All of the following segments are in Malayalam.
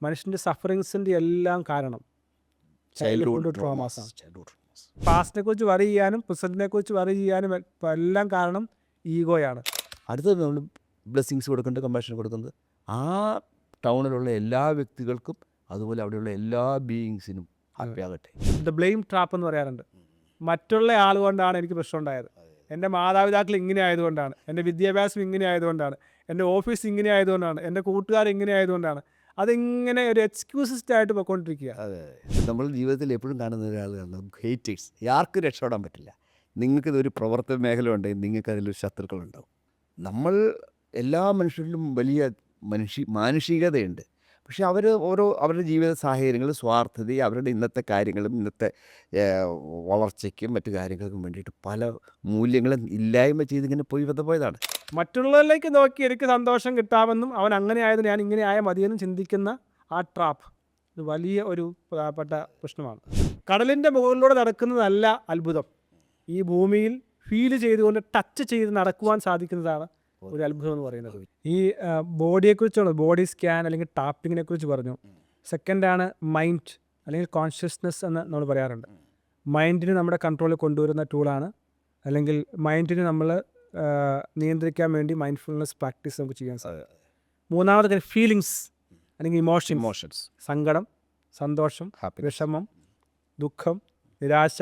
മനുഷ്യൻ്റെ സഫറിങ്സിൻ്റെ എല്ലാം കാരണം ചൈൽഡ്ഹുഡ് ട്രോമാസാണ്. പാസ്റ്റിനെ കുറിച്ച് വറി ചെയ്യാനും പ്രസന്റിനെ കുറിച്ച് വറി ചെയ്യാനും എല്ലാം കാരണം ഈഗോയാണ്. അടുത്തത് നമ്മൾ ബ്ലെസ്സിങ്സ് കൊടുക്കേണ്ടത്, കമ്പാഷൻ കൊടുക്കുന്നത് ആ ടൗണിലുള്ള എല്ലാ വ്യക്തികൾക്കും അതുപോലെ അവിടെയുള്ള എല്ലാ ബീയിങ്സിനും ഹാപ്പി ആകട്ടെ. ദ ബ്ലെയിം ട്രാപ്പ് എന്ന് പറയാറുണ്ട്. മറ്റുള്ള ആൾ കൊണ്ടാണ് എനിക്ക് പ്രശ്നം ഉണ്ടായത്, എൻ്റെ മാതാപിതാക്കൾ ഇങ്ങനെ ആയതുകൊണ്ടാണ്, എൻ്റെ വിദ്യാഭ്യാസം ഇങ്ങനെ ആയതുകൊണ്ടാണ്, എൻ്റെ ഓഫീസ് ഇങ്ങനെ ആയതുകൊണ്ടാണ്, എൻ്റെ കൂട്ടുകാർ ഇങ്ങനെ ആയതുകൊണ്ടാണ്. അതിങ്ങനെ ഒരു എക്സ്ക്യൂസിസ്റ്റ് ആയിട്ട് പോയിക്കൊണ്ടിരിക്കുക. അതെ, നമ്മൾ ജീവിതത്തിൽ എപ്പോഴും കാണുന്ന ഒരാളാണ് നമുക്ക് ഹേറ്റേഴ്സ്. ആർക്കും രക്ഷപ്പെടാൻ പറ്റില്ല. നിങ്ങൾക്കിതൊരു പ്രവർത്തന മേഖല ഉണ്ടെങ്കിൽ നിങ്ങൾക്ക് അതിലൊരു ശത്രുക്കളുണ്ടാവും. നമ്മൾ എല്ലാ മനുഷ്യരിലും വലിയ മാനുഷികതയുണ്ട്. പക്ഷേ അവരുടെ ജീവിത സാഹചര്യങ്ങൾ, സ്വാർത്ഥതയും അവരുടെ ഇന്നത്തെ കാര്യങ്ങളും ഇന്നത്തെ വളർച്ചയ്ക്കും മറ്റു കാര്യങ്ങൾക്കും വേണ്ടിയിട്ട് പല മൂല്യങ്ങളും ഇല്ലായ്മ ചെയ്തിങ്ങനെ പോയതാണ്. മറ്റുള്ളവരിലേക്ക് നോക്കി എനിക്ക് സന്തോഷം കിട്ടാമെന്നും അവൻ അങ്ങനെ ആയത് ഞാൻ ഇങ്ങനെ ആയ മതിയെന്നും ചിന്തിക്കുന്ന ആ ട്രാപ്പ് ഇത് വലിയ ഒരു പ്രധാനപ്പെട്ട പ്രശ്നമാണ്. കടലിൻ്റെ മുകളിലൂടെ നടക്കുന്നതല്ല അത്ഭുതം, ഈ ഭൂമിയിൽ ഫീൽ ചെയ്തുകൊണ്ട് ടച്ച് ചെയ്ത് നടക്കുവാൻ സാധിക്കുന്നതാണ് ഒരു അത്ഭുതം എന്ന് പറയുന്നത്. ഈ ബോഡിയെക്കുറിച്ചുള്ള ബോഡി സ്കാൻ അല്ലെങ്കിൽ ടാപ്പിങ്ങിനെ കുറിച്ച് പറഞ്ഞു. സെക്കൻഡാണ് മൈൻഡ് അല്ലെങ്കിൽ കോൺഷ്യസ്നെസ് എന്ന് നമ്മൾ പറയാറുണ്ട്. മൈൻഡിന് നമ്മുടെ കൺട്രോളിൽ കൊണ്ടുവരുന്ന ടൂളാണ്, അല്ലെങ്കിൽ മൈൻഡിന് നമ്മൾ നിയന്ത്രിക്കാൻ വേണ്ടി മൈൻഡ്ഫുൾനെസ് പ്രാക്ടീസ് നമുക്ക് ചെയ്യാൻ സാധിക്കും. മൂന്നാമത് കാര്യം ഫീലിങ്സ് അല്ലെങ്കിൽ ഇമോഷൻസ്. സങ്കടം, സന്തോഷം, വിഷമം, ദുഃഖം, നിരാശ,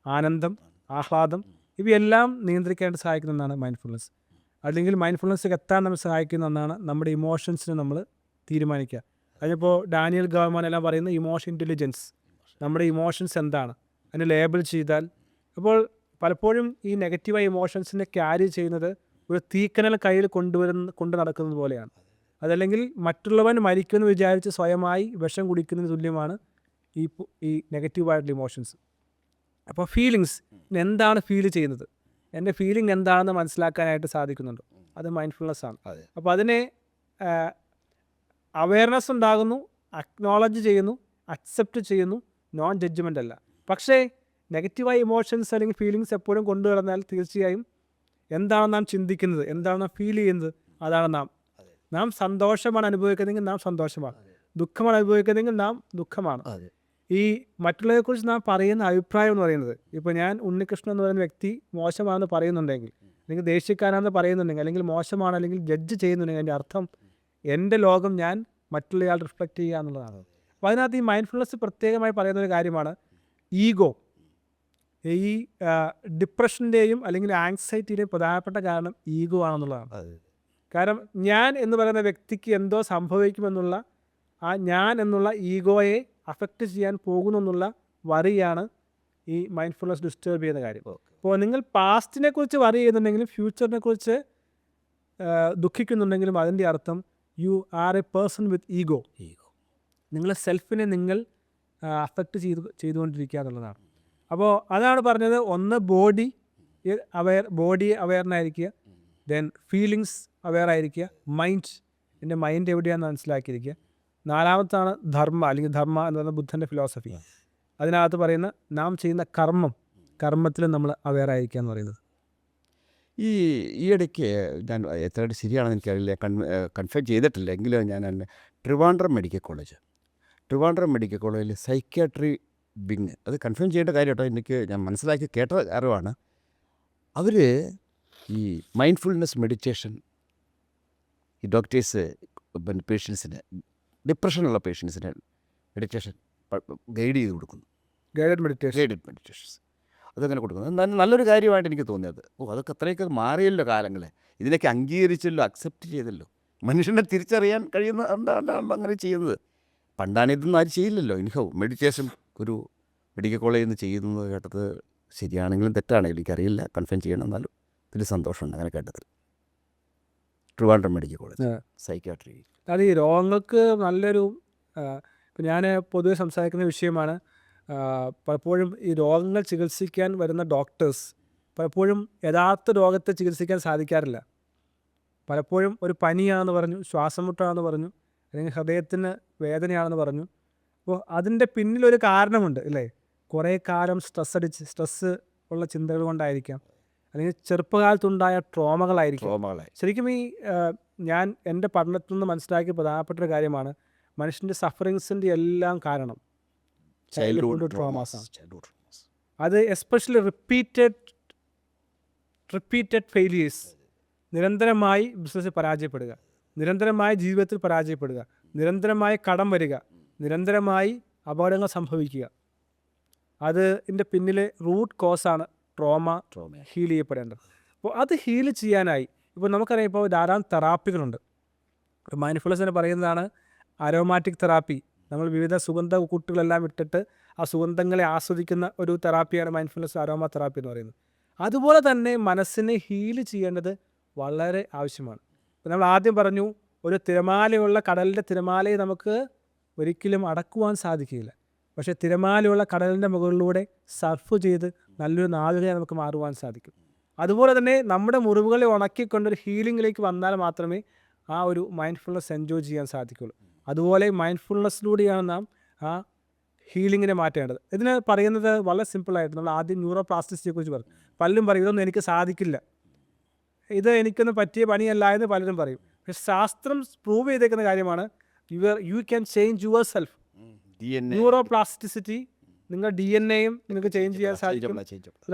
ആനന്ദം, ആഹ്ലാദം, ഇവയെല്ലാം നിയന്ത്രിക്കാനായിട്ട് സഹായിക്കുന്ന ഒന്നാണ് മൈൻഡ്ഫുൾനെസ്. അല്ലെങ്കിൽ മൈൻഡ്ഫുൾനെസ്സിലേക്ക് എത്താൻ നമുക്ക് സഹായിക്കുന്ന ഒന്നാണ് നമ്മുടെ ഇമോഷൻസിനെ നമ്മൾ തീരുമാനിക്കുക. അതിനിപ്പോൾ ഡാനിയൽ ഗവർമാൻ എല്ലാം പറയുന്ന ഇമോഷൻ ഇൻ്റലിജൻസ്. നമ്മുടെ ഇമോഷൻസ് എന്താണ്, അതിനെ ലേബിൾ ചെയ്താൽ. അപ്പോൾ പലപ്പോഴും ഈ നെഗറ്റീവായ ഇമോഷൻസിനെ ക്യാരി ചെയ്യുന്നത് ഒരു തീക്കനൽ കയ്യിൽ കൊണ്ട് നടക്കുന്നത് പോലെയാണ്. അതല്ലെങ്കിൽ മറ്റുള്ളവൻ മരിക്കുമെന്ന് വിചാരിച്ച് സ്വയമായി വിഷം കുടിക്കുന്നതിന് തുല്യമാണ് ഈ നെഗറ്റീവായിട്ടുള്ള ഇമോഷൻസ്. അപ്പോൾ ഫീലിങ്സ്, എന്താണ് ഫീൽ ചെയ്യുന്നത്, എൻ്റെ ഫീലിംഗ് എന്താണെന്ന് മനസ്സിലാക്കാനായിട്ട് സാധിക്കുന്നുണ്ട്, അത് മൈൻഡ്ഫുൾനെസ് ആണ്. അപ്പോൾ അതിനെ അവെയർനെസ് ഉണ്ടാകുന്നു, അക്നോളജ് ചെയ്യുന്നു, അക്സെപ്റ്റ് ചെയ്യുന്നു, നോൺ ജഡ്ജ്മെൻ്റ് അല്ല. പക്ഷേ നെഗറ്റീവായ ഇമോഷൻസ് അല്ലെങ്കിൽ ഫീലിങ്സ് എപ്പോഴും കൊണ്ടു കിടന്നാൽ തീർച്ചയായും എന്താണ് നാം ചിന്തിക്കുന്നത്, എന്താണ് നാം ഫീൽ ചെയ്യുന്നത്, അതാണ് നാം സന്തോഷമാണ് അനുഭവിക്കുന്നതെങ്കിൽ നാം സന്തോഷമാണ്, ദുഃഖമാണ് അനുഭവിക്കുന്നതെങ്കിൽ നാം ദുഃഖമാണ്. ഈ മറ്റുള്ളവരെക്കുറിച്ച് നാം പറയുന്ന അഭിപ്രായം എന്ന് പറയുന്നത്, ഇപ്പോൾ ഞാൻ ഉണ്ണികൃഷ്ണൻ എന്ന് പറയുന്ന വ്യക്തി മോശമാണെന്ന് പറയുന്നുണ്ടെങ്കിൽ, അല്ലെങ്കിൽ ദേഷ്യക്കാരാണെന്ന് പറയുന്നുണ്ടെങ്കിൽ, അല്ലെങ്കിൽ മോശമാണ് അല്ലെങ്കിൽ ജഡ്ജ് ചെയ്യുന്നുണ്ടെങ്കിൽ, അതിൻ്റെ അർത്ഥം എൻ്റെ ലോകം ഞാൻ മറ്റുള്ളയാൾ റിഫ്ലക്റ്റ് ചെയ്യുക എന്നുള്ളതാണ്. അപ്പോൾ അതിനകത്ത് ഈ മൈൻഡ്ഫുൾനെസ് പ്രത്യേകമായി പറയുന്ന ഒരു കാര്യമാണ് ഈഗോ. ഈ ഡിപ്രഷൻ്റെയും അല്ലെങ്കിൽ ആങ്സൈറ്റിയുടെയും പ്രധാനപ്പെട്ട കാരണം ഈഗോ ആണെന്നുള്ളതാണ്. കാരണം ഞാൻ എന്ന് പറയുന്ന വ്യക്തിക്ക് എന്തോ സംഭവിക്കുമെന്നുള്ള ആ ഞാൻ എന്നുള്ള ഈഗോയെ അഫക്റ്റ് ചെയ്യാൻ പോകുന്നു എന്നുള്ള വറിയാണ് ഈ മൈൻഡ്ഫുൾനെസ് ഡിസ്റ്റർബ് ചെയ്യുന്ന കാര്യം. അപ്പോൾ നിങ്ങൾ പാസ്റ്റിനെ കുറിച്ച് വറി ചെയ്യുന്നുണ്ടെങ്കിലും ഫ്യൂച്ചറിനെ കുറിച്ച് ദുഃഖിക്കുന്നുണ്ടെങ്കിലും അതിൻ്റെ അർത്ഥം you are A person with ego. നിങ്ങളെ സെൽഫിനെ നിങ്ങൾ അഫക്റ്റ് ചെയ്തുകൊണ്ടിരിക്കുക എന്നുള്ളതാണ്. അപ്പോൾ അതാണ് പറഞ്ഞത്, ഒന്ന് ബോഡി അവെയറിനായിരിക്കുക, ദെൻ ഫീലിങ്സ് അവെയർ ആയിരിക്കുക, എൻ്റെ മൈൻഡ് എവിടെയാണെന്ന് മനസ്സിലാക്കിയിരിക്കുക. നാലാമത്താണ് ധർമ്മ അല്ലെങ്കിൽ ധർമ്മ എന്ന് പറയുന്ന ബുദ്ധൻ്റെ ഫിലോസഫി. അതിനകത്ത് പറയുന്ന നാം ചെയ്യുന്ന കർമ്മത്തിൽ നമ്മൾ അവെയർ ആയിരിക്കുക എന്ന് പറയുന്നത്. ഈയിടയ്ക്ക് ഞാൻ എത്രയായിട്ട് ശരിയാണെന്ന് എനിക്കറിയില്ല, കൺഫേം ചെയ്തിട്ടില്ല, എങ്കിലും ഞാൻ ട്രിവാൻഡ്രം മെഡിക്കൽ കോളേജിൽ സൈക്യാട്രി വിങ്, അത് കൺഫേം ചെയ്യേണ്ട കാര്യം കേട്ടോ, ഞാൻ മനസ്സിലാക്കി കേട്ട അറിവാണ്. അവർ ഈ മൈൻഡ്ഫുൾനെസ് മെഡിറ്റേഷൻ ഈ ഡോക്ടേഴ്സ് പേഷ്യൻസിന്, ഡിപ്രഷനുള്ള പേഷ്യൻസിന് മെഡിറ്റേഷൻ ഗൈഡ് ചെയ്ത് കൊടുക്കുന്നു. ഗൈഡഡ് മെഡിറ്റേഷൻസ് അതങ്ങനെ കൊടുക്കുന്നത് നല്ലൊരു കാര്യമായിട്ട് എനിക്ക് തോന്നിയത്. അതൊക്കെ അത്രയൊക്കെ മാറിയല്ലോ കാലങ്ങളെ, ഇതിനൊക്കെ അംഗീകരിച്ചല്ലോ, അക്സെപ്റ്റ് ചെയ്തല്ലോ, മനുഷ്യനെ തിരിച്ചറിയാൻ കഴിയുന്ന എന്താണ് അങ്ങനെ ചെയ്യുന്നത്. പണ്ടാണ് ഇതൊന്നും ആരും ചെയ്യില്ലല്ലോ. മെഡിറ്റേഷൻ ഒരു മെഡിക്കൽ കോളേജിൽ നിന്ന് ചെയ്യുന്നത് കേട്ടത് ശരിയാണെങ്കിലും തെറ്റാണെങ്കിലും എനിക്കറിയില്ല, കൺഫേം ചെയ്യണം. എന്നാലും ഇതിൽ സന്തോഷമുണ്ട് അങ്ങനെ കേട്ടത്. Trivandrum medical college psychiatry. അത് ഈ രോഗങ്ങൾക്ക് നല്ലൊരു, ഇപ്പം ഞാൻ പൊതുവെ സംസാരിക്കുന്ന വിഷയമാണ്. പലപ്പോഴും ഈ രോഗങ്ങൾ ചികിത്സിക്കാൻ വരുന്ന ഡോക്ടേഴ്സ് പലപ്പോഴും യഥാർത്ഥ രോഗത്തെ ചികിത്സിക്കാൻ സാധിക്കാറില്ല. പലപ്പോഴും ഒരു പനിയാണെന്ന് പറഞ്ഞു, ശ്വാസം മുട്ടാണെന്ന് പറഞ്ഞു, അല്ലെങ്കിൽ ഹൃദയത്തിന് വേദനയാണെന്ന് പറഞ്ഞു. അപ്പോൾ അതിൻ്റെ പിന്നിലൊരു കാരണമുണ്ട് അല്ലേ? കുറേ കാലം സ്ട്രെസ്സ് ഉള്ള ചിന്തകൾ കൊണ്ടായിരിക്കാം, അല്ലെങ്കിൽ ചെറുപ്പകാലത്തുണ്ടായ ട്രോമകളായിരിക്കും. ശരിക്കും ഈ ഞാൻ എൻ്റെ പഠനത്തിൽ നിന്ന് മനസ്സിലാക്കിയ പ്രധാനപ്പെട്ട ഒരു കാര്യമാണ്, മനുഷ്യൻ്റെ സഫറിങ്സിൻ്റെ എല്ലാം കാരണം ചൈൽഡ്ഹുഡ് ട്രോമാസാണ്. അത് എസ്പെഷ്യലി റിപ്പീറ്റഡ് ഫെയിലിയേഴ്സ്, നിരന്തരമായി ബിസിനസ്സിൽ പരാജയപ്പെടുക, നിരന്തരമായി ജീവിതത്തിൽ പരാജയപ്പെടുക, നിരന്തരമായി കടം വരിക, നിരന്തരമായി അപകടങ്ങൾ സംഭവിക്കുക, അതിൻ്റെ പിന്നിലെ റൂട്ട് കോസാണ് ട്രോമ ഹീൽ ചെയ്യപ്പെടേണ്ടത്. അപ്പോൾ അത് ഹീൽ ചെയ്യാനായി ഇപ്പോൾ നമുക്കറിയാം, ഇപ്പോൾ ധാരാളം തെറാപ്പികളുണ്ട്. മൈൻഡ്ഫുൾനെസ് എന്ന് പറയുന്നതാണ് അരോമാറ്റിക് തെറാപ്പി. നമ്മൾ വിവിധ സുഗന്ധ കൂട്ടുകളെല്ലാം ഇട്ടിട്ട് ആ സുഗന്ധങ്ങളെ ആസ്വദിക്കുന്ന ഒരു തെറാപ്പിയാണ് മൈൻഡ്ഫുൾനെസ് അരോമ തെറാപ്പി എന്ന് പറയുന്നത്. അതുപോലെ തന്നെ മനസ്സിനെ ഹീൽ ചെയ്യേണ്ടത് വളരെ ആവശ്യമാണ്. ഇപ്പോൾ നമ്മൾ ആദ്യം പറഞ്ഞു, ഒരു തിരമാലയുള്ള കടലിൻ്റെ തിരമാലയെ നമുക്ക് ഒരിക്കലും അടക്കുവാൻ സാധിക്കില്ല. പക്ഷേ തിരമാലയുള്ള കടലിൻ്റെ മുകളിലൂടെ സർഫ് ചെയ്ത് നല്ലൊരു നാവികയെ നമുക്ക് മാറുവാൻ സാധിക്കും. അതുപോലെ തന്നെ നമ്മുടെ മുറിവുകളെ ഉണക്കിക്കൊണ്ടൊരു ഹീലിങ്ങിലേക്ക് വന്നാൽ മാത്രമേ ആ ഒരു മൈൻഡ്ഫുൾനെസ് എൻജോയ് ചെയ്യാൻ സാധിക്കുള്ളൂ. അതുപോലെ മൈൻഡ്ഫുൾനെസ്സിലൂടെയാണ് നാം ആ ഹീലിങ്ങിനെ മാറ്റേണ്ടത്. ഇതിന് പറയുന്നത് വളരെ സിമ്പിളായിട്ട്, നമ്മൾ ആദ്യം ന്യൂറോ പ്ലാസ്റ്റിസിറ്റിയെക്കുറിച്ച് പറഞ്ഞു. പലരും പറയും ഇതൊന്നും എനിക്ക് സാധിക്കില്ല, ഇത് എനിക്കൊന്നും പറ്റിയ പണിയല്ല എന്ന് പലരും പറയും. പക്ഷേ ശാസ്ത്രം പ്രൂവ് ചെയ്തേക്കുന്ന കാര്യമാണ്, you can change your self. Neuro plasticity, നിങ്ങളുടെ DNA-യും നിങ്ങൾക്ക് ചേഞ്ച് ചെയ്യാൻ സാധിക്കും.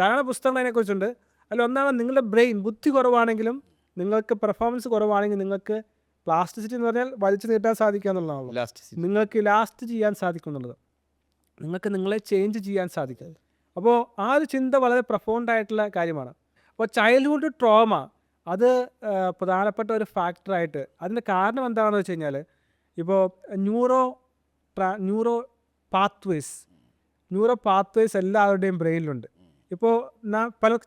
ധാരാളം പുസ്തകങ്ങൾ അതിനെക്കുറിച്ചുണ്ട്. അതിൽ ഒന്നാണ്, നിങ്ങളുടെ ബ്രെയിൻ ബുദ്ധി കുറവാണെങ്കിലും നിങ്ങൾക്ക് പെർഫോമൻസ് കുറവാണെങ്കിൽ നിങ്ങൾക്ക് പ്ലാസ്റ്റിസിറ്റി എന്ന് പറഞ്ഞാൽ വലിച്ചു നീട്ടാൻ സാധിക്കുക എന്നുള്ളതാണല്ലോ. നിങ്ങൾക്ക് ലാസ്റ്റ് ചെയ്യാൻ സാധിക്കും എന്നുള്ളത്, നിങ്ങൾക്ക് നിങ്ങളെ ചേഞ്ച് ചെയ്യാൻ സാധിക്കും. അപ്പോൾ ആ ഒരു ചിന്ത വളരെ പ്രൊഫൗണ്ടായിട്ടുള്ള കാര്യമാണ്. അപ്പോൾ ചൈൽഡ്ഹുഡ് ട്രോമ അത് പ്രധാനപ്പെട്ട ഒരു ഫാക്ടറായിട്ട്, അതിൻ്റെ കാരണം എന്താണെന്ന് വെച്ച് കഴിഞ്ഞാൽ, ഇപ്പോൾ ന്യൂറോ പാത്വേസ് എല്ലാവരുടെയും ബ്രെയിനിലുണ്ട്. ഇപ്പോൾ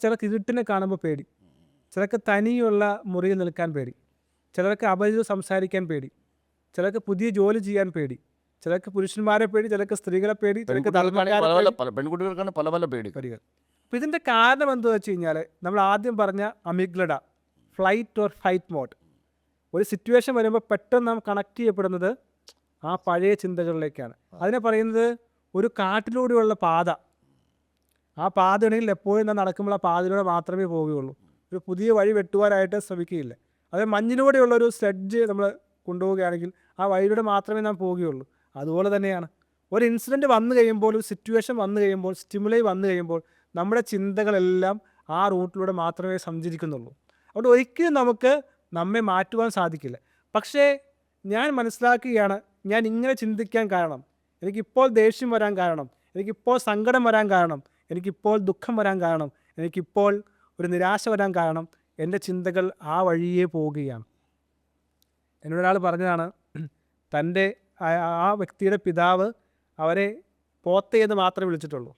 ചിലർക്ക് ഇരുട്ടിനെ കാണുമ്പോൾ പേടി, ചിലർക്ക് തനിയുള്ള മുറിയിൽ നിൽക്കാൻ പേടി, ചിലർക്ക് അപരിചിതം സംസാരിക്കാൻ പേടി, ചിലർക്ക് പുതിയ ജോലി ചെയ്യാൻ പേടി, ചിലർക്ക് പുരുഷന്മാരെ പേടി, ചിലർക്ക് സ്ത്രീകളെ പേടി, ചിലർക്ക് പെൺകുട്ടികൾക്കാണ് പല പല പേടികൾ. അപ്പോൾ ഇതിൻ്റെ കാരണം എന്താണെന്ന് വെച്ച് കഴിഞ്ഞാൽ, നമ്മൾ ആദ്യം പറഞ്ഞ അമിഗ്ലഡ, ഫ്ലൈറ്റ് ഓർ ഫൈറ്റ് മോഡ്. ഒരു സിറ്റുവേഷൻ വരുമ്പോൾ പെട്ടെന്ന് നാം കണക്ട് ചെയ്യപ്പെടുന്നത് ആ പഴയ ചിന്തകളിലേക്കാണ്. അതിനെ പറയുന്നത് ഒരു കാട്ടിലൂടെയുള്ള പാത. ആ പാതയാണെങ്കിൽ എപ്പോഴും നാം നടക്കുമ്പോൾ ആ പാതയിലൂടെ മാത്രമേ പോവുകയുള്ളൂ, ഒരു പുതിയ വഴി വെട്ടുവാനായിട്ട് ശ്രമിക്കുകയില്ല. അത് മഞ്ഞിലൂടെയുള്ളൊരു സ്ലെഡ്ജ് നമ്മൾ കൊണ്ടുപോവുകയാണെങ്കിൽ ആ വഴിയിലൂടെ മാത്രമേ നാം പോവുകയുള്ളൂ. അതുപോലെ തന്നെയാണ് ഒരു ഇൻസിഡൻറ്റ് വന്നു കഴിയുമ്പോൾ, ഒരു സിറ്റുവേഷൻ വന്നു കഴിയുമ്പോൾ, സ്റ്റിമുലൈ വന്നു കഴിയുമ്പോൾ നമ്മുടെ ചിന്തകളെല്ലാം ആ റൂട്ടിലൂടെ മാത്രമേ സഞ്ചരിക്കുന്നുള്ളൂ. അതുകൊണ്ട് ഒരിക്കലും നമുക്ക് നമ്മെ മാറ്റുവാൻ സാധിക്കില്ല. പക്ഷേ ഞാൻ മനസ്സിലാക്കുകയാണ്, ഞാൻ ഇങ്ങനെ ചിന്തിക്കാൻ കാരണം, എനിക്കിപ്പോൾ ദേഷ്യം വരാൻ കാരണം, എനിക്കിപ്പോൾ സങ്കടം വരാൻ കാരണം, എനിക്കിപ്പോൾ ദുഃഖം വരാൻ കാരണം, എനിക്കിപ്പോൾ ഒരു നിരാശ വരാൻ കാരണം എൻ്റെ ചിന്തകൾ ആ വഴിയേ പോവുകയാണ്. എന്നോടൊരാൾ പറഞ്ഞതാണ്, തൻ്റെ ആ വ്യക്തിയുടെ പിതാവ് അവരെ പോത്തേന്ന് മാത്രമേ വിളിച്ചിട്ടുള്ളൂ,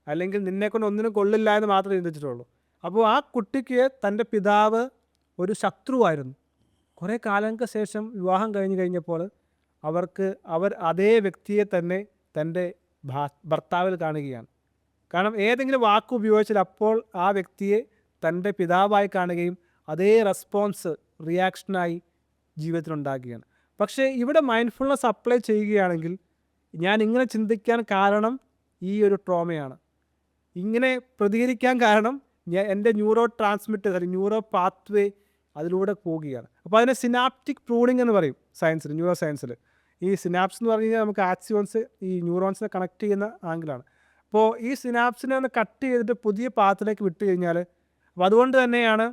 അല്ലെങ്കിൽ നിന്നെക്കൊണ്ട് ഒന്നിനും കൊള്ളില്ല എന്ന് മാത്രമേ ചിന്തിച്ചിട്ടുള്ളൂ. അപ്പോൾ ആ കുട്ടിക്ക് തൻ്റെ പിതാവ് ഒരു ശത്രുവായിരുന്നു. കുറേ കാലങ്ങൾക്ക് ശേഷം വിവാഹം കഴിഞ്ഞപ്പോൾ അവർ അതേ വ്യക്തിയെ തന്നെ തൻ്റെ ഭർത്താവിൽ കാണുകയാണ്. കാരണം ഏതെങ്കിലും വാക്ക് ഉപയോഗിച്ചാൽ അപ്പോൾ ആ വ്യക്തിയെ തൻ്റെ പിതാവായി കാണുകയും അതേ റെസ്പോൺസ് റിയാക്ഷനായി ജീവിതത്തിലുണ്ടാകുകയാണ്. പക്ഷേ ഇവിടെ മൈൻഡ്ഫുൾനെസ് അപ്ലൈ ചെയ്യുകയാണെങ്കിൽ, ഞാൻ ഇങ്ങനെ ചിന്തിക്കാൻ കാരണം ഈ ഒരു ട്രോമയാണ്, ഇങ്ങനെ പ്രതികരിക്കാൻ കാരണം എൻ്റെ ന്യൂറോ ട്രാൻസ്മിറ്റേഴ്സ് അല്ലെങ്കിൽ ന്യൂറോ പാത്വേ അതിലൂടെ പോവുകയാണ്. അപ്പോൾ അതിനെ സിനാപ്റ്റിക് പ്രൂണിങ് എന്ന് പറയും സയൻസിൽ, ന്യൂറോ സയൻസിൽ. ഈ സിനാപ്സ് എന്ന് പറഞ്ഞു കഴിഞ്ഞാൽ നമുക്ക് ആക്സിയോൺസ്, ഈ ന്യൂറോൺസിനെ കണക്ട് ചെയ്യുന്ന ആംഗിളാണ്. അപ്പോൾ ഈ സിനാപ്സിനെ ഒന്ന് കട്ട് ചെയ്തിട്ട് പുതിയ പാത്തിലേക്ക് വിട്ട് കഴിഞ്ഞാൽ, അപ്പോൾ അതുകൊണ്ട് തന്നെയാണ്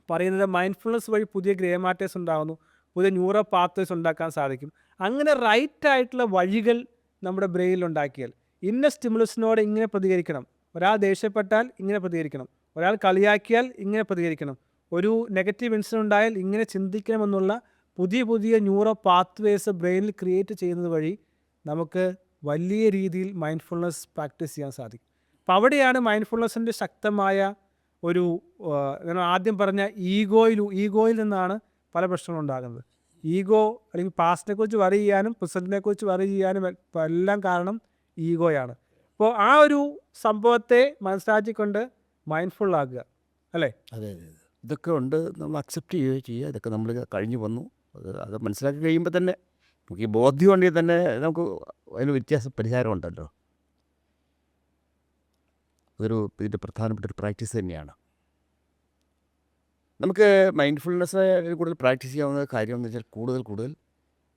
പറയുന്നത് മൈൻഡ്ഫുൾനെസ് വഴി പുതിയ ഗ്രേ മാറ്റേഴ്സ് ഉണ്ടാകുന്നു, പുതിയ ന്യൂറോ പാത്വേസ് ഉണ്ടാക്കാൻ സാധിക്കും. അങ്ങനെ റൈറ്റ് ആയിട്ടുള്ള വഴികൾ നമ്മുടെ ബ്രെയിനിൽ ഉണ്ടാക്കിയാൽ, ഇന്ന സ്റ്റിമുലസിനോട് ഇങ്ങനെ പ്രതികരിക്കണം, ഒരാൾ ദേഷ്യപ്പെട്ടാൽ ഇങ്ങനെ പ്രതികരിക്കണം, ഒരാൾ കളിയാക്കിയാൽ ഇങ്ങനെ പ്രതികരിക്കണം, ഒരു നെഗറ്റീവ് ഇൻസിഡൻറ്റ് ഉണ്ടായാൽ ഇങ്ങനെ ചിന്തിക്കണമെന്നുള്ള പുതിയ പുതിയ ന്യൂറോ പാത്വേസ് ബ്രെയിനിൽ ക്രിയേറ്റ് ചെയ്യുന്നത് വഴി നമുക്ക് വലിയ രീതിയിൽ മൈൻഡ്ഫുൾനെസ് പ്രാക്ടീസ് ചെയ്യാൻ സാധിക്കും. അപ്പോൾ അവിടെയാണ് മൈൻഡ്ഫുൾനെസ്സിൻ്റെ ശക്തമായ ഒരു, ഞാൻ ആദ്യം പറഞ്ഞ ഈഗോയിൽ നിന്നാണ് പല പ്രശ്നങ്ങളും ഉണ്ടാകുന്നത്. ഈഗോ അല്ലെങ്കിൽ പാസ്റ്റിനെക്കുറിച്ച് വറി ചെയ്യാനും പ്രസൻറ്റിനെക്കുറിച്ച് വറി ചെയ്യാനും എല്ലാം കാരണം ഈഗോയാണ്. അപ്പോൾ ആ ഒരു സംഭവത്തെ മനസ്സിലാക്കിക്കൊണ്ട് മൈൻഡ്ഫുള്ളാകുക, അല്ലേ? അതെ അതെ, ഇതൊക്കെ ഉണ്ട്, നമ്മൾ അക്സെപ്റ്റ് ചെയ്യുക. ഇതൊക്കെ നമ്മൾ കഴിഞ്ഞു വന്നു. അത് മനസ്സിലാക്കി കഴിയുമ്പോൾ തന്നെ നമുക്ക് ഈ ബോധ്യം ഉണ്ടെങ്കിൽ തന്നെ നമുക്ക് അതിന് പരിഹാരമുണ്ടല്ലോ. ഇതിൻ്റെ പ്രധാനപ്പെട്ട ഒരു പ്രാക്ടീസ് തന്നെയാണ്. നമുക്ക് മൈൻഡ്ഫുൾനെസ് കൂടുതൽ പ്രാക്ടീസ് ചെയ്യാവുന്ന കാര്യം എന്ന് വെച്ചാൽ കൂടുതൽ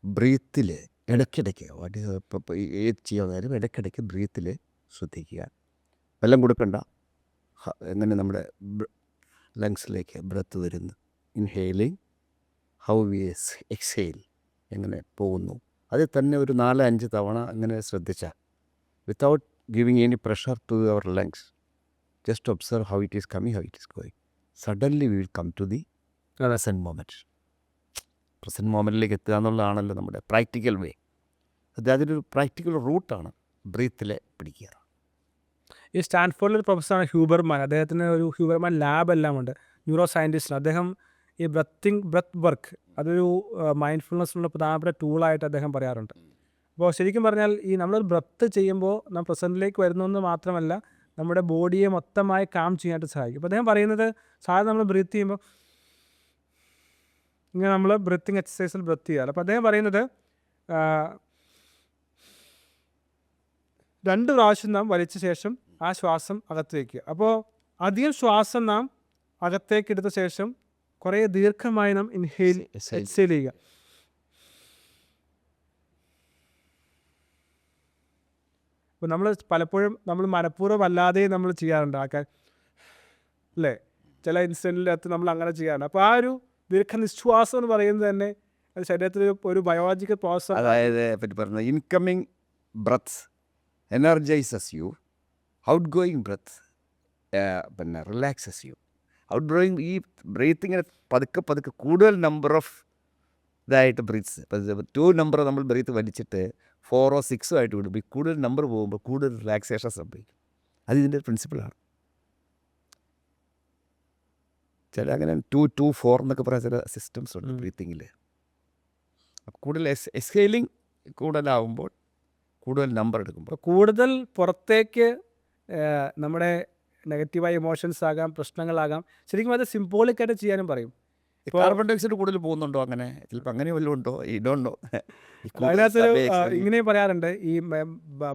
ബ്രീത്തിൽ ഇടയ്ക്കിടയ്ക്ക് ഇപ്പോൾ ഏത് ചെയ്യാൻ ഇടയ്ക്കിടയ്ക്ക് ബ്രീത്തിൽ ശ്രദ്ധിക്കുക. വെള്ളം കൊടുക്കണ്ട, എങ്ങനെ നമ്മുടെ ലങ്സിലേക്ക് ബ്രത്ത് വരുന്നു, ഇൻഹെയിലിങ്, ഹൗ വി എക്സെയിൽ എങ്ങനെ പോകുന്നു, അതിൽ തന്നെ ഒരു 4-5 തവണ അങ്ങനെ ശ്രദ്ധിച്ചാൽ without giving any pressure to our lungs, just observe how it is coming, how it is going, suddenly we will come to the present moment. Present മൊമെൻറ്റിലേക്ക് എത്തുക എന്നുള്ളതാണല്ലോ നമ്മുടെ പ്രാക്ടിക്കൽ വേ. അതിനൊരു പ്രാക്ടിക്കൽ റൂട്ടാണ് ബ്രീത്തിലെ പിടിക്കുക. ഈ സ്റ്റാൻഫോർഡിൽ ഒരു പ്രൊഫസറാണ് ഹ്യൂബർമാൻ. അദ്ദേഹത്തിന് ഒരു ഹ്യൂബർമാൻ ലാബ് എല്ലാം ഉണ്ട്, ന്യൂറോ സയൻറ്റിസ്റ്റ്. അദ്ദേഹം ഈ ബ്രത്ത് വർക്ക് അതൊരു മൈൻഡ്ഫുൾനെസ്സിനുള്ള പ്രധാനപ്പെട്ട ടൂളായിട്ട് അദ്ദേഹം പറയാറുണ്ട്. അപ്പോൾ ശരിക്കും പറഞ്ഞാൽ ഈ നമ്മൾ ബ്രത്ത് ചെയ്യുമ്പോൾ നാം പ്രസൻറ്റിലേക്ക് വരുന്നതെന്ന് മാത്രമല്ല നമ്മുടെ ബോഡിയെ മൊത്തമായി കാം ചെയ്യാനായിട്ട് സഹായിക്കും. അപ്പോൾ അദ്ദേഹം പറയുന്നത് സാധാരണ നമ്മൾ ബ്രീത്ത് ചെയ്യുമ്പോൾ ഇങ്ങനെ നമ്മൾ ബ്രീത്തിങ് എക്സസൈസിൽ ബ്രത്ത് ചെയ്യാറ്. അപ്പോൾ അദ്ദേഹം പറയുന്നത് 2 പ്രാവശ്യം നാം വലിച്ച ശേഷം ആ ശ്വാസം അകത്ത് വയ്ക്കുക. അപ്പോൾ അധികം ശ്വാസം നാം അകത്തേക്ക് എടുത്ത ശേഷം കുറേ ദീർഘമായി നാം എക്സെയിൽ ചെയ്യുക. അപ്പോൾ നമ്മൾ പലപ്പോഴും നമ്മൾ മനഃപൂർവ്വം അല്ലാതെ നമ്മൾ ചെയ്യാറുണ്ട് ആൾക്കാർ, അല്ലേ? ചില ഇൻസിഡൻറ്റിനകത്ത് നമ്മൾ അങ്ങനെ ചെയ്യാറുണ്ട്. അപ്പോൾ ആ ഒരു ദീർഘനിശ്വാസം എന്ന് പറയുന്നത് തന്നെ അത് ശരീരത്തിൽ ഒരു ബയോളജിക്കൽ പ്രോസസ്. അതായത് പറ്റി പറഞ്ഞത് incoming breath energises you, outgoing breath പിന്നെ റിലാക്സസ് യു. ഔട്ട് ഗോയിങ് ഈ ബ്രീത്തിങ്ങിന് പതുക്കെ പതുക്കെ കൂടുതൽ നമ്പർ ഓഫ് ഇതായിട്ട് ബ്രീത്ത്സ്, ഇപ്പോൾ 2 നമ്പർ നമ്മൾ ബ്രീത്ത് വലിച്ചിട്ട് 4 or 6 ആയിട്ട് വിടും. ഈ കൂടുതൽ നമ്പർ പോകുമ്പോൾ കൂടുതൽ റിലാക്സേഷൻ സംഭവിക്കും. അത് ഇതിൻ്റെ പ്രിൻസിപ്പിളാണ്. ചില അങ്ങനെ 2-2-4 എന്നൊക്കെ പറയുന്ന ചില സിസ്റ്റംസ് ഉണ്ട് ബ്രീത്തിങ്ങിൽ. കൂടുതൽ എക്സ്ഹെയിലിംഗ് കൂടുതലാവുമ്പോൾ കൂടുതൽ നമ്പർ എടുക്കുമ്പോൾ കൂടുതൽ പുറത്തേക്ക് നമ്മുടെ നെഗറ്റീവായ ഇമോഷൻസ് ആകാം, പ്രശ്നങ്ങളാകാം. ശരിക്കും അത് സിംബോളിക്കായിട്ട് ചെയ്യാനും പറയും. കാർബൺ ഡയോക്സൈഡ് കൂടുതൽ പോകുന്നുണ്ടോ? അങ്ങനെ ചിലപ്പോൾ അങ്ങനെ വല്ലതും ഉണ്ടോ? ഇതുണ്ടോ? അതിനകത്തൊരു ഇങ്ങനെ പറയാറുണ്ട്, ഈ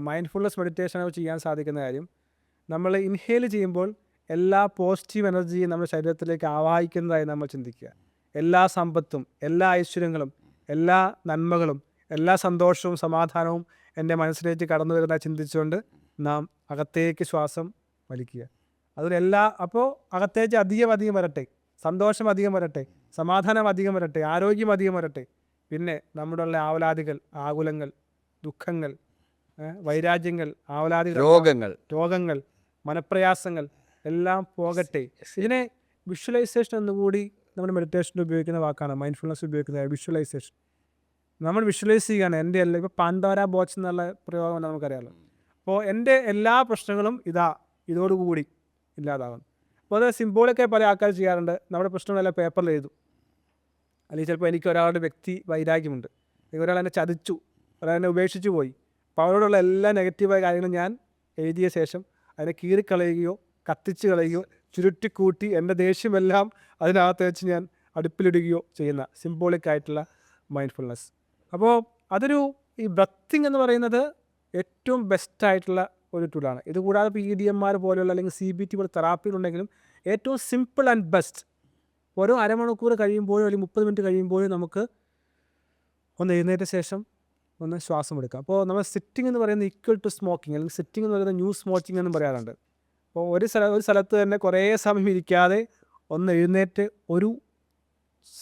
മൈൻഡ്ഫുൾനെസ് മെഡിറ്റേഷൻ ചെയ്യാൻ സാധിക്കുന്ന കാര്യം, നമ്മൾ ഇൻഹെയിൽ ചെയ്യുമ്പോൾ എല്ലാ പോസിറ്റീവ് എനർജിയും നമ്മുടെ ശരീരത്തിലേക്ക് ആവാഹിക്കുന്നതായി നമ്മൾ ചിന്തിക്കുക. എല്ലാ സമ്പത്തും, എല്ലാ ഐശ്വര്യങ്ങളും, എല്ലാ നന്മകളും, എല്ലാ സന്തോഷവും സമാധാനവും എൻ്റെ മനസ്സിലേക്ക് കടന്നു വരുന്നതായി ചിന്തിച്ചുകൊണ്ട് നാം അകത്തേക്ക് ശ്വാസം വലിക്കുക. അതിലെല്ലാ അപ്പോൾ അകത്തേക്ക് അധികം വരട്ടെ, സന്തോഷം അധികം വരട്ടെ, സമാധാനം അധികം വരട്ടെ, ആരോഗ്യം അധികം വരട്ടെ. പിന്നെ നമ്മുടെ ഉള്ള ആവലാദികൾ, ആകുലങ്ങൾ, ദുഃഖങ്ങൾ, വൈരാഗ്യങ്ങൾ, ആവലാദികൾ, രോഗങ്ങൾ, മനപ്രയാസങ്ങൾ എല്ലാം പോകട്ടെ. ഇതിനെ വിഷ്വലൈസേഷൻ എന്നുകൂടി നമ്മുടെ മെഡിറ്റേഷനിൽ ഉപയോഗിക്കുന്ന വാക്കാണ്, മൈൻഡ്ഫുൾനെസ് ഉപയോഗിക്കുന്ന വിഷ്വലൈസേഷൻ. നമ്മൾ വിഷ്വലൈസ് ചെയ്യുകയാണ്. എൻ്റെ എല്ലാം ഇപ്പോൾ പാൻഡോര ബോക്സ് എന്നുള്ള പ്രയോഗം നമുക്കറിയാമല്ലോ. അപ്പോൾ എൻ്റെ എല്ലാ പ്രശ്നങ്ങളും ഇതോടുകൂടി ഇല്ലാതാകുന്നു. അപ്പോൾ അത് സിംബോളിക്കായി പല ആൾക്കാർ ചെയ്യാറുണ്ട്. നമ്മുടെ പ്രശ്നങ്ങളെല്ലാം പേപ്പറിൽ എഴുതും. അല്ലെങ്കിൽ ചിലപ്പോൾ എനിക്ക് ഒരാളുടെ വ്യക്തി വൈരാഗ്യമുണ്ട്, അല്ലെങ്കിൽ ഒരാൾ എന്നെ ചതിച്ചു, ഒരാൾ എന്നെ ഉപേക്ഷിച്ചു പോയി. അപ്പോൾ അവരോടുള്ള എല്ലാ നെഗറ്റീവായ കാര്യങ്ങളും ഞാൻ എഴുതിയ ശേഷം അതിനെ കീറിക്കളയുകയോ കത്തിച്ച് കളയുകയോ ചുരുട്ടിക്കൂട്ടി എൻ്റെ ദേഷ്യമെല്ലാം അതിനകത്ത് വെച്ച് ഞാൻ അടുപ്പിലിടുകയോ ചെയ്യുന്ന സിംബോളിക്കായിട്ടുള്ള മൈൻഡ്ഫുൾനെസ്. അപ്പോൾ അതൊരു ഈ ബ്രത്തിങ് എന്ന് പറയുന്നത് ഏറ്റവും ബെസ്റ്റായിട്ടുള്ള ഒരു ടൂളാണ്. ഇതുകൂടാതെ ഇപ്പോൾ EDMR പോലെയുള്ള അല്ലെങ്കിൽ CBT പോലെ തെറാപ്പികളുണ്ടെങ്കിലും ഏറ്റവും സിമ്പിൾ ആൻഡ് ബെസ്റ്റ്. ഓരോ അരമണിക്കൂർ കഴിയുമ്പോഴും അല്ലെങ്കിൽ 30 മിനിറ്റ് കഴിയുമ്പോഴും നമുക്ക് ഒന്ന് എഴുന്നേറ്റ ശേഷം ഒന്ന് ശ്വാസം എടുക്കാം. അപ്പോൾ നമ്മൾ സിറ്റിംഗ് എന്ന് പറയുന്നത് ഈക്വൽ ടു സ്മോക്കിംഗ്, അല്ലെങ്കിൽ സിറ്റിംഗ് എന്ന് പറയുന്നത് ന്യൂ സ്മോക്കിംഗ് എന്നും പറയാറുണ്ട്. അപ്പോൾ ഒരു സ്ഥലത്ത് തന്നെ കുറേ സമയം ഇരിക്കാതെ ഒന്ന് എഴുന്നേറ്റ് ഒരു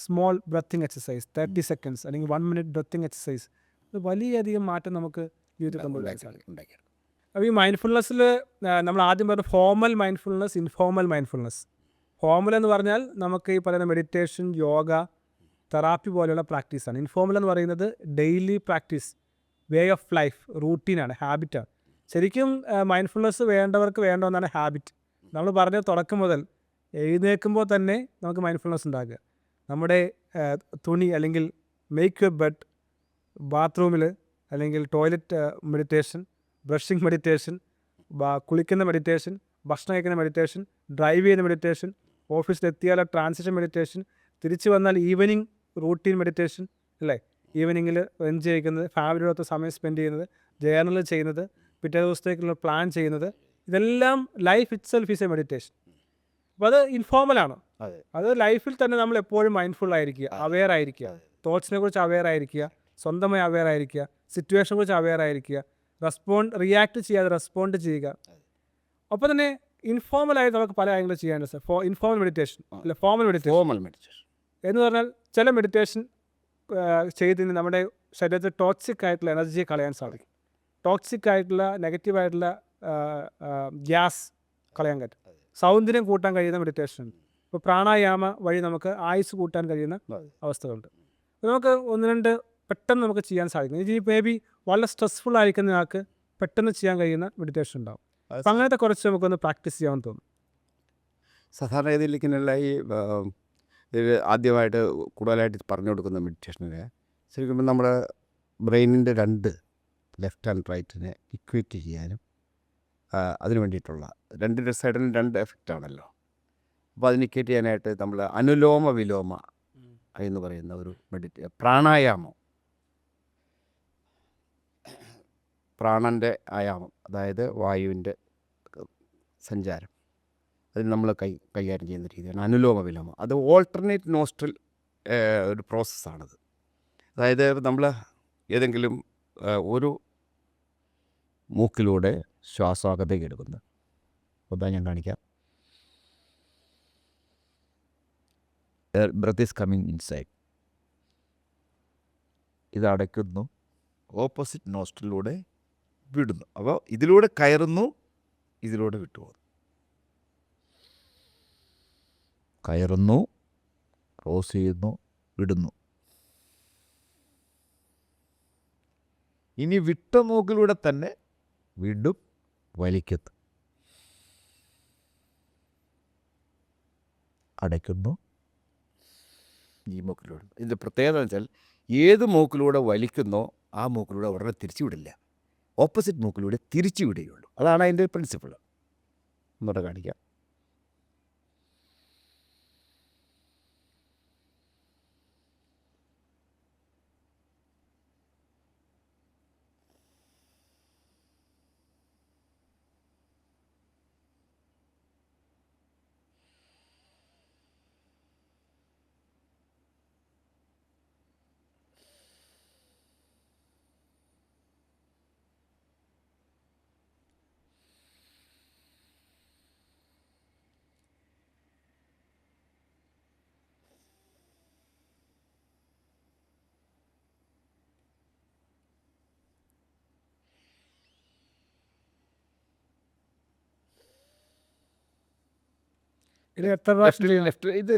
സ്മോൾ ബ്രത്തിങ് എക്സസൈസ് 30 seconds അല്ലെങ്കിൽ 1 minute ബ്രത്തിങ് എക്സസൈസ്, അത് വലിയധികം മാറ്റം നമുക്ക് ജീവിതത്തിൽ ഉണ്ടാക്കി. അപ്പോൾ ഈ മൈൻഡ്ഫുൾനെസ്സിൽ നമ്മൾ ആദ്യം പറഞ്ഞ formal mindfulness, informal mindfulness. Formal എന്ന് പറഞ്ഞാൽ നമുക്ക് ഈ പറയുന്ന മെഡിറ്റേഷൻ, യോഗ, തെറാപ്പി പോലെയുള്ള പ്രാക്ടീസാണ്. ഇൻഫോർമൽ എന്ന് പറയുന്നത് daily practice, way of life, റൂട്ടീനാണ്, ഹാബിറ്റാണ്. ശരിക്കും മൈൻഡ്ഫുൾനെസ് വേണ്ടവർക്ക് വേണ്ടതെന്നാണ് ഹാബിറ്റ്. നമ്മൾ പറഞ്ഞ തുടക്കം മുതൽ എഴുന്നേൽക്കുമ്പോൾ തന്നെ നമുക്ക് മൈൻഡ്ഫുൾനെസ് ഉണ്ടാക്കുക. നമ്മുടെ തുണി അല്ലെങ്കിൽ മേക്ക് യുവർ ബെഡ്, ബാത്റൂമിൽ അല്ലെങ്കിൽ ടോയ്ലറ്റ് മെഡിറ്റേഷൻ, ബ്രഷിംഗ് മെഡിറ്റേഷൻ, കുളിക്കുന്ന മെഡിറ്റേഷൻ, ഭക്ഷണം കഴിക്കുന്ന മെഡിറ്റേഷൻ, ഡ്രൈവ് ചെയ്യുന്ന മെഡിറ്റേഷൻ, ഓഫീസിലെത്തിയാൽ ട്രാൻസിഷൻ മെഡിറ്റേഷൻ, തിരിച്ചു വന്നാൽ ഈവനിങ് റൂട്ടീൻ മെഡിറ്റേഷൻ, അല്ലേ? ഈവനിങ്ങിൽ എൻജോയ് ചെയ്യുന്നത്, ഫാമിലിയോടൊത്ത് സമയം സ്പെൻഡ് ചെയ്യുന്നത്, ജേർണൽ ചെയ്യുന്നത്, പിറ്റേ ദിവസത്തേക്കുള്ള പ്ലാൻ ചെയ്യുന്നത്, ഇതെല്ലാം life it self is A meditation. അപ്പോൾ അത് ഇൻഫോർമലാണ്. അത് ലൈഫിൽ തന്നെ നമ്മൾ എപ്പോഴും മൈൻഡ്ഫുൾ ആയിരിക്കുക, അവെയർ ആയിരിക്കുക, തോട്ട്സിനെ കുറിച്ച് അവെയർ ആയിരിക്കുക, സ്വന്തമായി അവെയർ ആയിരിക്കുക, സിറ്റുവേഷനെ കുറിച്ച് അവെയർ ആയിരിക്കുക, റിയാക്ട് ചെയ്യാതെ റെസ്പോണ്ട് ചെയ്യുക. ഒപ്പം തന്നെ ഇൻഫോർമലായിട്ട് നമുക്ക് പല കാര്യങ്ങളും ചെയ്യാനുണ്ട് സാർ. ഇൻഫോർമൽ മെഡിറ്റേഷൻ അല്ല ഫോർമൽ മെഡിറ്റേഷൻ ഫോമൽ മെഡിറ്റേഷൻ എന്ന് പറഞ്ഞാൽ ചില മെഡിറ്റേഷൻ ചെയ്തിന് നമ്മുടെ ശരീരത്തിൽ ടോക്സിക് ആയിട്ടുള്ള എനർജിയെ കളയാൻ സാധിക്കും. ടോക്സിക് ആയിട്ടുള്ള നെഗറ്റീവായിട്ടുള്ള ഗ്യാസ് കളയാൻ പറ്റും. സൗന്ദര്യം കൂട്ടാൻ കഴിയുന്ന മെഡിറ്റേഷൻ ഉണ്ട്. ഇപ്പോൾ പ്രാണായാമ വഴി നമുക്ക് ആയുസ് കൂട്ടാൻ കഴിയുന്ന അവസ്ഥകളുണ്ട്. നമുക്ക് ഒന്ന് രണ്ട് പെട്ടെന്ന് നമുക്ക് ചെയ്യാൻ സാധിക്കും. ഇനി മേ ബി വളരെ സ്ട്രെസ്ഫുൾ ആയിരിക്കുന്ന ആൾക്ക് പെട്ടെന്ന് ചെയ്യാൻ കഴിയുന്ന മെഡിറ്റേഷൻ ഉണ്ടാവും. അപ്പം അങ്ങനത്തെ കുറച്ച് നമുക്കൊന്ന് പ്രാക്ടീസ് ചെയ്യാമെന്ന് തോന്നും. സാധാരണ രീതിയിലേക്കുള്ള ഈ ആദ്യമായിട്ട് കൂടുതലായിട്ട് പറഞ്ഞു കൊടുക്കുന്ന മെഡിറ്റേഷനിൽ ശരിക്കും നമ്മുടെ ബ്രെയിനിൻ്റെ രണ്ട് ലെഫ്റ്റ് ആൻഡ് റൈറ്റിനെ ഇക്വേറ്റ് ചെയ്യാനും അതിന് വേണ്ടിയിട്ടുള്ള രണ്ടിൻ്റെ സൈഡിലും രണ്ട് എഫക്റ്റ് ആണല്ലോ. അപ്പോൾ അതിന് ഇക്വേറ്റ് ചെയ്യാനായിട്ട് നമ്മൾ അനുലോമ വിലോമ എന്ന് പറയുന്ന ഒരു പ്രാണായാമം, പ്രാണൻ്റെ ആയാമം, അതായത് വായുവിൻ്റെ സഞ്ചാരം, അതിന് നമ്മൾ കൈകാര്യം ചെയ്യുന്ന രീതിയാണ് അനുലോമ വിലോമം. അത് ഓൾട്ടർനേറ്റ് നോസ്ട്രൽ ഒരു പ്രോസസ്സാണത്. അതായത് നമ്മൾ ഏതെങ്കിലും ഒരു മൂക്കിലൂടെ ശ്വാസകതയ്ക്ക് എടുക്കുന്നത്. അതാ ഞാൻ കാണിക്കാം. Breath is coming inside. ഇത് അടയ്ക്കുന്നു, ഓപ്പോസിറ്റ് നോസ്ട്രിലൂടെ വിടുന്നു. അപ്പോൾ ഇതിലൂടെ കയറുന്നു, ഇതിലൂടെ വിട്ടുപോകുന്നു. കയറുന്നു, ക്രോസ് ചെയ്യുന്നു, വിടുന്നു. ഇനി വിട്ട മൂക്കിലൂടെ തന്നെ വീണ്ടും വലിക്കുന്നു, അടയ്ക്കുന്നു, ഈ മൂക്കിലൂടെ. ഇതിൻ്റെ പ്രത്യേകത എന്ന് വെച്ചാൽ ഏത് മൂക്കിലൂടെ വലിക്കുന്നോ ആ മൂക്കിലൂടെ ഉടനെ തിരിച്ചു വിടില്ല, ഓപ്പോസിറ്റ് മൂക്കിലൂടെ തിരിച്ചു വിടുകയുള്ളൂ. അതാണ് അതിൻ്റെ പ്രിൻസിപ്പിൾ. ഒന്നുകൂടെ കാണിക്കാം. ഇത് എത്ര പ്രാവശ്യം ചെയ്യണം? ലെഫ്റ്റ് ഇത്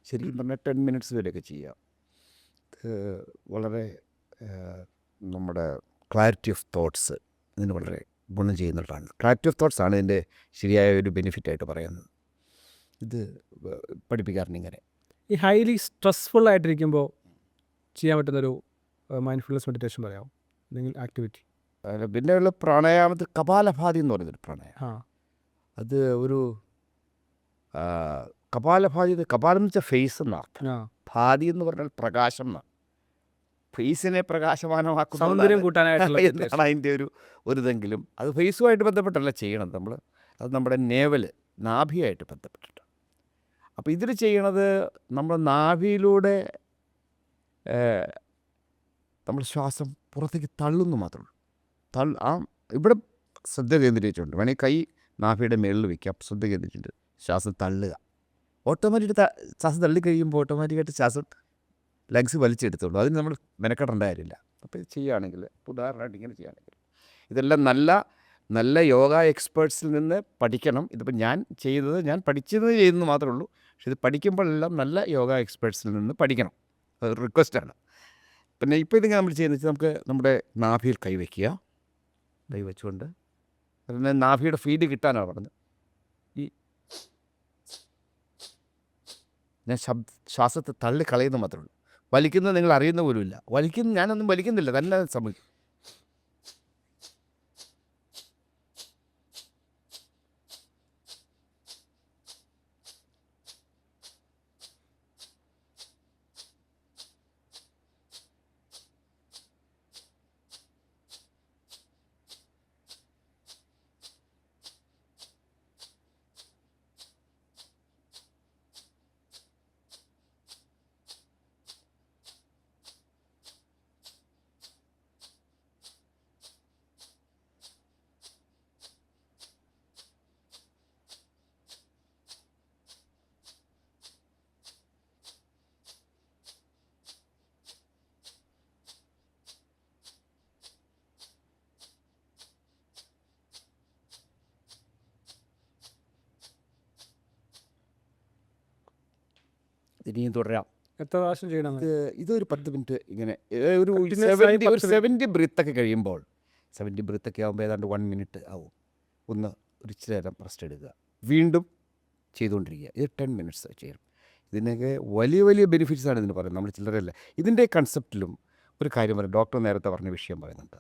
ശരിക്കും പറഞ്ഞാൽ 10 മിനിറ്റ്സ് വരെയൊക്കെ ചെയ്യാം. ഇത് വളരെ നമ്മുടെ ക്ലാരിറ്റി ഓഫ് തോട്ട്സ് ഇതിന് വളരെ ഗുണം ചെയ്യുന്നതാണ്. ക്ലാരിറ്റി ഓഫ് തോട്ട്സ് ആണ് ഇതിൻ്റെ ശരിയായ ഒരു ബെനിഫിറ്റായിട്ട് പറയുന്നത്. ഇത് പഠിപ്പിക്കാറുണ്ട് ഇങ്ങനെ. ഈ ഹൈലി സ്ട്രെസ്ഫുൾ ആയിട്ടിരിക്കുമ്പോൾ ചെയ്യാൻ പറ്റുന്നൊരു മൈൻഡ്ഫുൾനെസ് മെഡിറ്റേഷൻ പറയാമോ? അല്ലെങ്കിൽ ആക്ടിവിറ്റി? പിന്നെ ഉള്ള പ്രാണായാമത്തിൽ കപാലഭാതി എന്ന് പറയുന്നൊരു പ്രാണായാമം. അത് ഒരു കപാലഭാതി, കപാലം എന്ന് വെച്ചാൽ ഫേസ് എന്നർത്ഥം. ഭാതി എന്ന് പറഞ്ഞാൽ പ്രകാശം എന്നാണ്. ഫേസിനെ പ്രകാശമാനമാക്കുന്ന സൗന്ദര്യം കൂട്ടാനായിട്ടുള്ള എന്നാണ് അതിൻ്റെ ഒരു ഇതെങ്കിലും അത് ഫേസുമായിട്ട് ബന്ധപ്പെട്ടല്ല ചെയ്യണത് നമ്മൾ. അത് നമ്മുടെ നാഭിയായിട്ട് ബന്ധപ്പെട്ടിട്ട്. അപ്പോൾ ഇതിൽ ചെയ്യണത് നമ്മൾ നാഭിയിലൂടെ നമ്മൾ ശ്വാസം പുറത്തേക്ക് തള്ളുന്നു മാത്രമേ ഉള്ളൂ. ഇവിടെ ശ്രദ്ധ കേന്ദ്രീകരിച്ചുകൊണ്ട് വേണമെങ്കിൽ കൈ നാഭിയുടെ മേളിൽ വയ്ക്കാം. ശ്രദ്ധ കേന്ദ്രീകരിച്ചിട്ട് ശ്വാസം തള്ളുക. ഓട്ടോമാറ്റിക് ശ്വാസം തള്ളിക്കഴിയുമ്പോൾ ഓട്ടോമാറ്റിക്കായിട്ട് ശ്വാസം ലങ്സ് വലിച്ചെടുത്തുള്ളൂ. അതിന് നമ്മൾ മെനക്കെടേണ്ട കാര്യമില്ല. അപ്പോൾ ഇത് ചെയ്യുകയാണെങ്കിൽ, ഉദാഹരണമായിട്ട് ഇങ്ങനെ ചെയ്യുകയാണെങ്കിൽ, ഇതെല്ലാം നല്ല യോഗ എക്സ്പേർട്സിൽ നിന്ന് പഠിക്കണം. ഇതിപ്പോൾ ഞാൻ പഠിച്ചത് ചെയ്യുന്നത് മാത്രമേ ഉള്ളൂ. പക്ഷെ ഇത് പഠിക്കുമ്പോഴെല്ലാം നല്ല യോഗ എക്സ്പേർട്സിൽ നിന്ന് പഠിക്കണം. അത് റിക്വസ്റ്റാണ്. പിന്നെ ഇപ്പോൾ ഇതിങ്ങനെ നമ്മൾ ചെയ്യുന്നത് വെച്ചാൽ നമുക്ക് നമ്മുടെ നാഭിയിൽ കൈവയ്ക്കുക. കൈവച്ചുകൊണ്ട് പിന്നെ നാഭിയുടെ ഫീഡ് കിട്ടാനാണ് പറഞ്ഞത്. ഞാൻ ശ്വാസത്തെ തള്ളി കളയുന്ന മാത്രമേ ഉള്ളൂ. വലിക്കുന്നത് നിങ്ങൾ അറിയുന്ന പോലുമില്ല. ഞാനൊന്നും വലിക്കുന്നില്ല, തന്നെ സംഭവിക്കും. ഇനിയും തുടരാം. എത്ര പ്രാവശ്യം ചെയ്യണം? ഇതൊരു 10 മിനിറ്റ് ഇങ്ങനെ ഒരു Continuous ആയി 70 ബ്രീത്തൊക്കെ കഴിയുമ്പോൾ 70 ബ്രീത്തൊക്കെ ആകുമ്പോൾ ഏതാണ്ട് 1 മിനിറ്റ് ആവും. ഒന്ന് ഒരു ഇച്ചിരി നേരം റെസ്റ്റ് എടുക്കുക, വീണ്ടും ചെയ്തുകൊണ്ടിരിക്കുക. ഇത് 10 മിനിറ്റ്സ് ചെയ്യണം. ഇതിനൊക്കെ വലിയ വലിയ ബെനിഫിറ്റ്സ് ആണ് ഇതിന് പറയുന്നത്. നമ്മൾ ചില്ലറയല്ല. ഇതിൻ്റെ കൺസെപ്റ്റിലും ഒരു കാര്യം പറയും. ഡോക്ടർ നേരത്തെ പറഞ്ഞ വിഷയം പറയുന്നുണ്ട്.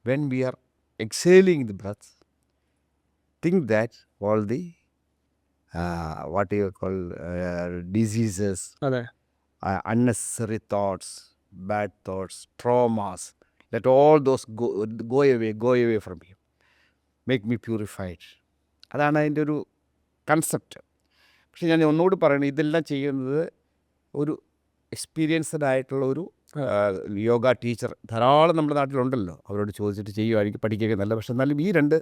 When we are exhaling the breath, think that all the what you call diseases, അതെ, unnecessary thoughts, bad thoughts, traumas, let all those go away from you. Make me purified. അതാണ് അതിൻ്റെ ഒരു കൺസെപ്റ്റ്. പക്ഷെ ഞാൻ ഒന്നുകൂടി പറയണത്, ഇതെല്ലാം ചെയ്യുന്നത് ഒരു എക്സ്പീരിയൻസ്ഡ് ആയിട്ടുള്ള ഒരു യോഗ ടീച്ചർ ധാരാളം നമ്മുടെ നാട്ടിലുണ്ടല്ലോ, അവരോട് ചോദിച്ചിട്ട് ചെയ്യുമായിരിക്കും, പഠിക്കുകയൊക്കെ നല്ല. പക്ഷെ എന്നാലും ഈ 2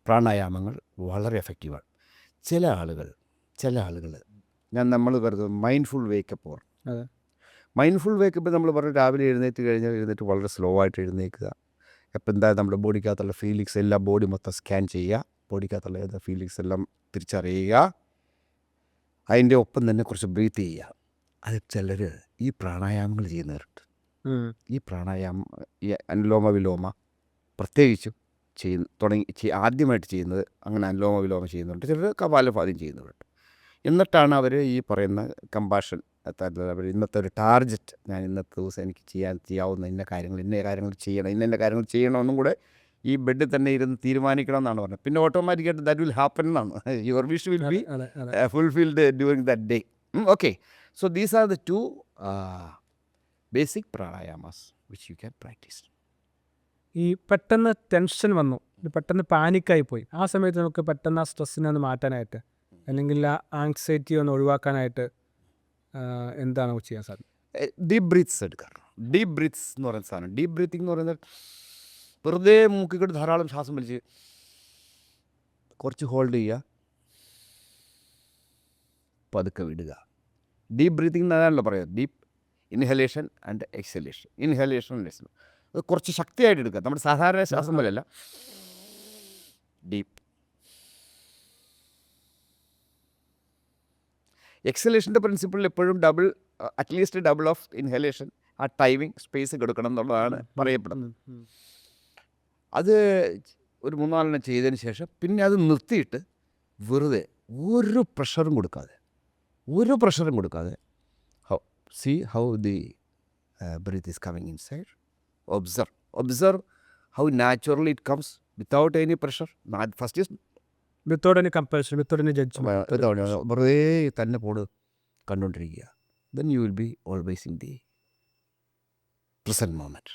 പ്രാണായാമങ്ങൾ വളരെ എഫക്റ്റീവാണ്. ചില ആളുകൾ നമ്മൾ പറയുന്നത് മൈൻഡ്ഫുൾ വേക്കപ്പ് ഓർ അതെ, മൈൻഡ്ഫുൾ വേക്കപ്പ് നമ്മൾ പറഞ്ഞ് രാവിലെ എഴുന്നേറ്റ് വളരെ സ്ലോ ആയിട്ട് എഴുന്നേൽക്കുക. എപ്പോൾ എന്തായാലും നമ്മുടെ ബോഡിക്കകത്തുള്ള ഫീലിങ്സ് എല്ലാം ബോഡി മൊത്തം സ്കാൻ ചെയ്യുക, ബോഡിക്കകത്തുള്ള ഏത് ഫീലിങ്സ് എല്ലാം തിരിച്ചറിയുക, അതിൻ്റെ ഒപ്പം തന്നെ കുറച്ച് ബ്രീത്ത് ചെയ്യുക. അത് ചിലർ ഈ പ്രാണായാമങ്ങൾ ചെയ്യുന്നവരുണ്ട്. ഈ പ്രാണായാമം, ഈ അനുലോമ വിലോമ പ്രത്യേകിച്ചും ആദ്യമായിട്ട് ചെയ്യുന്നത്, അങ്ങനെ അനുലോമ വിലോമ ചെയ്യുന്നുണ്ട്. ചിലർ കപാലഭാതി ചെയ്യുന്നവരുണ്ട്. എന്നിട്ടാണ് അവർ ഈ പറയുന്ന കമ്പാഷൻ, അവർ ഇന്നത്തെ ഒരു ടാർഗറ്റ്, ഞാൻ ഇന്നത്തെ ദിവസം എനിക്ക് ചെയ്യാവുന്ന ഇന്ന കാര്യങ്ങൾ ചെയ്യണമെന്നും കൂടെ ഈ ബെഡിൽ തന്നെ ഇരുന്ന് തീരുമാനിക്കണം എന്നാണ് പറഞ്ഞത്. പിന്നെ ഓട്ടോമാറ്റിക്കായിട്ട് ദാറ്റ് വിൽ ഹാപ്പൻ എന്നാണ്. Your wish will be fulfilled during that day. Okay, so these are the 2 basic pranayamas which you can practise. ഈ പെട്ടെന്ന് ടെൻഷൻ വന്നു, പെട്ടെന്ന് പാനിക്കായി പോയി, ആ സമയത്ത് നമുക്ക് പെട്ടെന്ന് ആ സ്ട്രെസ്സിനെ ഒന്ന് മാറ്റാനായിട്ട്, അല്ലെങ്കിൽ ആ ആങ്സൈറ്റി ഒന്ന് ഒഴിവാക്കാനായിട്ട് എന്താണ് ചെയ്യാൻ സാധിക്കും? ഡീപ്പ് ബ്രീത്ത്സ് എടുക്കുക. ഡീപ്പ് ബ്രീത്ത്സ് എന്ന് പറയുന്ന സാധനം, ഡീപ്പ് ബ്രീത്തിങ് എന്ന് പറയുന്നത് വെറുതെ മൂക്കിക്കൂടെ ധാരാളം ശ്വാസം വലിച്ച് കുറച്ച് ഹോൾഡ് ചെയ്യുക, പതുക്കെ വിടുക. ഡീപ്പ് ബ്രീത്തിങ് എന്നാണല്ലോ പറയുക. Deep inhalation and exhalation. അത് കുറച്ച് ശക്തിയായിട്ട് എടുക്കുക, നമ്മുടെ സാധാരണ ശ്വാസം പോലെയല്ല. ഡീപ്പ്. എക്സലേഷൻ്റെ പ്രിൻസിപ്പിൾ എപ്പോഴും അറ്റ്ലീസ്റ്റ് ഡബിൾ ഓഫ് ഇൻഹലേഷൻ, ആ ടൈമിങ് സ്പേസ് കൊടുക്കണം എന്നുള്ളതാണ് പറയപ്പെടുന്നത്. അത് ഒരു 3-4 ചെയ്തതിന് ശേഷം പിന്നെ അത് നിർത്തിയിട്ട് വെറുതെ ഒരു പ്രഷറും കൊടുക്കാതെ how the breath is coming inside. Observe how naturally it comes without any pressure. First is without any compulsion, without any judgement. വെറുതെ തന്നെ കണ്ടുകൊണ്ടിരിക്കുക. Then you will be always in the present moment.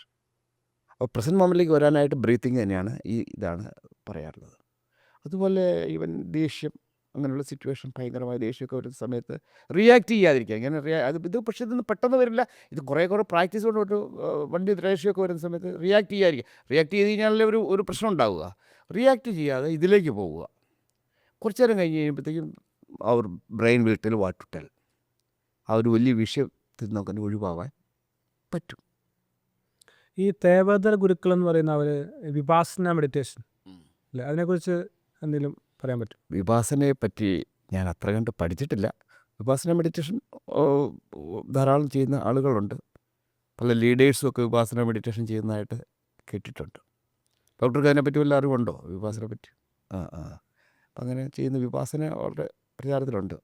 അപ്പോൾ പ്രസൻറ്റ് മൊമെൻറ്റിലേക്ക് വരാനായിട്ട് ബ്രീത്തിങ് തന്നെയാണ് ഇതാണ് പറയാറുള്ളത്. അതുപോലെ ഈവൻ ദേഷ്യം, അങ്ങനെയുള്ള സിറ്റുവേഷൻ, ഭയങ്കരമായ ദേഷ്യമൊക്കെ വരുന്ന സമയത്ത് റിയാക്ട് ചെയ്യാതിരിക്കുക. ഇങ്ങനെ ഇത് പക്ഷേ ഇതൊന്നും പെട്ടെന്ന് വരില്ല. ഇത് കുറേ പ്രാക്ടീസ് കൊണ്ട് ഒരു വണ്ടി ദേഷ്യമൊക്കെ വരുന്ന സമയത്ത് റിയാക്ട് ചെയ്യാതിരിക്കുക. റിയാക്ട് ചെയ്ത് കഴിഞ്ഞാലേ ഒരു പ്രശ്നം ഉണ്ടാവുക. റിയാക്ട് ചെയ്യാതെ ഇതിലേക്ക് പോവുക. കുറച്ച് നേരം കഴിഞ്ഞ് കഴിയുമ്പോഴത്തേക്കും our brain will tell what to tell. ആ ഒരു വലിയ വിഷയത്തിൽ നമുക്ക് ഒഴിവാകാൻ പറ്റും. ഈ തേവദർ ഗുരുക്കൾ എന്ന് പറയുന്ന അവർ വിപാസന മെഡിറ്റേഷൻ അല്ലേ, അതിനെക്കുറിച്ച് എന്തെങ്കിലും പറയാൻ പറ്റും? വിപാസനയെ പറ്റി ഞാൻ അത്ര കണ്ട് പഠിച്ചിട്ടില്ല. വിപാസന മെഡിറ്റേഷൻ ധാരാളം ചെയ്യുന്ന ആളുകളുണ്ട്. പല ലീഡേഴ്സും ഒക്കെ വിപാസന മെഡിറ്റേഷൻ ചെയ്യുന്നതായിട്ട് കേട്ടിട്ടുണ്ട്. ഡോക്ടർക്ക് അതിനെപ്പറ്റി വല്ല അറിവുണ്ടോ വിപാസനയെ പറ്റി? അപ്പം അങ്ങനെ ചെയ്യുന്ന വിപാസന വളരെ പ്രചാരത്തിലുണ്ട്.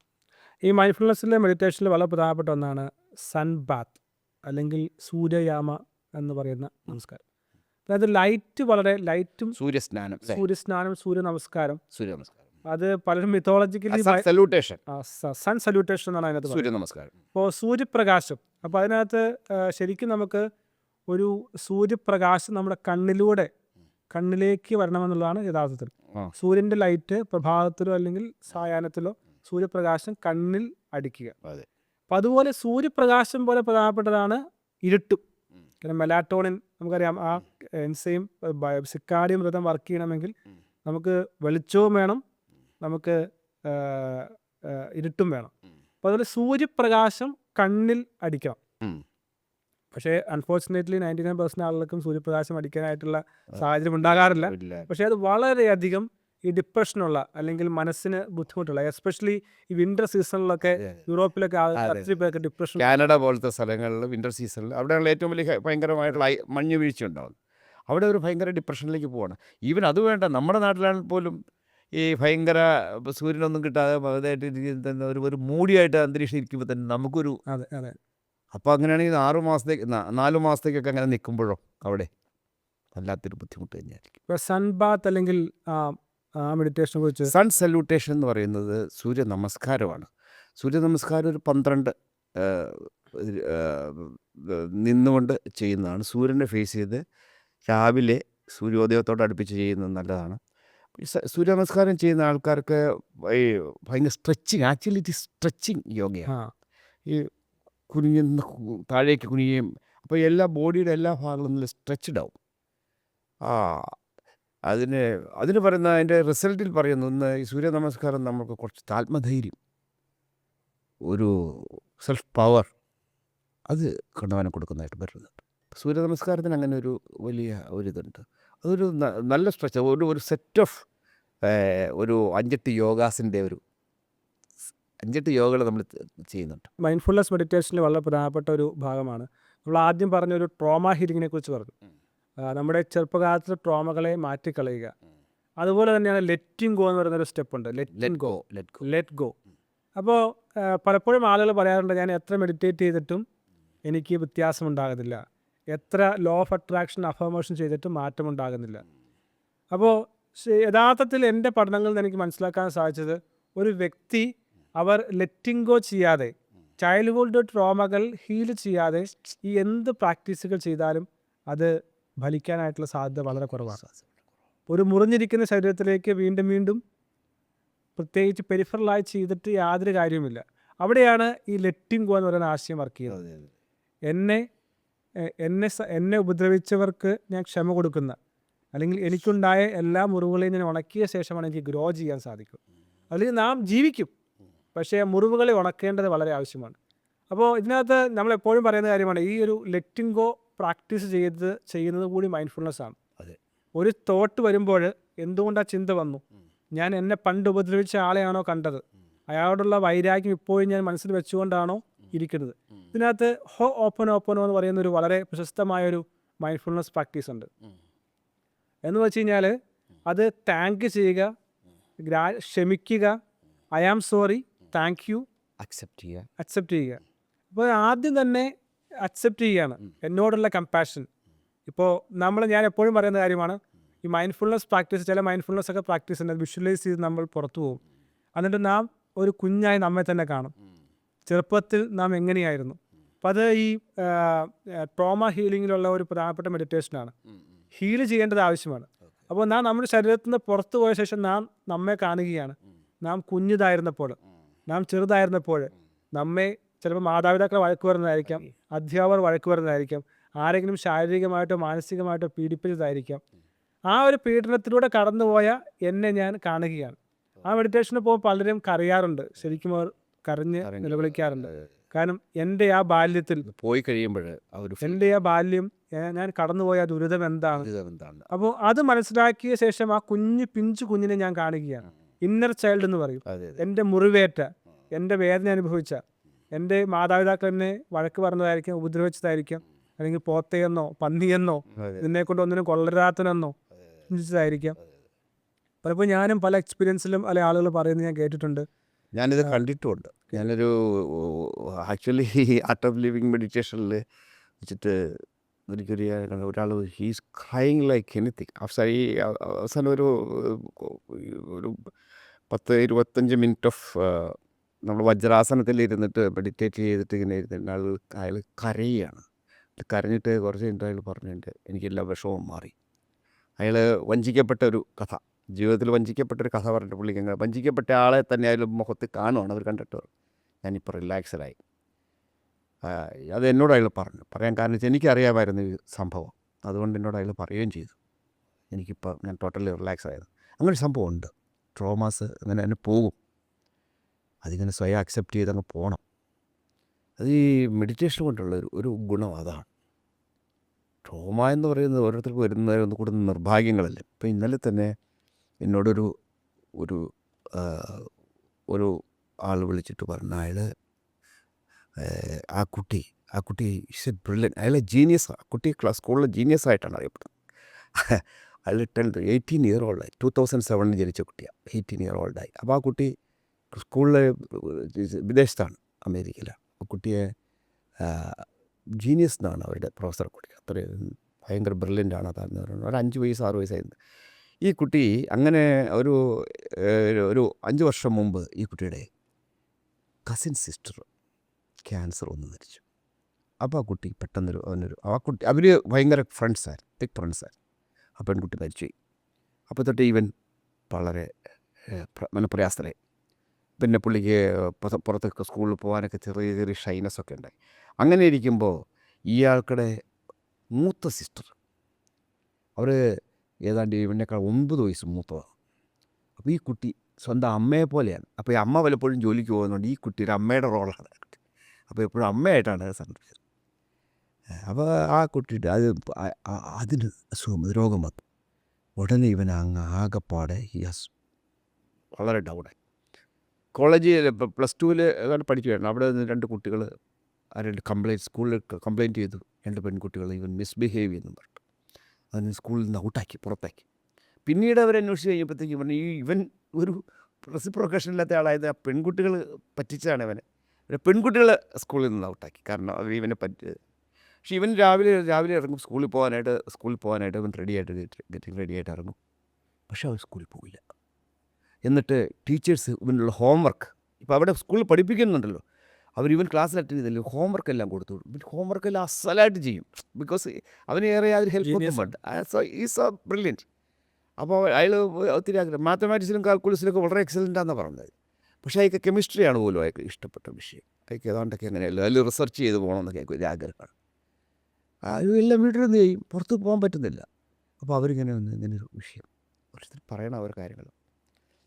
ഈ മൈൻഡ്ഫുൾനെസ്സിലെ മെഡിറ്റേഷനിൽ വളരെ പ്രധാനപ്പെട്ട ഒന്നാണ് സൺ ബാത്ത് അല്ലെങ്കിൽ സൂര്യയാമ എന്ന് പറയുന്ന നമസ്കാരം. അതായത് ലൈറ്റും സൂര്യസ്നാനം, സൂര്യ നമസ്കാരം. അത് പലരും മിത്തോളജിക്കലി സൺ സല്യൂട്ടേഷൻ എന്നാണ് അതിനകത്ത് സൂര്യ നമസ്കാരം. അപ്പോൾ സൂര്യപ്രകാശം, അപ്പോൾ അതിനകത്ത് ശരിക്കും നമുക്ക് ഒരു സൂര്യപ്രകാശം നമ്മുടെ കണ്ണിലേക്ക് വരണമെന്നുള്ളതാണ് യഥാർത്ഥത്തിൽ. സൂര്യൻ്റെ ലൈറ്റ് പ്രഭാതത്തിലോ അല്ലെങ്കിൽ സായാഹ്നത്തിലോ സൂര്യപ്രകാശം കണ്ണിൽ അടിക്കുക. അപ്പം അതുപോലെ സൂര്യപ്രകാശം പോലെ പ്രധാനപ്പെട്ടതാണ് ഇരുട്ടും. കാരണം മെലാറ്റോണിൻ നമുക്കറിയാം, ആ എൻസൈം സിക്കാഡിയം റിതം വർക്ക് ചെയ്യണമെങ്കിൽ നമുക്ക് വെളിച്ചവും വേണം, നമുക്ക് ഇരുട്ടും വേണം. അപ്പോൾ അതുപോലെ സൂര്യപ്രകാശം കണ്ണിൽ അടിക്കണം. പക്ഷേ അൺഫോർച്ചുനേറ്റ്ലി 99% ആളുകൾക്കും സൂര്യപ്രകാശം അടിക്കാനായിട്ടുള്ള സാഹചര്യം ഉണ്ടാകാറില്ല. പക്ഷേ അത് വളരെയധികം ഈ ഡിപ്രഷനുള്ള അല്ലെങ്കിൽ മനസ്സിന് ബുദ്ധിമുട്ടുള്ള എസ്പെഷ്യലി ഈ വിൻ്റർ സീസണിലൊക്കെ യൂറോപ്പിലൊക്കെ ഒത്തിരി പേർക്ക് ഡിപ്രഷൻ. കാനഡ പോലത്തെ സ്ഥലങ്ങളിൽ വിൻ്റർ സീസണിൽ അവിടെയുള്ള ഏറ്റവും വലിയ ഭയങ്കരമായിട്ടുള്ള മഞ്ഞ് വീഴ്ച ഉണ്ടാവും. അവിടെ ഒരു ഭയങ്കര ഡിപ്രഷനിലേക്ക് പോവാണ്. ഈവൻ അത് വേണ്ട, നമ്മുടെ നാട്ടിലാണെങ്കിൽ പോലും ഈ ഭയങ്കര സൂര്യനൊന്നും കിട്ടാതെ അതായിട്ട് ഇരിക്കുന്ന ഒരു മൂടിയായിട്ട് അന്തരീക്ഷം ഇരിക്കുമ്പോൾ തന്നെ നമുക്കൊരു അതെ അതെ. അപ്പോൾ അങ്ങനെയാണെങ്കിൽ 6 മാസത്തേക്ക് 4 മാസത്തേക്കൊക്കെ അങ്ങനെ നിൽക്കുമ്പോഴോ അവിടെ വല്ലാത്തൊരു ബുദ്ധിമുട്ട് തന്നെയായിരിക്കും. ഇപ്പോൾ സൺ ബാത്ത് അല്ലെങ്കിൽ ആ മെഡിറ്റേഷനെ കുറിച്ച്. സൺ സല്യൂട്ടേഷൻ എന്ന് പറയുന്നത് സൂര്യ നമസ്കാരമാണ്. സൂര്യ നമസ്കാരം ഒരു 12 നിന്നുകൊണ്ട് ചെയ്യുന്നതാണ്. സൂര്യനെ ഫേസ് ചെയ്ത് രാവിലെ സൂര്യോദയത്തോട് അടുപ്പിച്ച് ചെയ്യുന്നത് നല്ലതാണ്. ഈ സൂര്യ നമസ്കാരം ചെയ്യുന്ന ആൾക്കാർക്ക് ഈ ഭയങ്കര സ്ട്രെച്ചിങ്, ആക്ച്വലി ഇറ്റ് സ്ട്രെച്ചിങ് യോഗയാണ്. ഈ കുനിയുന്ന താഴേക്ക് കുനിയുകയും അപ്പോൾ എല്ലാ ബോഡിയുടെ എല്ലാ ഭാഗങ്ങളും സ്ട്രെച്ച്ഡ് ആവും. അതിന് പറയുന്ന അതിൻ്റെ റിസൾട്ടിൽ പറയുന്നു, ഒന്ന് ഈ സൂര്യ നമസ്കാരം നമുക്ക് കുറച്ച് ആത്മധൈര്യം, ഒരു സെൽഫ് പവർ അത് കൊണ്ടുപോകാൻ കൊടുക്കുന്നതായിട്ട് വരുന്നുണ്ട്. സൂര്യ നമസ്കാരത്തിന് അങ്ങനെ ഒരു വലിയ ഒരിതുണ്ട്. അതൊരു നല്ല സ്ട്രെച്ച്, ഒരു സെറ്റ് ഓഫ് ഒരു 5-8 യോഗാസിൻ്റെ ഒരു 5-8 യോഗകൾ നമ്മൾ ചെയ്യുന്നുണ്ട്. മൈൻഡ്ഫുൾനെസ് മെഡിറ്റേഷനിൽ വളരെ പ്രധാനപ്പെട്ട ഒരു ഭാഗമാണ്. നമ്മൾ ആദ്യം പറഞ്ഞൊരു ട്രോമ ഹീലിങ്ങിനെ കുറിച്ച് പറഞ്ഞു. നമ്മുടെ ചെറുപ്പകാലത്തെ ട്രോമകളെ മാറ്റിക്കളയുക. അതുപോലെ തന്നെയാണ് ലെറ്റിംഗ് ഗോ എന്ന് പറയുന്നൊരു സ്റ്റെപ്പ് ഉണ്ട്. Let go. അപ്പോൾ പലപ്പോഴും ആളുകൾ പറയാറുണ്ട്, ഞാൻ എത്ര മെഡിറ്റേറ്റ് ചെയ്തിട്ടും എനിക്ക് വ്യത്യാസമുണ്ടാകുന്നില്ല, എത്ര ലോ ഓഫ് അട്രാക്ഷൻ അഫർമേഷൻ ചെയ്തിട്ടും മാറ്റമുണ്ടാകുന്നില്ല. അപ്പോൾ യഥാർത്ഥത്തിൽ എൻ്റെ പഠനങ്ങളിൽ നിന്ന് എനിക്ക് മനസ്സിലാക്കാൻ സാധിച്ചത്, ഒരു വ്യക്തി അവർ ലെറ്റിംഗ് ഗോ ചെയ്യാതെ, ചൈൽഡ്ഹുഡ് ട്രോമകൾ ഹീൽ ചെയ്യാതെ ഈ എന്ത് പ്രാക്ടീസുകൾ ചെയ്താലും അത് ഫലിക്കാനായിട്ടുള്ള സാധ്യത വളരെ കുറവാണ്. ഒരു മുറിഞ്ഞിരിക്കുന്ന ശരീരത്തിലേക്ക് വീണ്ടും വീണ്ടും പ്രത്യേകിച്ച് പെരിഫറലായി ചെയ്തിട്ട് യാതൊരു കാര്യവുമില്ല. അവിടെയാണ് ഈ ലെറ്റിംഗ് ഗോ എന്ന് പറയുന്ന ആശയം വർക്ക് ചെയ്യുന്നത്. എന്നെ ഉപദ്രവിച്ചവർക്ക് ഞാൻ ക്ഷമ കൊടുക്കുന്ന, അല്ലെങ്കിൽ എനിക്കുണ്ടായ എല്ലാ മുറിവുകളെയും ഞാൻ ഉണക്കിയ ശേഷമാണ് എനിക്ക് ഗ്രോ ചെയ്യാൻ സാധിക്കും. അല്ലെങ്കിൽ നാം ജീവിക്കും, പക്ഷേ മുറിവുകളെ ഉണക്കേണ്ടത് വളരെ ആവശ്യമാണ്. അപ്പോൾ ഇതിനകത്ത് നമ്മളെപ്പോഴും പറയുന്ന കാര്യമാണ്, ഈ ഒരു ലെറ്റിംഗ് ഗോ പ്രാക്ടീസ് ചെയ്യുന്നത് കൂടി മൈൻഡ്ഫുൾനെസ് ആണ്. ഒരു തോട്ട് വരുമ്പോൾ എന്തുകൊണ്ട് ആ ചിന്ത വന്നു, ഞാൻ എന്നെ പണ്ട് ഉപദ്രവിച്ച ആളെയാണോ കണ്ടത്, അയാളോടുള്ള വൈരാഗ്യം ഇപ്പോഴും ഞാൻ മനസ്സിൽ വെച്ചുകൊണ്ടാണോ ഇരിക്കുന്നത്. ഇതിനകത്ത് ഓപ്പനോ എന്ന് പറയുന്നൊരു വളരെ പ്രശസ്തമായൊരു മൈൻഡ്ഫുൾനെസ് പ്രാക്ടീസ് ഉണ്ട്. എന്ന് വെച്ച് കഴിഞ്ഞാൽ അത് താങ്ക് ചെയ്യുക, ക്ഷമിക്കുക, I am sorry, thank you, accept ചെയ്യുക. അപ്പോൾ ആദ്യം തന്നെ അക്സെപ്റ്റ് ചെയ്യുകയാണ് എന്നോടുള്ള കമ്പാഷൻ. ഇപ്പോൾ ഞാൻ എപ്പോഴും പറയുന്ന കാര്യമാണ്, ഈ മൈൻഡ്ഫുൾനെസ് പ്രാക്ടീസ്, ചില മൈൻഡ്ഫുൾനെസ് ഒക്കെ പ്രാക്ടീസ് ഉണ്ട്, വിഷ്വലൈസ് ചെയ്ത് നമ്മൾ പുറത്തു പോകും. എന്നിട്ട് നാം ഒരു കുഞ്ഞായി നമ്മെ തന്നെ കാണും, ചെറുപ്പത്തിൽ നാം എങ്ങനെയായിരുന്നു. അപ്പം അത് ഈ ട്രോമ ഹീലിങ്ങിലുള്ള ഒരു പ്രധാനപ്പെട്ട മെഡിറ്റേഷനാണ്. ഹീൽ ചെയ്യേണ്ടത് ആവശ്യമാണ്. അപ്പോൾ നമ്മുടെ ശരീരത്തിൽ നിന്ന് പുറത്തു പോയ ശേഷം നാം നമ്മെ കാണുകയാണ്. നാം കുഞ്ഞിതായിരുന്നപ്പോൾ, നാം ചെറുതായിരുന്നപ്പോൾ നമ്മെ ചിലപ്പോൾ മാതാപിതാക്കളെ വഴക്ക് വരുന്നതായിരിക്കാം, അധ്യാപകർ വഴക്ക് വരുന്നതായിരിക്കാം, ആരെങ്കിലും ശാരീരികമായിട്ടോ മാനസികമായിട്ടോ പീഡിപ്പിച്ചതായിരിക്കാം. ആ ഒരു പീഡനത്തിലൂടെ കടന്നുപോയ എന്നെ ഞാൻ കാണുകയാണ്. ആ മെഡിറ്റേഷന് പോകുമ്പോൾ പലരും കരയാറുണ്ട്, ശരിക്കും അവർ കരഞ്ഞ് നിലവിളിക്കാറുണ്ട്. കാരണം എൻ്റെ ആ ബാല്യത്തിൽ പോയി കഴിയുമ്പോൾ എൻ്റെ ആ ബാല്യം, ഞാൻ കടന്നുപോയ ദുരിതം എന്താണ്. അപ്പോൾ അത് മനസ്സിലാക്കിയ ശേഷം ആ പിഞ്ചു കുഞ്ഞിനെ ഞാൻ കാണുകയാണ്. ഇന്നർ ചൈൽഡ് എന്ന് പറയും. എൻ്റെ മുറിവേറ്റ, എൻ്റെ വേദന അനുഭവിച്ച, എൻ്റെ മാതാപിതാക്കൾ എന്നെ വഴക്ക് പറഞ്ഞതായിരിക്കാം, ഉപദ്രവിച്ചതായിരിക്കാം, അല്ലെങ്കിൽ പോത്തയെന്നോ പന്നിയെന്നോ ഇതിനെ കൊണ്ട് ഒന്നിനും കൊള്ളരാത്തനെന്നോ ചിന്തിച്ചതായിരിക്കാം. പലപ്പോൾ ഞാനും പല എക്സ്പീരിയൻസിലും പല ആളുകൾ പറയുന്നത് ഞാൻ കേട്ടിട്ടുണ്ട്, ഞാനിത് കണ്ടിട്ടുമുണ്ട്. ഞാനൊരു ആക്ച്വലി ആർട്ട് ഓഫ് ലിവിങ് മെഡിറ്റേഷനിൽ വെച്ചിട്ട് ഒരാൾ ഹീസ് ക്രൈങ് ലൈക്ക് എനിത്തിങ്. അവസാനം ഒരു 10-25 മിനിറ്റ് ഓഫ് നമ്മൾ വജ്രാസനത്തിൽ ഇരുന്നിട്ട് മെഡിറ്റേറ്റ് ചെയ്തിട്ട് ഇങ്ങനെ ഇരുന്നിട്ട് അയാൾ കരയുകയാണ്. കരഞ്ഞിട്ട് കുറച്ച് കഴിഞ്ഞിട്ട് അയാൾ പറഞ്ഞിട്ട് എനിക്കെല്ലാ വിഷമവും മാറി. അയാൾ വഞ്ചിക്കപ്പെട്ട ഒരു കഥ, ജീവിതത്തിൽ വഞ്ചിക്കപ്പെട്ടൊരു കഥ പറഞ്ഞിട്ട് പുള്ളിക്ക് വഞ്ചിക്കപ്പെട്ട ആളെ തന്നെ അയാൾ മുഖത്ത് കാണുവാണ്. അവർ കണ്ടിട്ട് ഞാനിപ്പോൾ റിലാക്സ്ഡായി. അത് എന്നോട് അയാൾ പറയാൻ കാരണം വെച്ചാൽ എനിക്കറിയാമായിരുന്നു ഈ സംഭവം, അതുകൊണ്ട് എന്നോട് അയാൾ പറയുകയും ചെയ്തു. ഞാൻ ടോട്ടലി റിലാക്സ് ആയത്. അങ്ങനൊരു സംഭവം ഉണ്ട്. ട്രോമാസ് അങ്ങനെ തന്നെ പോകും, അതിങ്ങനെ സ്വയം അക്സെപ്റ്റ് ചെയ്ത് അങ്ങ് പോകണം. അത് ഈ മെഡിറ്റേഷൻ കൊണ്ടുള്ള ഒരു ഗുണം അതാണ്. ട്രോമ എന്ന് പറയുന്നത് ഓരോരുത്തർക്ക് വരുന്ന ഒന്ന് കൂടുന്ന നിർഭാഗ്യങ്ങളല്ലേ. ഇപ്പോൾ ഇന്നലെ തന്നെ എന്നോടൊരു ഒരു ഒരു ആൾ വിളിച്ചിട്ട് പറഞ്ഞു അയാൾ ആ കുട്ടി ഇസ് എ ബ്രില്യൻ, അയാൾ ജീനിയസ്, ആ കുട്ടി സ്കൂളിൽ ജീനിയസ് ആയിട്ടാണ് അറിയപ്പെടുന്നത്. അയാൾ 18 ഇയർ ഓൾഡായി, 2007 ജനിച്ച കുട്ടിയാണ്, 18 ഇയർ ഓൾഡായി. അപ്പോൾ ആ കുട്ടി സ്കൂളിൽ വിദേശത്താണ്, അമേരിക്കയിലാണ്. ആ കുട്ടിയെ ജീനിയസ് എന്നാണ് അവരുടെ പ്രൊഫസർ കുട്ടി, അത്രയും ഭയങ്കര ബ്രില്യൻ്റാണ്. അതാണെന്ന് പറയുന്നത് ഒരു 5 വയസ്സ് 6 വയസ്സായിരുന്നു ഈ കുട്ടി. അങ്ങനെ ഒരു 5 വർഷം മുമ്പ് ഈ കുട്ടിയുടെ കസിൻ സിസ്റ്റർ ക്യാൻസർ വന്ന് മരിച്ചു. അപ്പോൾ ആ കുട്ടി പെട്ടെന്നൊരു അവർ ഭയങ്കര ഫ്രണ്ട്സായിരുന്നു, തിക് ഫ്രണ്ട്സായിരുന്നു. ആ പെൺകുട്ടി മരിച്ചുപോയി. അപ്പോൾ തൊട്ട് ഇവൻ വളരെ മനപ്രയാസത്തിലായി. പിന്നെ പുള്ളിക്ക് പുറത്തൊക്കെ സ്കൂളിൽ പോകാനൊക്കെ ചെറിയ ചെറിയ ഷൈനസ്സൊക്കെ ഉണ്ടായി. അങ്ങനെ ഇരിക്കുമ്പോൾ ഇയാൾക്കുടെ മൂത്ത സിസ്റ്റർ, അവർ ഏതാണ്ട് ഇവനേക്കാൾ 9 വയസ്സ് മൂത്തതാണ്. അപ്പോൾ ഈ കുട്ടി സ്വന്തം അമ്മയെ പോലെയാണ്. അപ്പോൾ ഈ അമ്മ പലപ്പോഴും ജോലിക്ക് പോകുന്നുണ്ട്, ഈ കുട്ടി ഒരു അമ്മയുടെ റോളാണ്. അപ്പോൾ എപ്പോഴും അമ്മയായിട്ടാണ് സന്ദർശിച്ചത്. അപ്പോൾ ആ കുട്ടിയുടെ അതിന് രോഗം വന്നു. ഉടനെ ഇവൻ ആകെപ്പാടെ വളരെ ഡൗണായി. കോളേജിൽ +2 പഠിക്കുകയായിരുന്നു. അവിടെ നിന്ന് 2 കുട്ടികൾ സ്കൂളിൽ കംപ്ലയിൻറ്റ് ചെയ്തു. 2 പെൺകുട്ടികൾ ഇവൻ മിസ്ബിഹേവ് ചെയ്യുന്നു പറഞ്ഞു. അതിന് സ്കൂളിൽ നിന്ന് ഔട്ടാക്കി, പുറത്താക്കി. പിന്നീട് അവരന്വേഷിച്ച് കഴിഞ്ഞപ്പോഴത്തേക്ക് ഇവൻ ഒരു റെസിപ്രോക്കേഷനില്ലാത്ത ആളായത് ആ പെൺകുട്ടികൾ പറ്റിച്ചതാണ് ഇവനെ. പെൺകുട്ടികൾ സ്കൂളിൽ നിന്ന് ഔട്ടാക്കി, കാരണം അവർ ഇവനെ പക്ഷേ ഇവൻ രാവിലെ ഇറങ്ങും സ്കൂളിൽ പോകാനായിട്ട് ഇവൻ ഗെറ്റിംഗ് റെഡിയായിട്ട് ഇറങ്ങും. പക്ഷേ അവൻ സ്കൂളിൽ പോവില്ല. എന്നിട്ട് ടീച്ചേഴ്സ് ഇവനുള്ള ഹോംവർക്ക്, ഇപ്പോൾ അവിടെ സ്കൂളിൽ പഠിപ്പിക്കുന്നുണ്ടല്ലോ, ഇവൻ ക്ലാസ്സിൽ അറ്റൻഡ് ചെയ്തില്ല, ഹോംവർക്ക് എല്ലാം കൊടുത്തു. ഇവൻ ഹോംവർക്ക് എല്ലാം അസലായിട്ട് ചെയ്യും. ബിക്കോസ് അവന് ഏറെ യാതൊരു ഹെൽപ്പൊന്നും വേണ്ട. Is A brilliant. അപ്പോൾ അയാൾ ഒത്തിരി ആഗ്രഹം, മാത്തമാറ്റിക്സിലും കാൽക്കുലസിലൊക്കെ വളരെ എക്സലൻ്റാണെന്ന് പറഞ്ഞത്. പക്ഷേ അയാൾക്ക് കെമിസ്ട്രിയാണ് പോലും അയാൾക്ക് ഇഷ്ടപ്പെട്ട വിഷയം. അയാൾക്ക് ഏതാണ്ടൊക്കെ അങ്ങനെയല്ലോ, അതിൽ റിസർച്ച് ചെയ്ത് പോകണമെന്നൊക്കെ ഒരു ആഗ്രഹമാണ്. എല്ലാം വീട്ടിൽ നിന്ന് ചെയ്യും, പുറത്ത് പോകാൻ പറ്റുന്നില്ല. അപ്പോൾ അവരിങ്ങനെ ഇങ്ങനൊരു വിഷയം ഓരോരുത്തർ പറയണം അവരുടെ കാര്യങ്ങൾ.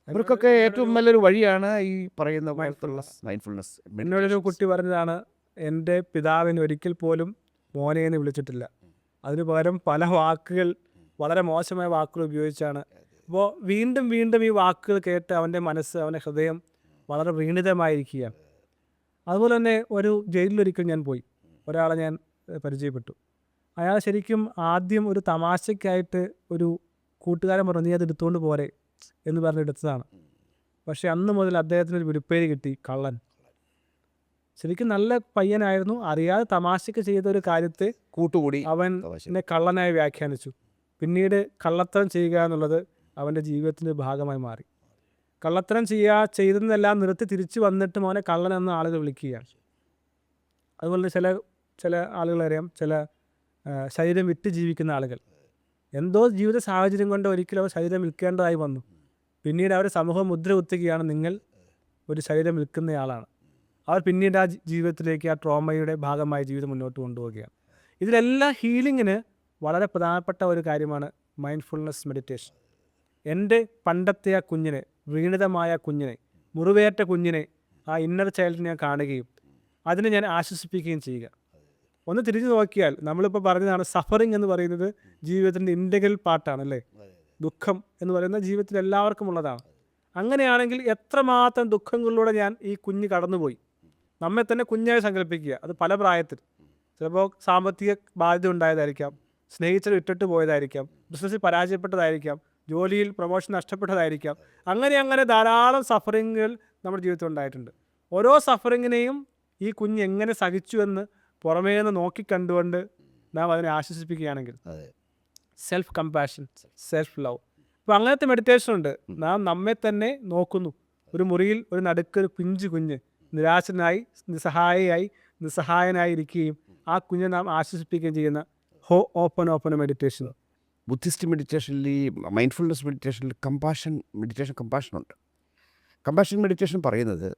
അവർക്കൊക്കെ ഏറ്റവും നല്ലൊരു വഴിയാണ് ഈ പറയുന്ന മൈൻഡ്ഫുൾനെസ്. എന്നോടൊരു കുട്ടി പറഞ്ഞതാണ്, എൻ്റെ പിതാവിന് ഒരിക്കൽ പോലും മോനെ എന്ന് വിളിച്ചിട്ടില്ല, അതിന് പകരം പല വാക്കുകൾ, വളരെ മോശമായ വാക്കുകൾ ഉപയോഗിച്ചാണ്. അപ്പോൾ വീണ്ടും വീണ്ടും ഈ വാക്കുകൾ കേട്ട് അവൻ്റെ മനസ്സ്, അവൻ്റെ ഹൃദയം വളരെ വീണിതമായിരിക്കുകയാണ്. അതുപോലെ തന്നെ ഒരു ജയിലിലൊരിക്കൽ ഞാൻ പോയി, ഒരാളെ ഞാൻ പരിചയപ്പെട്ടു. അയാൾ ശരിക്കും ആദ്യം ഒരു തമാശയ്ക്കായിട്ട് ഒരു കൂട്ടുകാരൻ പറഞ്ഞു, നീ അത് എടുത്തുകൊണ്ട് പോരെ എന്ന് പറഞ്ഞ് എടുത്തതാണ്. പക്ഷേ അന്ന് മുതൽ അദ്ദേഹത്തിനൊരു വിളിപ്പേര് കിട്ടി, കള്ളൻ. ശരിക്കും നല്ല പയ്യനായിരുന്നു, അറിയാതെ തമാശയ്ക്ക് ചെയ്ത ഒരു കാര്യത്തെ കൂട്ടുകൂടി അവൻ എന്നെ കള്ളനായി വ്യാഖ്യാനിച്ചു. പിന്നീട് കള്ളത്തരം ചെയ്യുക എന്നുള്ളത് അവൻ്റെ ജീവിതത്തിൻ്റെ ഭാഗമായി മാറി. കള്ളത്തരം ചെയ്തതെന്നെല്ലാം നിർത്തി തിരിച്ചു വന്നിട്ടും അവനെ കള്ളൻ എന്ന ആളുകൾ വിളിക്കുകയാണ്. അതുപോലെ ചില ആളുകളറിയാം, ചില ശരീരം വിറ്റ് ജീവിക്കുന്ന ആളുകൾ, എന്തോ ജീവിത സാഹചര്യം കൊണ്ട് ഒരിക്കലും അവർ ശരീരം വിൽക്കേണ്ടതായി വന്നു. പിന്നീട് അവർ സമൂഹം മുദ്ര കുത്തുകയാണ്, നിങ്ങൾ ഒരു ശരീരം വിൽക്കുന്നയാളാണ്. അവർ പിന്നീട് ആ ജീവിതത്തിലേക്ക്, ആ ട്രോമയുടെ ഭാഗമായി ജീവിതം മുന്നോട്ട് കൊണ്ടുപോവുകയാണ്. ഇതിലെല്ലാം ഹീലിങ്ങിന് വളരെ പ്രധാനപ്പെട്ട ഒരു കാര്യമാണ് മൈൻഡ്ഫുൾനെസ് മെഡിറ്റേഷൻ. എൻ്റെ പണ്ടത്തെ ആ കുഞ്ഞിനെ, വീണിതമായ കുഞ്ഞിനെ, മുറിവേറ്റ കുഞ്ഞിനെ, ആ ഇന്നർ ചൈൽഡിനെ ഞാൻ കാണുകയും അതിനെ ഞാൻ ആശ്വസിപ്പിക്കുകയും ചെയ്യുക. ഒന്ന് തിരിഞ്ഞു നോക്കിയാൽ നമ്മളിപ്പോൾ പറഞ്ഞതാണ്, സഫറിങ് എന്ന് പറയുന്നത് ജീവിതത്തിൻ്റെ ഇൻ്റഗ്രൽ പാർട്ടാണ് അല്ലേ. ദുഃഖം എന്ന് പറയുന്നത് ജീവിതത്തിൽ എല്ലാവർക്കും ഉള്ളതാണ്. അങ്ങനെയാണെങ്കിൽ എത്രമാത്രം ദുഃഖങ്ങളിലൂടെ ഈ കുഞ്ഞ് കടന്നുപോയി. നമ്മെ തന്നെ കുഞ്ഞായി സങ്കല്പിക്കുക. അത് പല പ്രായത്തിൽ, ചിലപ്പോൾ സാമ്പത്തിക ബാധ്യത ഉണ്ടായതായിരിക്കാം, സ്നേഹിച്ചത് വിട്ടിട്ട് പോയതായിരിക്കാം, ബിസിനസ്സിൽ പരാജയപ്പെട്ടതായിരിക്കാം, ജോലിയിൽ പ്രൊമോഷൻ നഷ്ടപ്പെട്ടതായിരിക്കാം. അങ്ങനെ ധാരാളം സഫറിങ്ങുകൾ നമ്മുടെ ജീവിതത്തിൽ ഉണ്ടായിട്ടുണ്ട്. ഓരോ സഫറിങ്ങിനെയും ഈ കുഞ്ഞ് എങ്ങനെ സഹിച്ചു എന്ന് പുറമേ നിന്ന് നോക്കിക്കണ്ടുകൊണ്ട് നാം അതിനെ ആശ്വസിപ്പിക്കുകയാണെങ്കിൽ, സെൽഫ് കമ്പാഷൻ, സെൽഫ് ലവ്. അപ്പോൾ അങ്ങനത്തെ മെഡിറ്റേഷൻ ഉണ്ട്. നാം നമ്മെ തന്നെ നോക്കുന്നു. ഒരു മുറിയിൽ ഒരു നടുക്കൊരു പിഞ്ചു കുഞ്ഞ് നിരാശനായി, നിസ്സഹായനായി ഇരിക്കുകയും ആ കുഞ്ഞെ നാം ആശ്വസിപ്പിക്കുകയും ചെയ്യുന്ന ഓപ്പൺ മെഡിറ്റേഷൻ. ബുദ്ധിസ്റ്റ് മെഡിറ്റേഷനിൽ, ഈ മൈൻഡ്ഫുൾനെസ് മെഡിറ്റേഷനിൽ കമ്പാഷനുണ്ട്. കമ്പാഷൻ മെഡിറ്റേഷൻ പറയുന്നത്,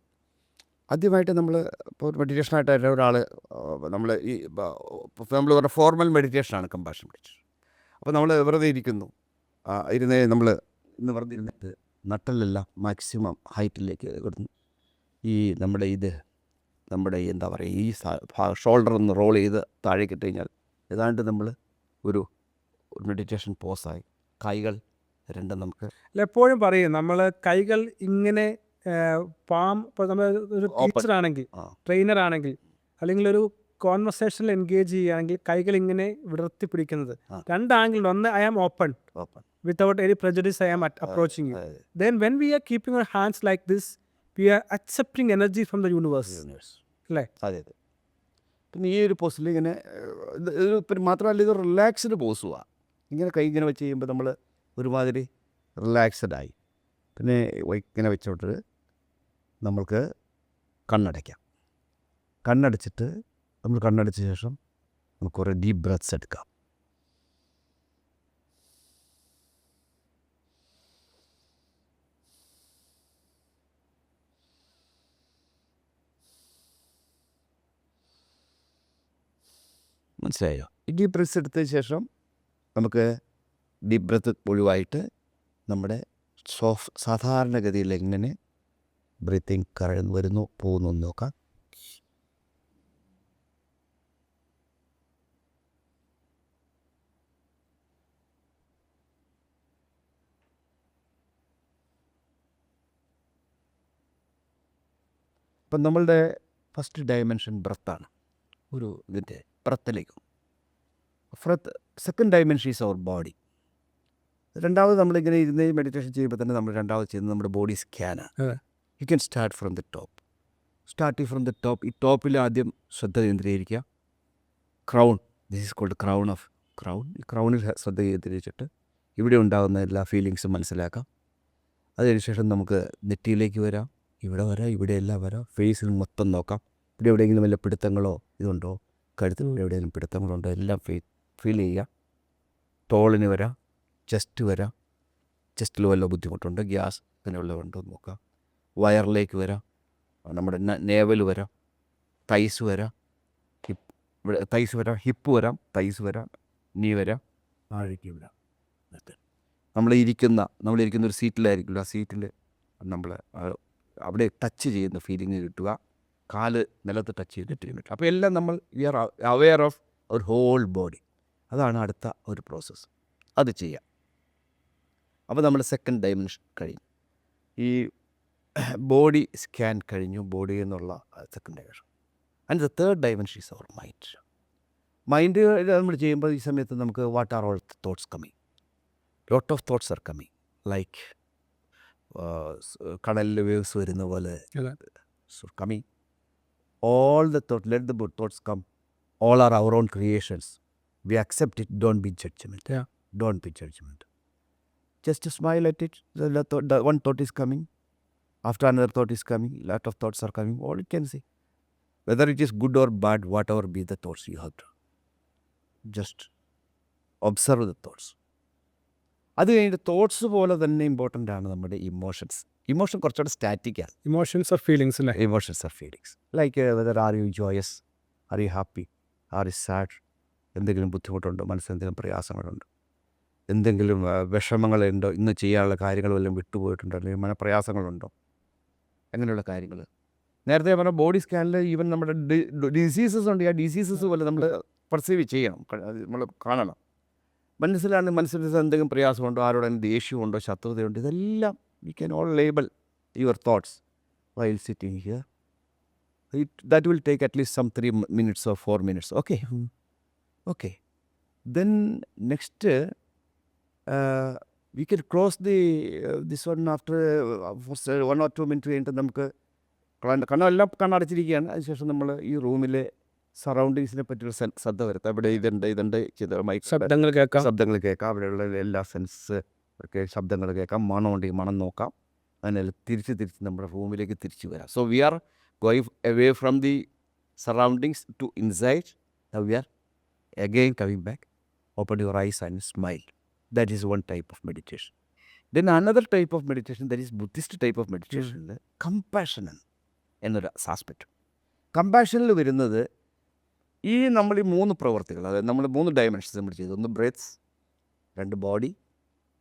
ആദ്യമായിട്ട് നമ്മൾ ഇപ്പോൾ മെഡിറ്റേഷനായിട്ട് ഒരാൾ നമ്മൾ പറഞ്ഞ ഫോർമൽ മെഡിറ്റേഷനാണ് കമ്പാഷൻ മെഡിറ്റേഷൻ. അപ്പോൾ നമ്മൾ വെറുതെ ഇരിക്കുന്നു, നമ്മൾ ഇന്ന് വെറുതെ ഇരുന്നിട്ട് നട്ടലെല്ലാം മാക്സിമം ഹൈറ്റിലേക്ക് കൊടുക്കുന്നു. നമ്മുടെ എന്താ പറയുക, ഈ ഷോൾഡർ ഒന്ന് റോൾ ചെയ്ത് താഴേക്ക് ഇട്ട് കഴിഞ്ഞാൽ ഏതാണ്ട് നമ്മൾ ഒരു മെഡിറ്റേഷൻ പോസായി. കൈകൾ രണ്ടും നമുക്ക് എപ്പോഴും പറയും നമ്മൾ കൈകൾ ഇങ്ങനെ പാം ഇപ്പോൾ നമ്മൾ ഒരു Open. ടീച്ചർ ആണെങ്കിൽ ആ. ട്രെയിനർ ആണെങ്കിൽ അല്ലെങ്കിൽ ഒരു കോൺവെർസേഷനിൽ എൻഗേജ് ചെയ്യുകയാണെങ്കിൽ കൈകൾ ഇങ്ങനെ വിടർത്തി പിടിക്കുന്നത് ആ. രണ്ട് ആംഗിൾ ഒന്ന് I am open open. without any prejudice I am approaching you. അതെ. Then when we are keeping our hands like this, we are accepting energy from the universe. Universe. അല്ലേ? അതെ അതെ. പിന്നെ ഈ ഒരു പോസ്റ്റിൽ ഇങ്ങനെ ഇത് പിന്നെ മാത്രമല്ല ഇത് റിലാക്സ്ഡ് പോസുവാണ്. ഇങ്ങനെ കൈ ഇങ്ങനെ വെച്ച് കഴിയുമ്പോൾ നമ്മൾ ഒരുമാതിരി റിലാക്സ്ഡ് ആയി. പിന്നെ ഇങ്ങനെ വെച്ചോട്ട് നമ്മൾക്ക് കണ്ണടയ്ക്കാം. കണ്ണടച്ചിട്ട് നമ്മൾ കണ്ണടച്ച ശേഷം നമുക്ക് കുറേ ഡീപ്പ് ബ്രെത്ത്സ് എടുക്കാം. മനസ്സിലായോ? ഈ ഡീപ്പ് ബ്രെത്ത് എടുത്തതിന് ശേഷം നമുക്ക് ഡീപ്പ് ബ്രെത്ത് ഒഴിവായിട്ട് നമ്മുടെ സാധാരണഗതിയിൽ എങ്ങനെ ബ്രീത്തിങ് കടന്നു വരുന്നു പോകുന്നു എന്ന് നോക്കാം. ഇപ്പം നമ്മളുടെ ഫസ്റ്റ് ഡയമെൻഷൻ ബ്രത്താണ്. ഒരു ഇതിൻ്റെ ബ്രത്തിലേക്കും second dimension is our body. രണ്ടാമത് നമ്മളിങ്ങനെ ഇരുന്ന് മെഡിറ്റേഷൻ ചെയ്യുമ്പോൾ തന്നെ നമ്മൾ രണ്ടാമത് ചെയ്യുന്നത് നമ്മുടെ ബോഡി സ്കാനാണ്. അതെ. You can start from the top. Starting from the top. ഈ ടോപ്പിൽ ആദ്യം ശ്രദ്ധ കേന്ദ്രീകരിക്കുക. Crown, this is called crown of crown. ഈ ക്രൗണിൽ ശ്രദ്ധ കേന്ദ്രീകരിച്ചിട്ട് ഇവിടെ ഉണ്ടാകുന്ന എല്ലാ ഫീലിങ്സും മനസ്സിലാക്കാം. അതിനുശേഷം നമുക്ക് നെറ്റിയിലേക്ക് വരാം, ഇവിടെ വരാം, ഇവിടെ എല്ലാം വരാം. ഫേസിൽ മൊത്തം നോക്കാം. ഇവിടെ എവിടെയെങ്കിലും വല്ല പിടുത്തങ്ങളോ ഇതുണ്ടോ, കഴുത്തിൽ എവിടെയെങ്കിലും പിടുത്തങ്ങളുണ്ടോ എല്ലാം ഫീൽ ചെയ്യുക. തോളിന് വരാം, ചെസ്റ്റ് വരാം, ചെസ്റ്റിൽ വല്ല ബുദ്ധിമുട്ടുണ്ട്, ഗ്യാസ് അങ്ങനെയുള്ള ഉണ്ടോ എന്ന് നോക്കാം. വയറിലേക്ക് വരാം, നമ്മുടെ നേവൽ വരാം, തൈസ് വരാം, ഇവിടെ തൈസ് വരാം, ഹിപ്പ് വരാം, തൈസ് വരാം, നീ വരാം, താഴേക്ക് വരാം. നമ്മളിരിക്കുന്ന ഒരു സീറ്റിലായിരിക്കില്ല, ആ സീറ്റിൽ നമ്മൾ അവിടെ ടച്ച് ചെയ്യുന്ന ഫീലിംഗ് കിട്ടുക. കാല് നിലത്ത് ടച്ച് ചെയ്തിട്ട് കിട്ടുക. അപ്പോൾ എല്ലാം നമ്മൾ we are aware of our whole body. അതാണ് അടുത്ത ഒരു പ്രോസസ്സ്. അത് ചെയ്യാം. അപ്പോൾ നമ്മൾ സെക്കൻഡ് ഡയമെൻഷൻ കഴിഞ്ഞു. ഈ ബോഡി സ്കാൻ കഴിഞ്ഞു, ബോഡി എന്നുള്ള second dimension. And the third dimension is our mind. Mind നമ്മൾ ചെയ്യുമ്പോൾ ഈ സമയത്ത് നമുക്ക് what are all thoughts coming. Lot of thoughts are coming like കടലിൽ വേവ്സ് വരുന്ന പോലെ coming. All the thoughts, let the good thoughts come. All are our own creations. We accept it. Don't be judgment. Yeah. Don't be judgment. Just smile at it. The one thought is coming. After another thought is coming. Lot of thoughts are coming. All you can see. Whether it is good or bad, whatever be the thoughts you have to just observe the thoughts. അത് കഴിഞ്ഞിട്ട് തോട്ട്സ് പോലെ തന്നെ ഇമ്പോർട്ടൻ്റ് ആണ് നമ്മുടെ ഇമോഷൻസ്. ഇമോഷൻ കുറച്ചുകൂടെ സ്റ്റാറ്റിക്കാണ്. ഇമോഷൻസ് ഓർ ഫീലിങ്സ് അല്ലേ? Emotions are feelings like whether are you joyous, are you happy, are you sad, എന്തെങ്കിലും ബുദ്ധിമുട്ടുണ്ടോ, മനസ്സിൽ എന്തെങ്കിലും പ്രയാസങ്ങളുണ്ടോ, എന്തെങ്കിലും വിഷമങ്ങളുണ്ടോ, ഇന്ന് ചെയ്യാനുള്ള കാര്യങ്ങൾ വല്ലതും വിട്ടുപോയിട്ടുണ്ടോ, അല്ലെങ്കിൽ മനപ്രയാസങ്ങളുണ്ടോ, അങ്ങനെയുള്ള കാര്യങ്ങൾ. നേരത്തെ പറഞ്ഞ ബോഡി സ്കാനിൽ ഈവൻ നമ്മുടെ ഡിസീസസ് ഉണ്ട്. ആ ഡിസീസസ് പോലെ നമ്മൾ പെർസീവ് ചെയ്യണം, നമ്മൾ കാണണം. മനസ്സിൽ എന്തെങ്കിലും പ്രയാസമുണ്ടോ, ആരോടെങ്കിലും ദേഷ്യമുണ്ടോ, ശത്രുതയുണ്ടോ, ഇതെല്ലാം we can all label your thoughts while sitting here. That will take at least some 3 minutes or 4 minutes. Okay. Okay. Then next we can close this one after 1 or 2 minutes കഴിഞ്ഞിട്ട് നമുക്ക് കണ്ണെല്ലാം കണ്ണടച്ചിരിക്കുകയാണ്. അതിനുശേഷം നമ്മൾ ഈ റൂമിലെ സറൗണ്ടിങ്സിനെ പറ്റിയുള്ള ശ്രദ്ധ വരുത്താം. ഇവിടെ ഇതുണ്ട് ശബ്ദങ്ങൾ കേൾക്കാം, അവിടെയുള്ള എല്ലാ സെൻസ് ഒക്കെ ശബ്ദങ്ങൾ കേൾക്കാം, മണം ഉണ്ടെങ്കിൽ മണം നോക്കാം. അതിനെല്ലാം തിരിച്ച് നമ്മുടെ റൂമിലേക്ക് തിരിച്ചു വരാം. So we are going away from the surroundings to inside. Now we are again coming back. Open your eyes and smile. That is one type of meditation. Then another type of meditation, that is Buddhist type of മെഡിറ്റേഷനിൽ കമ്പാഷൻ എന്നൊരു ആസ്പെക്റ്റ്. കമ്പാഷനിൽ വരുന്നത് ഈ നമ്മൾ ഈ 3 പ്രവർത്തികൾ, അതായത് നമ്മൾ 3 ഡയമെൻഷൻസ് നമ്മൾ ചെയ്തു. ഒന്ന് breaths, 2 body,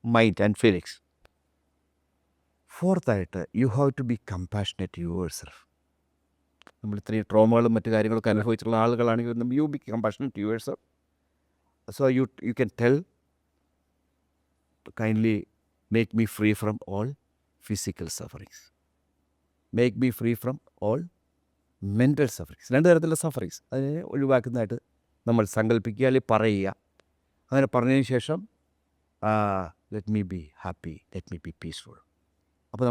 mind and feelings. ഫോർത്തായിട്ട് you have to be compassionate yourself. നമ്മൾ ഇത്രയും ട്രോമകളും മറ്റു കാര്യങ്ങളൊക്കെ അനുഭവിച്ചിട്ടുള്ള ആളുകളാണെങ്കിൽ you be compassionate yourself. So you can tell kindly make me free from all physical sufferings, make me free from all mental sufferings. രണ്ട് തരത്തിലുള്ള സഫറിങ്സ് അതിനെ ഒഴിവാക്കുന്നതായിട്ട് നമ്മൾ സങ്കല്പിക്കുക അല്ലെങ്കിൽ പറയുക. അങ്ങനെ പറഞ്ഞതിന് ശേഷം let me B happy, let me B peaceful. അപ്പോൾ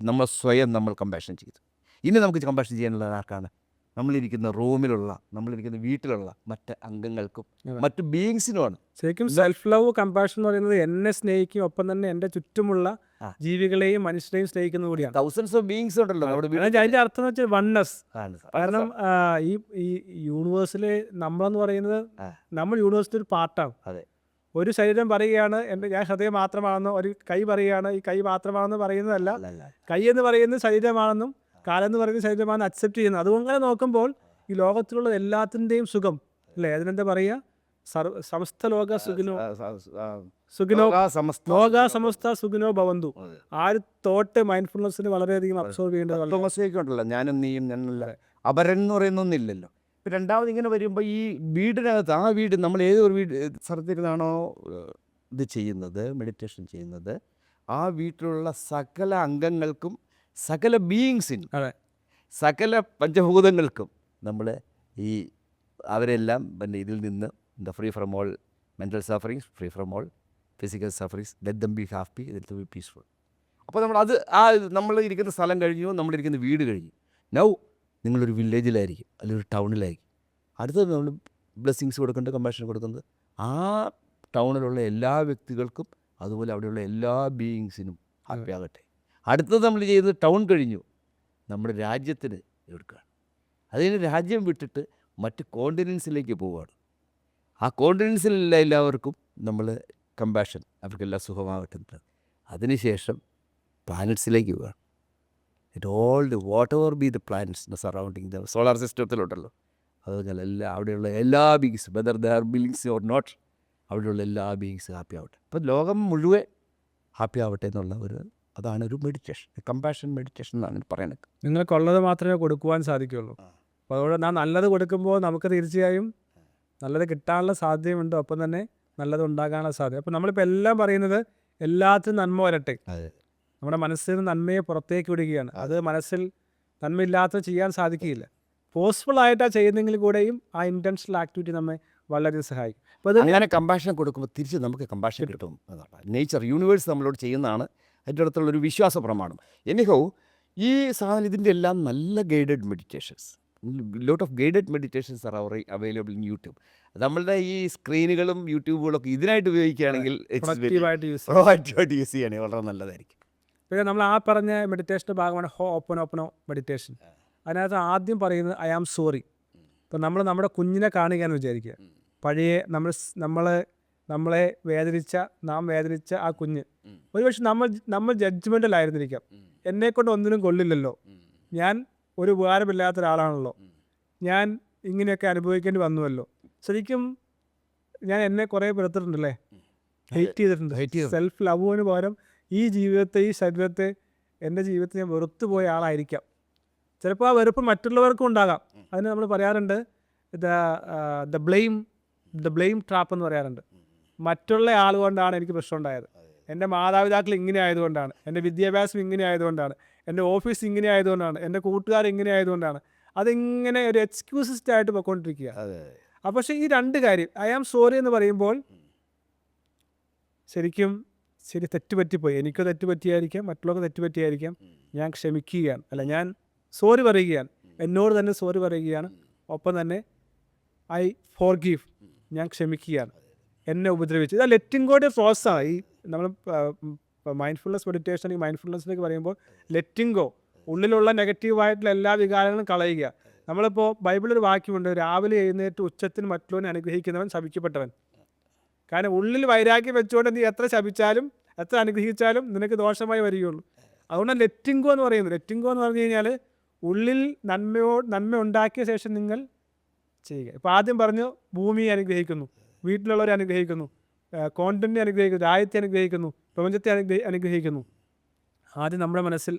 നമ്മൾ സ്വയം നമ്മൾ കമ്പാഷൻ ചെയ്തു. ഇനി നമുക്ക് കമ്പാഷൻ ചെയ്യാനുള്ളത് ആർക്കാണ്? നമ്മളിരിക്കുന്ന റൂമിലുള്ള, നമ്മളിരിക്കുന്ന വീട്ടിലുള്ള മറ്റ് അംഗങ്ങൾക്കും മറ്റ് ബീയിങ്സിനുമാണ്. ശരിക്കും സെൽഫ് ലവ് കമ്പാഷൻ എന്ന് പറയുന്നത് എന്നെ സ്നേഹിക്കും, ഒപ്പം തന്നെ എൻ്റെ ചുറ്റുമുള്ള ജീവികളെയും മനുഷ്യരെയും സ്നേഹിക്കുന്നത് കൂടിയാണ്. തൗസൻഡ്സ് ഓഫ് ബീയിങ്സ് ഉണ്ടല്ലോ നമ്മുടെ അതിൻ്റെ അർത്ഥം എന്ന് വെച്ചാൽ വൺനെസ്. കാരണം ഈ യൂണിവേഴ്സിൽ നമ്മളെന്ന് പറയുന്നത് നമ്മൾ യൂണിവേഴ്സിൻ്റെ ഒരു പാർട്ടാണ്. അതെ. ഒരു ശരീരം പറയുകയാണ് ഞാൻ ഹൃദയം മാത്രമാണെന്നോ, ഒരു കൈ പറയുകയാണ് ഈ കൈ മാത്രമാണെന്ന് പറയുന്നതല്ല. കൈ എന്ന് പറയുന്നത് ശരീരമാണെന്നും കാലെന്ന് പറയുന്നത് ശരീരമാണെന്ന് അക്സെപ്റ്റ് ചെയ്യുന്നത്. അതുകൊണ്ട് നോക്കുമ്പോൾ ഈ ലോകത്തിലുള്ള എല്ലാത്തിൻ്റെയും സുഖം അല്ലേ, അതിനെന്താ പറയുക, സമസ്ത ലോക സുഖിനോ സമസ്ത സുഖിനോ ഭവന്തു. ആ ഒരു തോട്ട് മൈൻഡ്ഫുൾനെസ്സിന് വളരെയധികം അബ്സോർവ് ചെയ്യേണ്ടതല്ലോ. ഞാനും നീയും ഞാനല്ല അപരൻ എന്ന് പറയുന്നൊന്നില്ലല്ലോ. രണ്ടാമത് ഇങ്ങനെ വരുമ്പോൾ ഈ വീടിനകത്ത്, ആ വീട് നമ്മൾ ഏതൊരു സ്ഥലത്തിരുന്നാണോ ഇത് ചെയ്യുന്നത്, മെഡിറ്റേഷൻ ചെയ്യുന്നത്, ആ വീട്ടിലുള്ള സകല അംഗങ്ങൾക്കും സകല ബീയിങ്സിനും സകല പഞ്ചഭൂതങ്ങൾക്കും നമ്മൾ ഈ അവരെല്ലാം പിന്നെ ഇതിൽ നിന്ന് free from all mental sufferings, free from all physical sufferings, let them be happy, let them B peaceful. അപ്പോൾ നമ്മൾ ഇരിക്കുന്ന സ്ഥലം കഴിഞ്ഞു, നമ്മളിരിക്കുന്ന വീട് കഴിഞ്ഞു. നൗ നിങ്ങളൊരു വില്ലേജിലായിരിക്കും അല്ലെങ്കിൽ ഒരു ടൗണിലായിരിക്കും. അടുത്തത് നമ്മൾ ബ്ലെസ്സിങ്സ് കൊടുക്കേണ്ടത്, കമ്പാഷൻ കൊടുക്കുന്നത് ആ ടൗണിലുള്ള എല്ലാ വ്യക്തികൾക്കും, അതുപോലെ അവിടെയുള്ള എല്ലാ ബീയിങ്സിനും ഹാപ്പി ആകട്ടെ. അടുത്തത് നമ്മൾ ചെയ്യുന്നത് ടൗൺ കഴിഞ്ഞു, നമ്മുടെ രാജ്യത്തിന് എടുക്കുകയാണ്. അതിന് രാജ്യം വിട്ടിട്ട് മറ്റ് കോണ്ടിനൻസിലേക്ക് പോവുകയാണ്. ആ കോണ്ടിനൻസിലുള്ള എല്ലാവർക്കും നമ്മൾ കമ്പാഷൻ, അവർക്കെല്ലാം സുഖമാകട്ടെ. അതിനുശേഷം പ്ലാനറ്റ്സിലേക്ക് പോവുകയാണ്. Whatever be the planets surrounding the solar സിസ്റ്റത്തിലുണ്ടല്ലോ, അത് പറഞ്ഞാൽ അവിടെയുള്ള എല്ലാ beings, whether their beings or not, അവിടെയുള്ള എല്ലാ ബീയിങ്സ് ഹാപ്പി ആവട്ടെ. അപ്പം ലോകം മുഴുവൻ ഹാപ്പി ആവട്ടെ എന്നുള്ള അതാണ് ഒരു മെഡിറ്റേഷൻ, കമ്പാഷൻ മെഡിറ്റേഷൻ എന്നാണ് പറയുന്നത്. നിങ്ങൾക്കുള്ളത് മാത്രമേ കൊടുക്കുവാൻ സാധിക്കുകയുള്ളൂ. അപ്പോൾ അതുകൊണ്ട് നാം നല്ലത് കൊടുക്കുമ്പോൾ നമുക്ക് തീർച്ചയായും നല്ലത് കിട്ടാനുള്ള സാധ്യതയുണ്ട്, ഒപ്പം തന്നെ നല്ലത് ഉണ്ടാകാനുള്ള സാധ്യത. അപ്പോൾ നമ്മളിപ്പോൾ എല്ലാം പറയുന്നത് എല്ലാത്തിനും നന്മ വരട്ടെ, നമ്മുടെ മനസ്സിൽ നിന്ന് നന്മയെ പുറത്തേക്ക് വിടുകയാണ്. അത് മനസ്സിൽ നന്മയില്ലാത്ത ചെയ്യാൻ സാധിക്കുകയില്ല. പോസിബിൾ ആയിട്ടാണ് ചെയ്യുന്നെങ്കിൽ കൂടെയും ആ ഇൻറ്റൻഷണൽ ആക്ടിവിറ്റി നമ്മെ വളരെ സഹായിക്കും. അപ്പോൾ അത് അങ്ങനെ കമ്പാഷൻ കൊടുക്കുമ്പോൾ തിരിച്ച് നമുക്ക് കമ്പാഷൻ കിട്ടും എന്നാണ്. നേച്ചർ, യൂണിവേഴ്സ് നമ്മളോട് ചെയ്യുന്നതാണ് അതിൻ്റെ അടുത്തുള്ളൊരു വിശ്വാസ പ്രമാണം. എനിഹോ ഈ സാധനം ഇതിൻ്റെ എല്ലാം നല്ല guided meditations, lot of guided meditations are available in YouTube. നമ്മളുടെ ഈ സ്ക്രീനുകളും യൂട്യൂബുകളൊക്കെ ഇതിനായിട്ട് ഉപയോഗിക്കുകയാണെങ്കിൽ പ്രൊഡക്റ്റീവായിട്ട് യൂസ് ചെയ്യുകയാണെങ്കിൽ വളരെ നല്ലതായിരിക്കും. പിന്നെ നമ്മൾ ആ പറഞ്ഞ മെഡിറ്റേഷൻ്റെ ഭാഗമാണ് ഓപ്പനോ മെഡിറ്റേഷൻ. അതിനകത്ത് ആദ്യം പറയുന്നത് ഐ ആം സോറി. ഇപ്പം നമ്മൾ നമ്മുടെ കുഞ്ഞിനെ കാണുകയെന്ന് വിചാരിക്കുക, പഴയ നമ്മളെ നാം വേദനിച്ച ആ കുഞ്ഞ്. ഒരുപക്ഷെ നമ്മൾ ജഡ്ജ്മെൻറ്റിലായിരുന്നിരിക്കാം, എന്നെക്കൊണ്ട് ഒന്നിനും കൊള്ളില്ലല്ലോ, ഞാൻ ഒരു ഉപകാരമില്ലാത്ത ഒരാളാണല്ലോ, ഞാൻ ഇങ്ങനെയൊക്കെ അനുഭവിക്കേണ്ടി വന്നുവല്ലോ. ശരിക്കും ഞാൻ എന്നെ കുറേ വെറുത്തിട്ടുണ്ടല്ലേ, ഹെയ്റ്റ് ചെയ്തിട്ടുണ്ട്. സെൽഫ് ലവിന് പകരം ഈ ജീവിതത്തെ, ഈ ശരീരത്തെ, എൻ്റെ ജീവിതത്തെ ഞാൻ വെറുത്തു പോയ ആളായിരിക്കാം. ചിലപ്പോൾ ആ വെറുപ്പ് മറ്റുള്ളവർക്കും ഉണ്ടാകാം. അതിന് നമ്മൾ പറയാറുണ്ട് ദ ബ്ലെയിം ട്രാപ്പ് എന്ന് പറയാറുണ്ട്. മറ്റുള്ള ആൾ കൊണ്ടാണ് എനിക്ക് പ്രശ്നം ഉണ്ടായത്, എൻ്റെ മാതാപിതാക്കൾ ഇങ്ങനെ ആയതുകൊണ്ടാണ്, എൻ്റെ വിദ്യാഭ്യാസം ഇങ്ങനെ ആയതുകൊണ്ടാണ്, എൻ്റെ ഓഫീസ് ഇങ്ങനെ ആയതുകൊണ്ടാണ്, എൻ്റെ കൂട്ടുകാർ ഇങ്ങനെ ആയതുകൊണ്ടാണ്. അതിങ്ങനെ ഒരു എക്സ്ക്യൂസിസ്റ്റ് ആയിട്ട് പോയിക്കൊണ്ടിരിക്കുക. അപ്പോൾ പക്ഷേ ഈ രണ്ട് കാര്യം, ഐ ആം സോറി എന്ന് പറയുമ്പോൾ ശരി തെറ്റുപറ്റിപ്പോയി, എനിക്കോ തെറ്റുപറ്റിയായിരിക്കാം, മറ്റുള്ളവർക്ക് തെറ്റുപറ്റിയായിരിക്കാം, ഞാൻ ക്ഷമിക്കുകയാണ്, അല്ല ഞാൻ സോറി പറയുകയാണ്, എന്നോട് തന്നെ സോറി പറയുകയാണ്. ഒപ്പം തന്നെ ഐ ഫോർഗീവ്, ഞാൻ ക്ഷമിക്കുകയാണ് എന്നെ ഉപദ്രവിച്ചു. ഇത് ലെറ്റിംഗ് ഗോയുടെ പ്രോസസ്സാണ്. ഈ നമ്മൾ മൈൻഡ്ഫുൾനെസ് മെഡിറ്റേഷൻ, ഈ മൈൻഡ്ഫുൾനെസ്സിലേക്ക് പറയുമ്പോൾ ലെറ്റിംഗ് ഗോ, ഉള്ളിലുള്ള നെഗറ്റീവായിട്ടുള്ള എല്ലാ വികാരങ്ങളും കളയുക. നമ്മളിപ്പോൾ ബൈബിളൊരു വാക്യമുണ്ട്, രാവിലെ എഴുന്നേറ്റ് ഉച്ചത്തിൽ മറ്റുള്ളവനെ അനുഗ്രഹിക്കുന്നവൻ ശപിക്കപ്പെട്ടവൻ. കാരണം ഉള്ളിൽ വൈരാഗ്യം വെച്ചുകൊണ്ട് നീ എത്ര ശപിച്ചാലും എത്ര അനുഗ്രഹിച്ചാലും നിനക്ക് ദോഷമായി വരികയുള്ളൂ. അതുകൊണ്ടാണ് ലെറ്റിംഗ് ഗോ എന്ന് പറയുന്നത്. ലെറ്റിംഗ് ഗോ എന്ന് പറഞ്ഞു കഴിഞ്ഞാൽ ഉള്ളിൽ നന്മ ഉണ്ടാക്കിയ ശേഷം നിങ്ങൾ ചെയ്യുക. ഇപ്പോൾ ആദ്യം പറഞ്ഞു ഭൂമിയെ അനുഗ്രഹിക്കുന്നു, വീട്ടിലുള്ളവരെ അനുഗ്രഹിക്കുന്നു, കോണ്ടിനെ അനുഗ്രഹിക്കുന്നു, രാജ്യത്തെ അനുഗ്രഹിക്കുന്നു, പ്രപഞ്ചത്തെ അനുഗ്രഹിക്കുന്നു. ആദ്യം നമ്മുടെ മനസ്സിൽ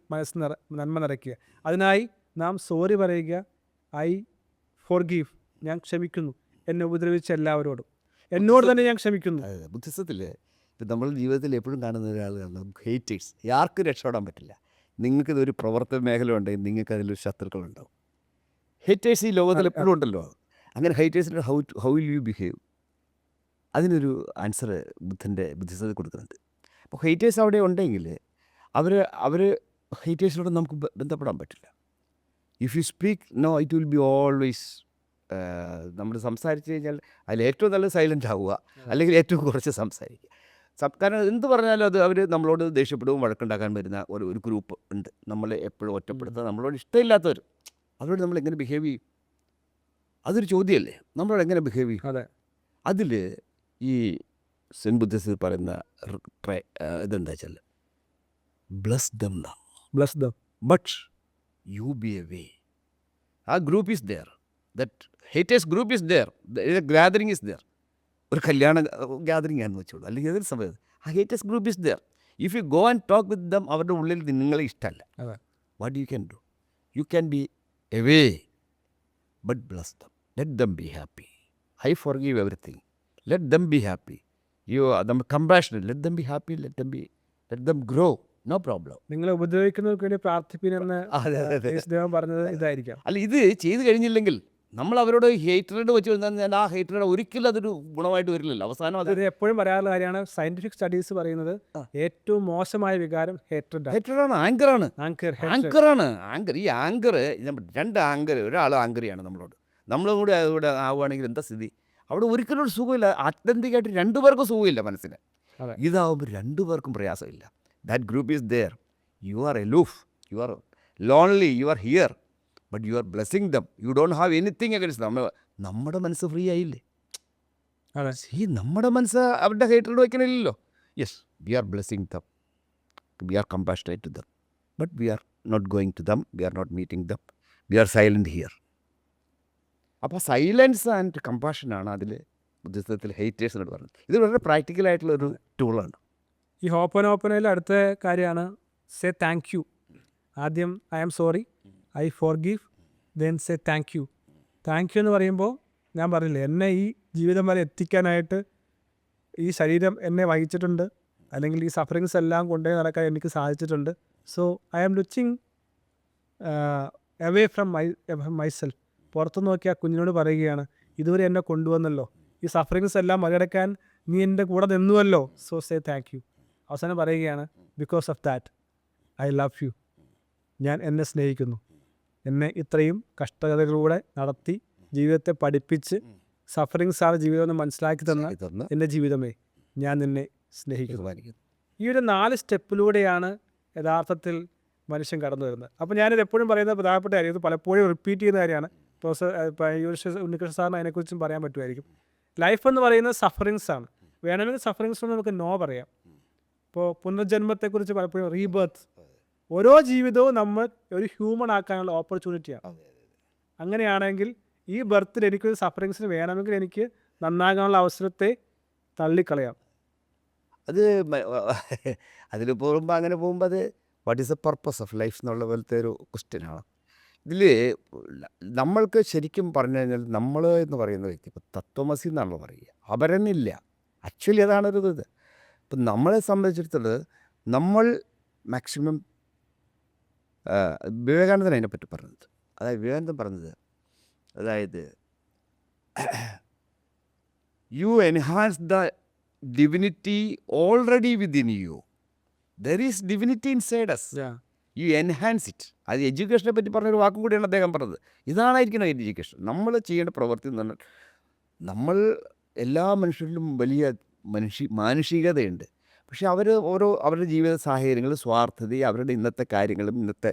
നന്മ നിറയ്ക്കുക. അതിനായി നാം സോറി പറയുക, ഐ ഫോർഗീവ്, ഞാൻ ക്ഷമിക്കുന്നു എന്നെ ഉപദ്രവിച്ച എല്ലാവരോടും, എന്നോട് തന്നെ ഞാൻ ക്ഷമിക്കുന്നു. ബുദ്ധിസത്തിൽ ഇപ്പം നമ്മൾ ജീവിതത്തിൽ എപ്പോഴും കാണുന്ന ഒരാളാണ് ഹേറ്റേഴ്സ്. ആർക്കും രക്ഷപ്പെടാൻ പറ്റില്ല. നിങ്ങൾക്കിതൊരു പ്രവർത്തന മേഖല ഉണ്ടെങ്കിൽ നിങ്ങൾക്ക് അതിലൊരു ശത്രുക്കളുണ്ടാവും. ഹേറ്റേഴ്സ് ഈ ലോകത്തിൽ എപ്പോഴും ഉണ്ടല്ലോ. അങ്ങനെ ഹേറ്റേഴ്സിന് ഹൗ വിൽ യു ബിഹേവ്, അതിനൊരു ആൻസർ ബുദ്ധിസത്തിൽ കൊടുക്കുന്നുണ്ട്. അപ്പോൾ ഹേറ്റേഴ്സ് അവിടെ ഉണ്ടെങ്കിൽ അവർ ഹേറ്റേഴ്സിനോട് നമുക്ക് ബന്ധപ്പെടാൻ പറ്റില്ല. If you speak no it will be always, നമ്മൾ സംസാരിച്ച് കഴിഞ്ഞാൽ അതിൽ ഏറ്റവും നല്ലത് സൈലൻ്റ് ആവുക, അല്ലെങ്കിൽ ഏറ്റവും കുറച്ച് സംസാരിക്കുക. കാരണം എന്ത് പറഞ്ഞാലും അത് അവർ നമ്മളോട് ദേഷ്യപ്പെടുകയും വഴക്കുണ്ടാക്കാൻ വരുന്ന ഒരു ഗ്രൂപ്പ് ഉണ്ട്. നമ്മളെ എപ്പോഴും ഒറ്റപ്പെടുത്തുക, നമ്മളോട് ഇഷ്ടമില്ലാത്തവർ, അവരോട് നമ്മൾ എങ്ങനെ ബിഹേവ് ചെയ്യും? അതൊരു ചോദ്യമല്ലേ, നമ്മളോട് എങ്ങനെ ബിഹേവ് ചെയ്യും? അതെ. അതിൽ ഈ സെൻ ബുദ്ധിസ്റ്റ് പറയുന്ന ഇതെന്താ വെച്ചാൽ ബ്ലസ് ദം എന്നാണ്. Bless them. But you be away. ആ group is there, that haters group is there, gathering is there. ഒരു കല്യാണ ഗ്യാദറിങ് ആണെന്ന് വെച്ചോളൂ, അല്ലെങ്കിൽ ഏതൊരു സമയത്ത് ആ haters group is there. If you go and talk with them, അവരുടെ ഉള്ളിൽ നിങ്ങളെ ഇഷ്ടമല്ല. What you can do? You can be away, but bless them, let them be happy. I forgive everything, let them be happy. U dum compassionate, let them be happy, let them grow, no problem. നിങ്ങളെ ഉപദ്രവിക്കുന്നവർക്ക് വേണ്ടി പ്രാർത്ഥിപ്പിനെന്ന് യേശുദേവൻ പറഞ്ഞത് ഇതായിരിക്കാം. അല്ല, ഇത് ചെയ്ത് കഴിഞ്ഞില്ലെങ്കിൽ നമ്മൾ അവരോട് ഹേറ്ററേഡ് വെച്ച് കഴിഞ്ഞാൽ ആ ഹേറ്ററേഡ് ഒരിക്കലും അതൊരു ഗുണമായിട്ട് വരില്ലല്ലോ. അവസാനം അത് എപ്പോഴും പറയാറുള്ള കാര്യമാണ്. സയന്റിഫിക് സ്റ്റഡീസ് പറയുന്നത് ഏറ്റവും മോശമായ വികാരം ഹേറ്ററാണ്, ആങ്കറാണ്. ആങ്കർ. ഈ ആങ്കർ, രണ്ട് ആങ്കർ, ഒരാൾ ആങ്കറിയാണ് നമ്മളോട്, നമ്മളും കൂടി അതുകൂടെ ആവുകയാണെങ്കിൽ എന്താ സ്ഥിതി? അവിടെ ഒരിക്കലും ഒരു സുഖമില്ല. ആത്യന്തികമായിട്ട് രണ്ടുപേർക്കും സുഖമില്ല മനസ്സിന്. ഇതാവുമ്പോൾ രണ്ടുപേർക്കും പ്രയാസമില്ല. That group is there. You are aloof, you are lonely, you are here, but you are blessing them. You don't have anything against them. നമ്മുടെ മനസ്സ് ഫ്രീ ആയില്ലേ? ഈ നമ്മുടെ മനസ്സ് അവരുടെ ഹേറ്ററിൽ വയ്ക്കണില്ലല്ലോ. Yes, we are blessing them, we are compassionate to them, but we are not going to them, we are not meeting them, we are silent here. അപ്പോൾ സൈലൻസ് ആൻഡ് കമ്പാഷനാണ് അതിൽ ബുദ്ധിസത്തിൽ ഹേറ്റേഴ്സിനോട് പറഞ്ഞത്. ഇത് വളരെ പ്രാക്ടിക്കലായിട്ടുള്ളൊരു ടൂളാണ്. ഈ ഹോപ്പനോപ്പനയിൽ അടുത്ത കാര്യമാണ് സേ താങ്ക് യു. ആദ്യം I am sorry, I forgive, then say thank you. Thank you എന്ന് പറയുമ്പോൾ ഞാൻ പറഞ്ഞില്ലേ, എന്നെ ഈ ജീവിതം വരെ എത്തിക്കാനായിട്ട് ഈ ശരീരം എന്നെ വഹിച്ചിട്ടുണ്ട്, അല്ലെങ്കിൽ ഈ സഫറിങ്സ് എല്ലാം കൊണ്ടുപോയി നടക്കാൻ എനിക്ക് സാധിച്ചിട്ടുണ്ട്. So I am looking away from myself. പുറത്തു നോക്കി ആ കുഞ്ഞിനോട് പറയുകയാണ്, ഇതുവരെ എന്നെ കൊണ്ടുവന്നല്ലോ, ഈ സഫറിങ്സ് എല്ലാം മറികടക്കാൻ നീ എൻ്റെ കൂടെ നിന്നുവല്ലോ, സോ സേ താങ്ക് യു. അവസാനം പറയുകയാണ്, because of that I love you. ഞാൻ എന്നെ സ്നേഹിക്കുന്നു. എന്നെ ഇത്രയും കഷ്ടതകളിലൂടെ നടത്തി ജീവിതത്തെ പഠിപ്പിച്ച് സഫറിങ്സ് ആണ് ജീവിതം എന്ന് മനസ്സിലാക്കി തന്ന എൻ്റെ ജീവിതമേ, ഞാൻ നിന്നെ സ്നേഹിക്കുന്നു. ഈ ഒരു 4 സ്റ്റെപ്പിലൂടെയാണ് യഥാർത്ഥത്തിൽ മനുഷ്യൻ കടന്നു വരുന്നത്. അപ്പോൾ ഞാനിത് എപ്പോഴും പറയുന്ന പ്രധാനപ്പെട്ട കാര്യം, ഇത് പലപ്പോഴും റിപ്പീറ്റ് ചെയ്യുന്ന കാര്യമാണ്. ഉണ്ണികൃഷ്ണ സാറിന് അതിനെക്കുറിച്ചും പറയാൻ പറ്റുമായിരിക്കും. ലൈഫ് എന്ന് പറയുന്നത് സഫറിങ്സ് ആണ്. വേണമെങ്കിൽ സഫറിങ്സ് നമുക്ക് നോ പറയാം. ഇപ്പോൾ പുനർജന്മത്തെക്കുറിച്ച് പലപ്പോഴും റീബർത്ത്, ഓരോ ജീവിതവും നമ്മൾ ഒരു ഹ്യൂമൺ ആക്കാനുള്ള ഓപ്പർച്യൂണിറ്റിയാണ്. അങ്ങനെയാണെങ്കിൽ ഈ ബർത്തിൽ എനിക്കൊരു സഫറിങ്സിന് വേണമെങ്കിൽ എനിക്ക് നന്നാകാനുള്ള അവസരത്തെ തള്ളിക്കളയാം. അത് അതിൽ പോകുമ്പോൾ അങ്ങനെ പോകുമ്പോൾ അത് what is the purpose of life എന്നുള്ള പോലത്തെ ഒരു ക്വസ്റ്റ്യനാണ്. ഇതിൽ നമ്മൾക്ക് ശരിക്കും പറഞ്ഞു കഴിഞ്ഞാൽ നമ്മൾ എന്ന് പറയുന്ന വ്യക്തി ഇപ്പോൾ തത്വമസി എന്നാണല്ലോ പറയുക, അപരനില്ല. ആക്ച്വലി അതാണൊരു ഇത്. ഇപ്പം നമ്മളെ സംബന്ധിച്ചിടത്തോളം നമ്മൾ മാക്സിമം വിവേകാനന്ദൻ അതിനെപ്പറ്റി പറഞ്ഞത്, അതായത് വിവേകാനന്ദൻ പറഞ്ഞത്, അതായത് you enhance the divinity already within you. There is divinity inside us, you enhance it. അത് എഡ്യൂക്കേഷനെ പറ്റി പറഞ്ഞൊരു വാക്കും കൂടിയാണ് അദ്ദേഹം പറഞ്ഞത്. ഇതാണായിരിക്കണം എഡ്യൂക്കേഷൻ. നമ്മൾ ചെയ്യേണ്ട പ്രവൃത്തി എന്ന് പറഞ്ഞാൽ, നമ്മൾ എല്ലാ മനുഷ്യരിലും വലിയ മാനുഷികതയുണ്ട്. പക്ഷേ അവരുടെ ജീവിത സാഹചര്യങ്ങൾ, സ്വാർത്ഥത, അവരുടെ ഇന്നത്തെ കാര്യങ്ങളും ഇന്നത്തെ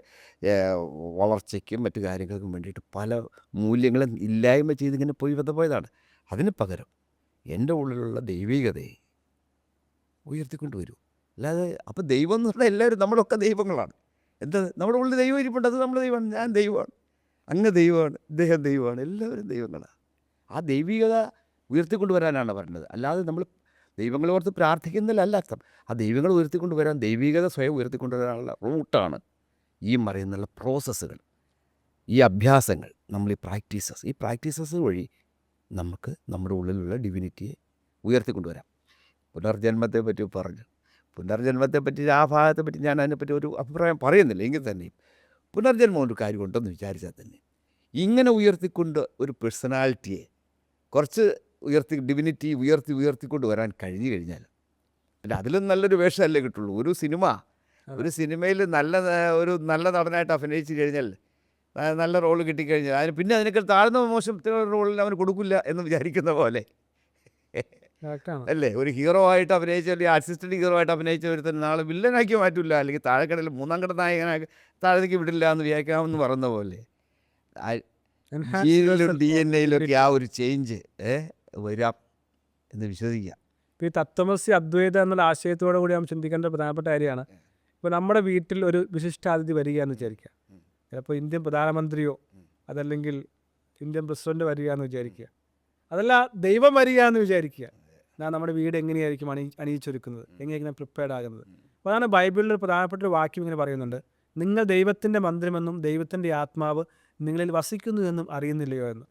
വളർച്ചയ്ക്കും മറ്റു കാര്യങ്ങൾക്കും വേണ്ടിയിട്ട് പല മൂല്യങ്ങളും ഇല്ലായ്മ ചെയ്തിങ്ങനെ പോയതാണ്. അതിന് പകരം എൻ്റെ ഉള്ളിലുള്ള ദൈവികതയെ ഉയർത്തിക്കൊണ്ട് വരൂ. അല്ലാതെ അപ്പോൾ ദൈവം എന്ന് പറഞ്ഞാൽ എല്ലാവരും നമ്മളൊക്കെ ദൈവങ്ങളാണ്. എന്താ, നമ്മുടെ ഉള്ളിൽ ദൈവം ഇരിപ്പുണ്ട്, അത് നമ്മൾ ദൈവമാണ്, ഞാൻ ദൈവമാണ്, അങ്ങ് ദൈവമാണ്, ഇദ്ദേഹം ദൈവമാണ്, എല്ലാവരും ദൈവങ്ങളാണ്. ആ ദൈവികത ഉയർത്തിക്കൊണ്ട് വരാനാണ് പറഞ്ഞത്. അല്ലാതെ നമ്മൾ ദൈവങ്ങളെ ഓർത്ത് പ്രാർത്ഥിക്കുന്നില്ല അർത്ഥം. ആ ദൈവങ്ങൾ ഉയർത്തിക്കൊണ്ട് വരാൻ, ദൈവികത സ്വയം ഉയർത്തിക്കൊണ്ട് വരാനുള്ള റൂട്ടാണ് ഈ പറയുന്നുള്ള പ്രോസസ്സുകൾ, ഈ അഭ്യാസങ്ങൾ, നമ്മൾ ഈ പ്രാക്ടീസസ് വഴി നമുക്ക് നമ്മുടെ ഉള്ളിലുള്ള ഡിവിനിറ്റിയെ ഉയർത്തിക്കൊണ്ടുവരാം. പുനർജന്മത്തെപ്പറ്റി പറഞ്ഞു. പുനർജന്മത്തെപ്പറ്റി ആ ഭാഗത്തെപ്പറ്റി ഞാൻ അതിനെപ്പറ്റി ഒരു അഭിപ്രായം പറയുന്നില്ല. എങ്കിൽ തന്നെയും പുനർജന്മം ഒരു കാര്യമുണ്ടെന്ന് വിചാരിച്ചാൽ തന്നെ ഇങ്ങനെ ഉയർത്തിക്കൊണ്ട് ഒരു പേഴ്സണാലിറ്റിയെ കുറച്ച് ഡിവിനിറ്റി ഉയർത്തിക്കൊണ്ട് വരാൻ കഴിഞ്ഞു കഴിഞ്ഞാൽ അല്ല അതിലും നല്ലൊരു വേഷമല്ലേ കിട്ടുള്ളൂ. ഒരു സിനിമയിൽ ഒരു നല്ല നടനായിട്ട് അഭിനയിച്ച് കഴിഞ്ഞാൽ നല്ല റോള് കിട്ടിക്കഴിഞ്ഞാൽ പിന്നെ അതിനേക്കാൾ താഴ്ന്ന മോശം റോളിൽ അവന് കൊടുക്കില്ല എന്ന് വിചാരിക്കുന്ന പോലെ അല്ലേ. ഒരു ഹീറോ ആയിട്ട് അഭിനയിച്ച അല്ലെങ്കിൽ അസിസ്റ്റൻറ്റ് ഹീറോ ആയിട്ട് അഭിനയിച്ച ഒരുത്തൻ നാളെ വില്ലനാക്കി മാറ്റില്ല, അല്ലെങ്കിൽ താഴെക്കടയിൽ മൂന്നാം കട നായകനാക്കി താഴേക്ക് വിടില്ല എന്ന് വിചാരിക്കാമെന്ന് പറയുന്ന പോലെ ജീനിലും DNA-യിലൊക്കെ ആ ഒരു ചേഞ്ച് വരാം എന്ന് വിശ്വസിക്കാം. ഇപ്പോൾ ഈ തത്വമസി അദ്വൈത എന്നുള്ള ആശയത്തോടു കൂടി നാം ചിന്തിക്കേണ്ട പ്രധാനപ്പെട്ട കാര്യമാണ്. ഇപ്പോൾ നമ്മുടെ വീട്ടിൽ ഒരു വിശിഷ്ടാതിഥി വരികയെന്ന് വിചാരിക്കുക. ചിലപ്പോൾ ഇന്ത്യൻ പ്രധാനമന്ത്രിയോ അതല്ലെങ്കിൽ ഇന്ത്യൻ പ്രസിഡന്റ് വരിക എന്ന് വിചാരിക്കുക. അതല്ല ദൈവം വരിക എന്ന് വിചാരിക്കുക. നമ്മുടെ വീട് എങ്ങനെയായിരിക്കും അണിയിച്ചൊരുക്കുന്നത്, എങ്ങനെയായിരിക്കും പ്രിപ്പയർഡ് ആകുന്നത്. അപ്പോൾ അതാണ് ബൈബിളിൽ ഒരു പ്രധാനപ്പെട്ട ഒരു വാക്യം ഇങ്ങനെ പറയുന്നുണ്ട്: നിങ്ങൾ ദൈവത്തിൻ്റെ മന്ദിരമെന്നും ദൈവത്തിൻ്റെ ആത്മാവ് നിങ്ങളിൽ വസിക്കുന്നു എന്നും അറിയുന്നില്ലയോ എന്ന്.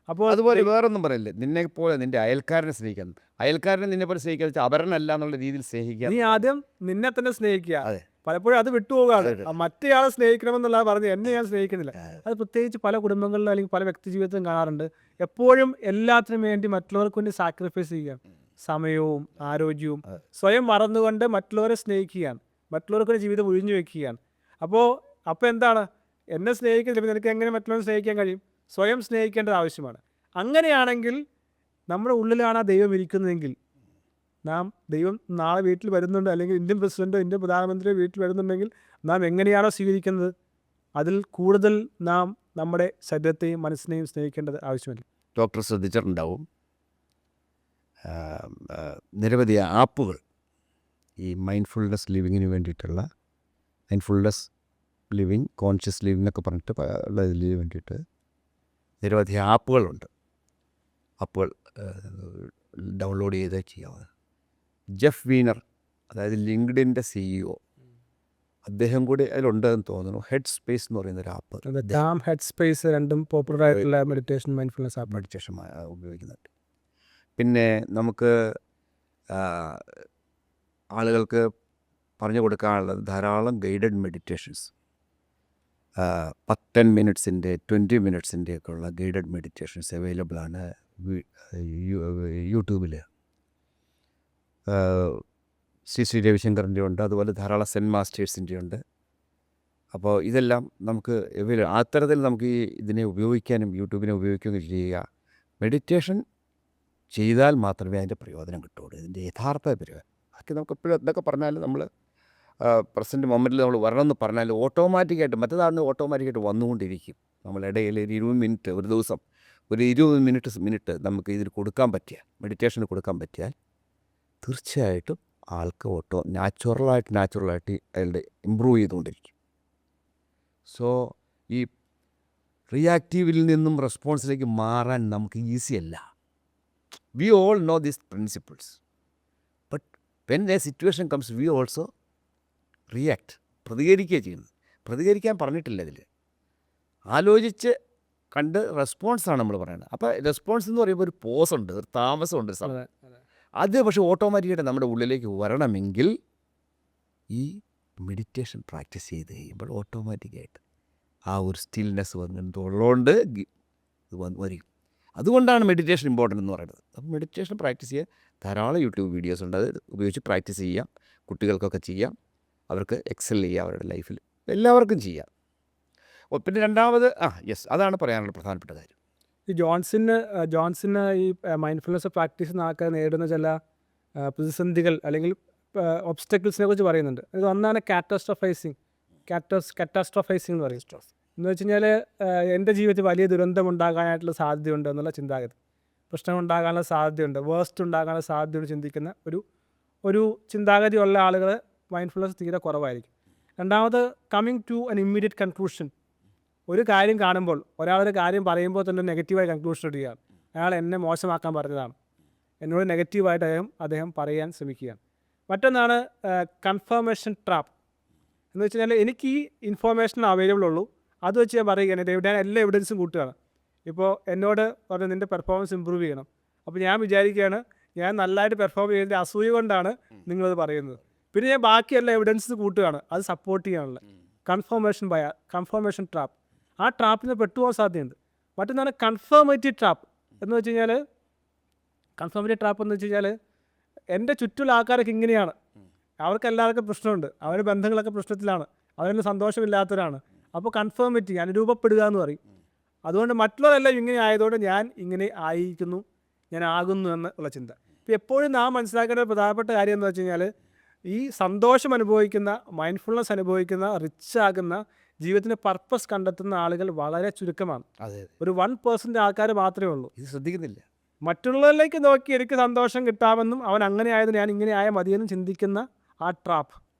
അപ്പോൾ അതുപോലെ വേറൊന്നും പറയില്ലേ, നിന്നെപ്പോലെ നിൻ്റെ അയൽക്കാരനെ സ്നേഹിക്കണം. അയൽക്കാരനെ നിന്നെപ്പോലെ സ്നേഹിക്കുക വെച്ചാൽ അപരനല്ല എന്നുള്ള രീതിയിൽ സ്നേഹിക്കുക. നീ ആദ്യം നിന്നെ തന്നെ സ്നേഹിക്കുക. അതെ, പലപ്പോഴും അത് വിട്ടുപോകാതെ മറ്റേയാളെ സ്നേഹിക്കണമെന്നുള്ള പറഞ്ഞ് എന്നെ ഞാൻ സ്നേഹിക്കുന്നില്ല. അത് പ്രത്യേകിച്ച് പല കുടുംബങ്ങളിലും അല്ലെങ്കിൽ പല വ്യക്തി ജീവിതത്തിലും കാണാറുണ്ട്. എപ്പോഴും എല്ലാത്തിനും വേണ്ടി മറ്റുള്ളവർക്ക് വേണ്ടി സാക്രിഫൈസ് ചെയ്യുക, സമയവും ആരോഗ്യവും സ്വയം മറന്നുകൊണ്ട് മറ്റുള്ളവരെ സ്നേഹിക്കുകയാണ്, മറ്റുള്ളവർക്ക് ജീവിതം ഒഴിഞ്ഞു വെക്കുകയാണ്. അപ്പോൾ എന്താണ്, എന്നെ സ്നേഹിക്കുന്നില്ല, നിനക്ക് എങ്ങനെ മറ്റുള്ളവരെ സ്നേഹിക്കാൻ കഴിയും? സ്വയം സ്നേഹിക്കേണ്ടത് ആവശ്യമാണ്. അങ്ങനെയാണെങ്കിൽ നമ്മുടെ ഉള്ളിലാണ് ആ ദൈവം ഇരിക്കുന്നതെങ്കിൽ ദൈവം നാളെ വീട്ടിൽ വരുന്നുണ്ട്, അല്ലെങ്കിൽ ഇന്ത്യൻ പ്രസിഡന്റോ ഇന്ത്യൻ പ്രധാനമന്ത്രിയോ വീട്ടിൽ വരുന്നുണ്ടെങ്കിൽ നാം എങ്ങനെയാണോ സ്വീകരിക്കുന്നത് അതിൽ കൂടുതൽ നാം നമ്മുടെ ശരീരത്തെയും മനസ്സിനെയും സ്നേഹിക്കേണ്ടത് ആവശ്യമില്ല. ഡോക്ടർ ശ്രദ്ധിച്ചിട്ടുണ്ടാവും, നിരവധി ആപ്പുകൾ ഈ മൈൻഡ്ഫുൾനെസ് ലിവിങ്ങിന് വേണ്ടിയിട്ടുള്ള മൈൻഡ്ഫുൾനെസ് ലിവിങ്, കോൺഷ്യസ് ലിവിങ് എന്നൊക്കെ പറഞ്ഞിട്ട് ഉള്ള ഇതിന് വേണ്ടിയിട്ട് നിരവധി ആപ്പുകളുണ്ട്. ആപ്പുകൾ ഡൗൺലോഡ് ചെയ്ത് ചെയ്യാവുന്നത്. ജെഫ് വീനർ, അതായത് ലിങ്ക്ഡിൻ്റെ CEO, അദ്ദേഹം കൂടി അതിലുണ്ടെന്ന് തോന്നുന്നു. ഹെഡ് സ്പേസ് എന്ന് പറയുന്ന ഒരു ആപ്പ്, ഹെഡ് സ്പേസ് രണ്ടും പോപ്പുലറായിട്ടുള്ള മെഡിറ്റേഷൻ മൈൻഡ്ഫുൾനെസ് ആപ്പ് മെഡിറ്റേഷൻ ഉപയോഗിക്കുന്നുണ്ട്. പിന്നെ നമുക്ക് ആളുകൾക്ക് പറഞ്ഞു കൊടുക്കാനുള്ളത് ധാരാളം ഗൈഡഡ് മെഡിറ്റേഷൻസ്, 10 മിനിറ്റ്സിൻ്റെ 20 മിനിറ്റ്സിൻ്റെ ഒക്കെ ഉള്ള ഗൈഡഡ് മെഡിറ്റേഷൻസ് അവൈലബിൾ ആണ് യൂട്യൂബിൽ. ശ്രീ രവിശങ്കറിൻ്റെ ഉണ്ട്, അതുപോലെ ധാരാളം സെൻ മാസ്റ്റേഴ്സിൻ്റെ ഉണ്ട്. അപ്പോൾ ഇതെല്ലാം നമുക്ക് അത്തരത്തിൽ നമുക്ക് ഇതിനെ ഉപയോഗിക്കാനും യൂട്യൂബിനെ ഉപയോഗിക്കുകയും ചെയ്യുക. മെഡിറ്റേഷൻ ചെയ്താൽ മാത്രമേ അതിൻ്റെ പ്രയോജനം കിട്ടുള്ളൂ, ഇതിൻ്റെ യഥാർത്ഥ പ്രയോജനം. അതൊക്കെ നമുക്ക് എപ്പോഴും എന്തൊക്കെ പറഞ്ഞാലും നമ്മൾ പ്രസൻറ്റ് മൊമെൻറ്റിൽ നമ്മൾ വരണമെന്ന് പറഞ്ഞാൽ ഓട്ടോമാറ്റിക്കായിട്ട് മറ്റേതാണ് ഓട്ടോമാറ്റിക്കായിട്ട് വന്നുകൊണ്ടിരിക്കും. നമ്മളിടയിൽ ഒരു 20 മിനിറ്റ് ഒരു ദിവസം ഒരു 20 മിനിറ്റ് നമുക്ക് ഇതിന് കൊടുക്കാൻ മെഡിറ്റേഷന് കൊടുക്കാൻ പറ്റിയാൽ തീർച്ചയായിട്ടും ആൾക്ക് നാച്ചുറലായിട്ട് അയാളുടെ ഇമ്പ്രൂവ് ചെയ്തുകൊണ്ടിരിക്കും. സോ ഈ റിയാക്റ്റീവിൽ നിന്നും റെസ്പോൺസിലേക്ക് മാറാൻ നമുക്ക് ഈസിയല്ല. We all know these principles, but when a situation comes we also react, പ്രതികരിക്കുക ചെയ്യുന്നത്. പ്രതികരിക്കാൻ പറഞ്ഞിട്ടില്ല ഇതിൽ, ആലോചിച്ച് കണ്ട് റെസ്പോൺസാണ് നമ്മൾ പറയുന്നത്. അപ്പോൾ റെസ്പോൺസ് എന്ന് പറയുമ്പോൾ ഒരു പോസുണ്ട്, ഒരു താമസമുണ്ട്, അത് പക്ഷേ ഓട്ടോമാറ്റിക്കായിട്ട് നമ്മുടെ ഉള്ളിലേക്ക് വരണമെങ്കിൽ ഈ മെഡിറ്റേഷൻ പ്രാക്ടീസ് ചെയ്ത് കഴിയുമ്പോൾ ഓട്ടോമാറ്റിക്കായിട്ട് ആ ഒരു സ്റ്റിൽനെസ് വന്നിട്ടുള്ളതുകൊണ്ട് ഇത് വരും. അതുകൊണ്ടാണ് മെഡിറ്റേഷൻ ഇമ്പോർട്ടൻ്റ് എന്ന് പറയുന്നത്. അപ്പോൾ മെഡിറ്റേഷൻ പ്രാക്ടീസ് ചെയ്യാൻ ധാരാളം യൂട്യൂബ് വീഡിയോസ് ഉണ്ട്, അത് ഉപയോഗിച്ച് പ്രാക്ടീസ് ചെയ്യാം. കുട്ടികൾക്കൊക്കെ ചെയ്യാം, അവർക്ക് എക്സൽ ചെയ്യാം, അവരുടെ ലൈഫിൽ എല്ലാവർക്കും ചെയ്യാം. പിന്നെ രണ്ടാമത് അതാണ് പറയാനുള്ള പ്രധാനപ്പെട്ട കാര്യം. ഈ ജോൺസിന് ഈ മൈൻഡ്ഫുൾനെസ് പ്രാക്ടീസ് ആൾക്കാർ നേരിടുന്ന ചില പ്രതിസന്ധികൾ അല്ലെങ്കിൽ ഒബ്സ്റ്റക്കിൾസിനെ കുറിച്ച് പറയുന്നുണ്ട്. ഇത് ഒന്നാണ് കാറ്റാസ്ട്രോഫൈസിങ് എന്ന് പറയും. എന്ന് വെച്ച് കഴിഞ്ഞാൽ എൻ്റെ ജീവിതത്തിൽ വലിയ ദുരന്തം ഉണ്ടാകാനായിട്ടുള്ള സാധ്യതയുണ്ട് എന്നുള്ള ചിന്താഗതി, പ്രശ്നം ഉണ്ടാകാനുള്ള സാധ്യതയുണ്ട്, വേഴ്സ്റ്റ് ഉണ്ടാകാനുള്ള സാധ്യതയുണ്ട് ചിന്തിക്കുന്ന ഒരു ചിന്താഗതി ഉള്ള ആളുകൾ മൈൻഡ്ഫുൾനെസ് തീരെ കുറവായിരിക്കും. രണ്ടാമത് coming to an immediate conclusion. ഒരു കാര്യം കാണുമ്പോൾ ഒരാളൊരു കാര്യം പറയുമ്പോൾ തന്നെ നെഗറ്റീവായി കൺക്ലൂഷൻ ഇടുകയാണ്. അയാൾ എന്നെ മോശമാക്കാൻ പറഞ്ഞതാണ്, എന്നോട് നെഗറ്റീവായിട്ട് അദ്ദേഹം പറയാൻ ശ്രമിക്കുകയാണ്. മറ്റൊന്നാണ് കൺഫർമേഷൻ ട്രാപ്പ്. എന്ന് വെച്ച് കഴിഞ്ഞാൽ എനിക്ക് ഈ ഇൻഫോർമേഷൻ അവൈലബിൾ ഉള്ളൂ, അത് വെച്ച് ഞാൻ പറയുകയാണ്, ഞാൻ എല്ലാ എവിഡൻസും കൂട്ടുകയാണ്. ഇപ്പോൾ എന്നോട് പറഞ്ഞ് നിൻ്റെ പെർഫോമൻസ് ഇമ്പ്രൂവ് ചെയ്യണം. അപ്പോൾ ഞാൻ വിചാരിക്കുകയാണ് ഞാൻ നല്ലതായിട്ട് പെർഫോം ചെയ്യുന്നതിൻ്റെ അസൂയ കൊണ്ടാണ് നിങ്ങളത് പറയുന്നത്. പിന്നെ ഞാൻ ബാക്കിയെല്ലാ എവിഡൻസ് കൂട്ടുകയാണ്, അത് സപ്പോർട്ട് ചെയ്യാനുള്ള കൺഫർമേഷൻ ട്രാപ്പ്. ആ ട്രാപ്പിന് പെട്ടുപോകാൻ സാധ്യതയുണ്ട്. മറ്റൊന്നാണ് കൺഫേമേറ്റീവ് ട്രാപ്പ് എന്ന് വെച്ച് കഴിഞ്ഞാൽ, എൻ്റെ ചുറ്റുമുള്ള ആൾക്കാരൊക്കെ ഇങ്ങനെയാണ്, അവർക്ക് എല്ലാവർക്കും പ്രശ്നമുണ്ട്, അവരുടെ ബന്ധങ്ങളൊക്കെ പ്രശ്നത്തിലാണ്, അവരൊന്നും സന്തോഷമില്ലാത്തവരാണ്. അപ്പോൾ കൺഫേമേറ്റീവ്, അനുരൂപപ്പെടുക എന്ന് പറയും. അതുകൊണ്ട് മറ്റുള്ളവരെല്ലാം ഇങ്ങനെ ആയതുകൊണ്ട് ഞാൻ ഇങ്ങനെ ആയിരിക്കുന്നു, ഞാൻ ആകുന്നു എന്നുള്ള ചിന്ത. ഇപ്പോൾ എപ്പോഴും നാം മനസ്സിലാക്കേണ്ട ഒരു പ്രധാനപ്പെട്ട കാര്യം എന്ന് വെച്ച് കഴിഞ്ഞാൽ, ഈ സന്തോഷം അനുഭവിക്കുന്ന, മൈൻഡ്ഫുൾനെസ് അനുഭവിക്കുന്ന, റിച്ച് ആകുന്ന, ജീവിതത്തിന് പർപ്പസ് കണ്ടെത്തുന്ന ആളുകൾ വളരെ ചുരുക്കമാണ്. ഒരു 1% ആൾക്കാർ മാത്രമേ ഉള്ളൂ. ഇത് ശ്രദ്ധിക്കുന്നില്ല. മറ്റുള്ളവരിലേക്ക് നോക്കി എനിക്ക് സന്തോഷം കിട്ടാമെന്നും അവൻ അങ്ങനെ ആയത് ഞാൻ ഇങ്ങനെ ആയാൽ മതിയെന്നും ചിന്തിക്കുന്ന ആ ട്രാപ്പ്,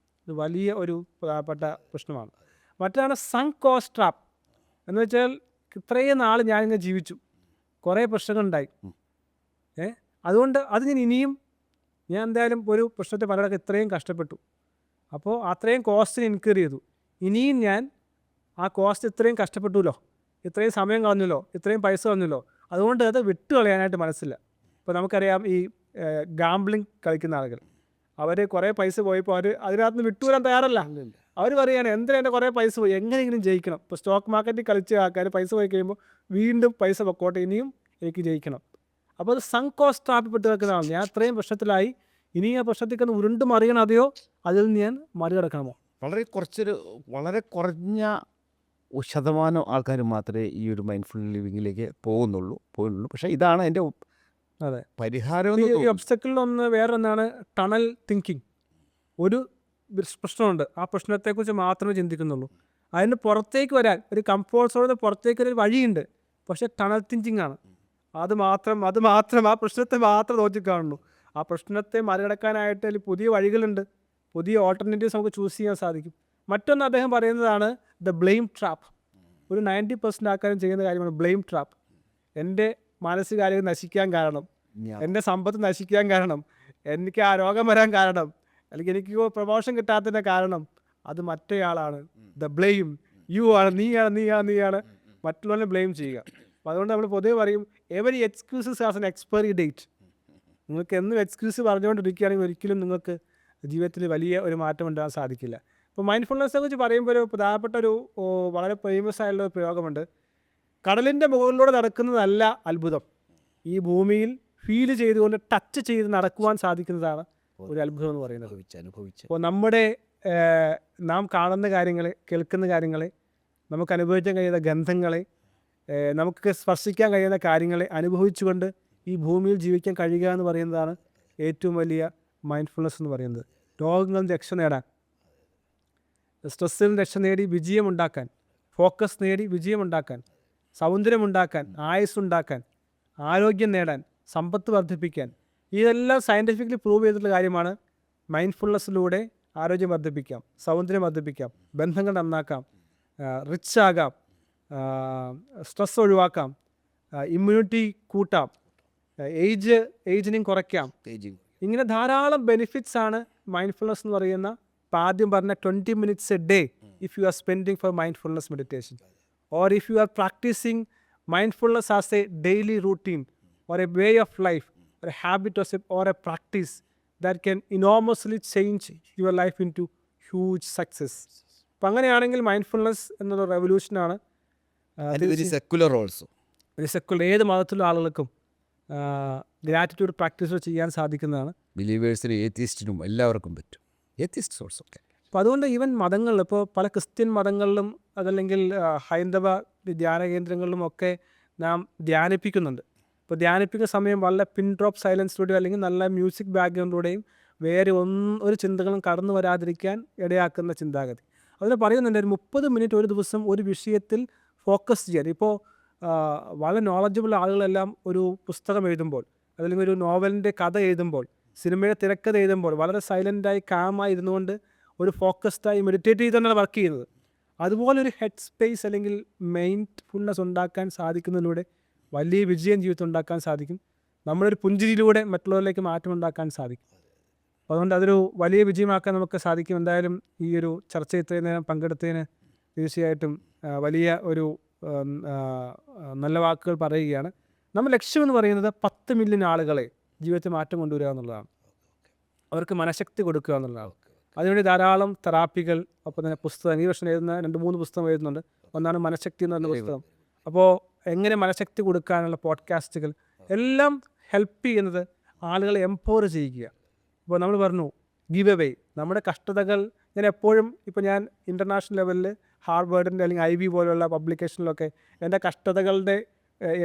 ഇത് വലിയ ഒരു പ്രധാനപ്പെട്ട പ്രശ്നമാണ്. മറ്റാണ് സങ്ക് കോസ്റ്റ് ട്രാപ്പ് എന്ന് വെച്ചാൽ, ഇത്രയും നാൾ ഞാനിങ്ങനെ ജീവിച്ചു, കുറേ പ്രശ്നങ്ങളുണ്ടായി, അതുകൊണ്ട് അത് ഞാൻ എന്തായാലും ഒരു പ്രശ്നത്തെ പലരൊക്കെ ഇത്രയും കഷ്ടപ്പെട്ടു, അപ്പോൾ അത്രയും കോസ്റ്റിന് ഇൻക്വയറി ചെയ്തു, ഇനിയും ഞാൻ ആ കോസ്റ്റ് ഇത്രയും കഷ്ടപ്പെട്ടുല്ലോ, ഇത്രയും സമയം കളഞ്ഞല്ലോ, ഇത്രയും പൈസ കളഞ്ഞല്ലോ, അതുകൊണ്ട് അത് വിട്ടു കളയാനായിട്ട് മനസ്സില്ല. ഇപ്പോൾ നമുക്കറിയാം ഈ ഗാംബ്ലിംഗ് കളിക്കുന്ന ആളുകൾ, അവർ കുറേ പൈസ പോയപ്പോൾ അവർ അതിനകത്ത് നിന്ന് വിട്ടുവരാൻ തയ്യാറല്ല. അവർ പറയുകയാണ് എന്തിനാ എൻ്റെ കുറേ പൈസ പോയി, എങ്ങനെയെങ്കിലും ജയിക്കണം. ഇപ്പോൾ സ്റ്റോക്ക് മാർക്കറ്റിൽ കളിച്ച ആൾക്കാർ പൈസ പോയി കഴിയുമ്പോൾ വീണ്ടും പൈസ പൊക്കോട്ടെ, ഇനിയും എനിക്ക് ജയിക്കണം. അപ്പോൾ അത് സങ്ക് കോസ്റ്റ് ട്രാപ്പിൽപ്പെട്ട് കിടക്കുന്നതാണ്. ഞാൻ അത്രയും പ്രശ്നത്തിലായി, ഇനി ആ പ്രശ്നത്തിൽ ഉരുണ്ട് മറിയണം, അതെയോ അതിൽ നിന്ന് ഞാൻ മറികടക്കണമോ? വളരെ കുറഞ്ഞ ശതമാനം ആൾക്കാർ മാത്രമേ ഈ ഒരു മൈൻഡ്ഫുൾ ലിവിങ്ങിലേക്ക് പോകുന്നുള്ളൂ. പക്ഷേ ഇതാണ് എൻ്റെ പരിഹാരം. ഈ ഒബ്സ്റ്റക്കിളിലൊന്ന് വേറൊന്നാണ് ടണൽ തിങ്കിങ്. ഒരു പ്രശ്നമുണ്ട്, ആ പ്രശ്നത്തെക്കുറിച്ച് മാത്രമേ ചിന്തിക്കുന്നുള്ളൂ. അതിന് പുറത്തേക്ക് വരാൻ, ഒരു കംഫോർട്ട് സോണിൽ പുറത്തേക്ക് ഒരു വഴിയുണ്ട്, പക്ഷേ ടണൽ തിങ്കിങ് ആണ്. അത് മാത്രം ആ പ്രശ്നത്തെ മാത്രം നോക്കി കാണുന്നു. ആ പ്രശ്നത്തെ മറികടക്കാനായിട്ട് അതിൽ പുതിയ വഴികളുണ്ട്, പുതിയ ഓൾട്ടർനേറ്റീവ്സ് നമുക്ക് ചൂസ് ചെയ്യാൻ സാധിക്കും. മറ്റൊന്ന് അദ്ദേഹം പറയുന്നതാണ് ദ ബ്ലെയിം ട്രാപ്പ്. ഒരു 90% ആൾക്കാരും ചെയ്യുന്ന കാര്യമാണ് ബ്ലെയിം ട്രാപ്പ്. എൻ്റെ മാനസികാരോഗ്യം നശിക്കാൻ കാരണം, എൻ്റെ സമ്പത്ത് നശിക്കാൻ കാരണം, എനിക്ക് ആ രോഗം വരാൻ കാരണം, അല്ലെങ്കിൽ എനിക്ക് പ്രൊമോഷൻ കിട്ടാത്തതിൻ്റെ കാരണം അത് മറ്റേയാളാണ്. ദ ബ്ലെയിം യു ആണ്, നീയാണ് മറ്റുള്ളവരെ ബ്ലെയിം ചെയ്യുക. അപ്പോൾ അതുകൊണ്ട് നമ്മൾ പൊതുവെ പറയും every excuses has N expiry date. നിങ്ങൾക്ക് എന്നും എക്സ്ക്യൂസ് പറഞ്ഞുകൊണ്ടിരിക്കുകയാണെങ്കിൽ ഒരിക്കലും നിങ്ങൾക്ക് ജീവിതത്തിൽ വലിയ ഒരു മാറ്റം ഉണ്ടാകാൻ സാധിക്കില്ല. ഇപ്പോൾ മൈൻഡ്ഫുൾനെസ്സിനെ കുറിച്ച് പറയുമ്പോൾ ഒരു പ്രധാനപ്പെട്ട ഒരു വളരെ ഫേമസ് ആയിട്ടുള്ള പ്രയോഗമുണ്ട്. കടലിൻ്റെ മുകളിലൂടെ നടക്കുന്നതല്ല അത്ഭുതം, ഈ ഭൂമിയിൽ ഫീൽ ചെയ്തുകൊണ്ട് ടച്ച് ചെയ്ത് നടക്കുവാൻ സാധിക്കുന്നതാണ് ഒരു അത്ഭുതം എന്ന് പറയുന്നത്. അപ്പോൾ നമ്മുടെ നാം കാണുന്ന കാര്യങ്ങളെ, കേൾക്കുന്ന കാര്യങ്ങളെ, നമുക്ക് അനുഭവിക്കാൻ കഴിയുന്ന ഗന്ധങ്ങളെ, നമുക്ക് സ്പർശിക്കാൻ കഴിയുന്ന കാര്യങ്ങളെ അനുഭവിച്ചുകൊണ്ട് ഈ ഭൂമിയിൽ ജീവിക്കാൻ കഴിയുക എന്ന് പറയുന്നതാണ് ഏറ്റവും വലിയ മൈൻഡ്ഫുൾനെസ് എന്ന് പറയുന്നത്. രോഗങ്ങളിൽ നിന്ന് രക്ഷ നേടാൻ, സ്ട്രെസ്സിൽ നിന്ന് രക്ഷ നേടി വിജയമുണ്ടാക്കാൻ, ഫോക്കസ് നേടി വിജയമുണ്ടാക്കാൻ, സൗന്ദര്യമുണ്ടാക്കാൻ, ആയുസ്സുണ്ടാക്കാൻ, ആരോഗ്യം നേടാൻ, സമ്പത്ത് വർദ്ധിപ്പിക്കാൻ, ഇതെല്ലാം സയൻറ്റിഫിക്കലി പ്രൂവ് ചെയ്തിട്ടുള്ള കാര്യമാണ്. മൈൻഡ്ഫുൾനെസ്സിലൂടെ ആരോഗ്യം വർദ്ധിപ്പിക്കാം, സൗന്ദര്യം വർദ്ധിപ്പിക്കാം, ബന്ധങ്ങൾ നന്നാക്കാം, റിച്ച് ആകാം, സ്ട്രെസ് ഒഴിവാക്കാം, ഇമ്മ്യൂണിറ്റി കൂട്ടാം, ഏജിനെയും കുറയ്ക്കാം. ഇങ്ങനെ ധാരാളം ബെനിഫിറ്റ്സ് ആണ് മൈൻഡ്ഫുൾനെസ് എന്ന് പറയുന്ന. ഇപ്പോൾ ആദ്യം പറഞ്ഞ 20 minutes a day if you are spending for mindfulness meditation, or if you are practising mindfulness as a daily routine or a way of life or a habit or a practice that can enormously change your life into huge success. അപ്പം അങ്ങനെയാണെങ്കിൽ മൈൻഡ്ഫുൾനെസ് എന്നുള്ള റെവല്യൂഷനാണ്. സെക്കുലർ ഓൾസോ, ഒരു സെക്കുലർ ഏത് മതത്തിലുള്ള ആളുകൾക്കും ഗ്രാറ്റിറ്റ്യൂഡ് പ്രാക്ടീസ് ചെയ്യാൻ സാധിക്കുന്നതാണ്. ബിലീവേഴ്സിനും ഏത്തിസ്റ്റിനും എല്ലാവർക്കും പറ്റും. ഏത്തിസ്റ്റ് സോഴ്സ് ഒക്കെ. അപ്പോൾ അതുകൊണ്ട് ഈവൻ മതങ്ങളിൽ, ഇപ്പോൾ പല ക്രിസ്ത്യൻ മതങ്ങളിലും അതല്ലെങ്കിൽ ഹൈന്ദവ ധ്യാന കേന്ദ്രങ്ങളിലും ഒക്കെ നാം ധ്യാനിപ്പിക്കുന്നുണ്ട്. ഇപ്പോൾ ധ്യാനിപ്പിക്കുന്ന സമയം വളരെ പിൻ ഡ്രോപ്പ് സൈലൻസിലൂടെയോ അല്ലെങ്കിൽ നല്ല മ്യൂസിക് ബാക്ക്ഗ്രൗണ്ടിലൂടെയും വേറെ ഒരു ചിന്തകളും കടന്നു വരാതിരിക്കാൻ ഇടയാക്കുന്ന ചിന്താഗതി. അതിന് പറയുന്നുണ്ട് ഒരു 30 minute ഒരു ദിവസം ഒരു വിഷയത്തിൽ ഫോക്കസ് ചെയ്യാൻ. ഇപ്പോൾ വളരെ നോളജബിൾ ആളുകളെല്ലാം ഒരു പുസ്തകം എഴുതുമ്പോൾ, അല്ലെങ്കിൽ ഒരു നോവലിൻ്റെ കഥ എഴുതുമ്പോൾ, സിനിമയുടെ തിരക്കഥ എഴുതുമ്പോൾ വളരെ സൈലൻ്റായി കാമായി ഇരുന്നുകൊണ്ട് ഒരു ഫോക്കസ്ഡായി മെഡിറ്റേറ്റ് ചെയ്തുകൊണ്ടാണ് വർക്ക് ചെയ്യുന്നത്. അതുപോലെ ഒരു ഹെഡ് സ്പേസ് അല്ലെങ്കിൽ മൈൻഡ്ഫുൾനെസ് ഉണ്ടാക്കാൻ സാധിക്കുന്നതിലൂടെ വലിയ വിജയം ജീവിതത്തിൽ ഉണ്ടാക്കാൻ സാധിക്കും. നമ്മളൊരു പുഞ്ചിരിയിലൂടെ മറ്റുള്ളവരിലേക്ക് മാറ്റമുണ്ടാക്കാൻ സാധിക്കും. അതുകൊണ്ട് അതൊരു വലിയ വിജയമാക്കാൻ നമുക്ക് സാധിക്കും. എന്തായാലും ഈ ഒരു ചർച്ച ഇത്രയും നേരം പങ്കെടുത്തതിന് തീർച്ചയായിട്ടും വലിയ ഒരു നല്ല വാക്കുകൾ പറയുകയാണ്. നമ്മുടെ ലക്ഷ്യമെന്ന് പറയുന്നത് 10 million ആളുകളെ ജീവിതത്തിൽ മാറ്റം കൊണ്ടുവരിക എന്നുള്ളതാണ്. അവർക്ക് മനഃശക്തി കൊടുക്കുക എന്നുള്ളതാണ്. അതിനുവേണ്ടി ധാരാളം തെറാപ്പികൾ, ഒപ്പം തന്നെ പുസ്തകം, ഈ വർഷം എഴുതുന്ന 2-3 പുസ്തകം എഴുതുന്നുണ്ട്. ഒന്നാണ് മനഃശക്തി എന്ന് പറയുന്ന പുസ്തകം. അപ്പോൾ എങ്ങനെ മനഃശക്തി കൊടുക്കാനുള്ള പോഡ്കാസ്റ്റുകൾ എല്ലാം ഹെൽപ്പ് ചെയ്യുന്നത് ആളുകളെ എംപവർ ചെയ്യിക്കുക. ഇപ്പോൾ നമ്മൾ പറഞ്ഞു ഗിവ് അവേ, നമ്മുടെ കഷ്ടതകൾ ഞാൻ എപ്പോഴും, ഇപ്പോൾ ഞാൻ ഇൻ്റർനാഷണൽ ലെവലിൽ ഹാർവേഡിൻ്റെ അല്ലെങ്കിൽ IB പോലുള്ള പബ്ലിക്കേഷനിലൊക്കെ എൻ്റെ കഷ്ടതകളുടെ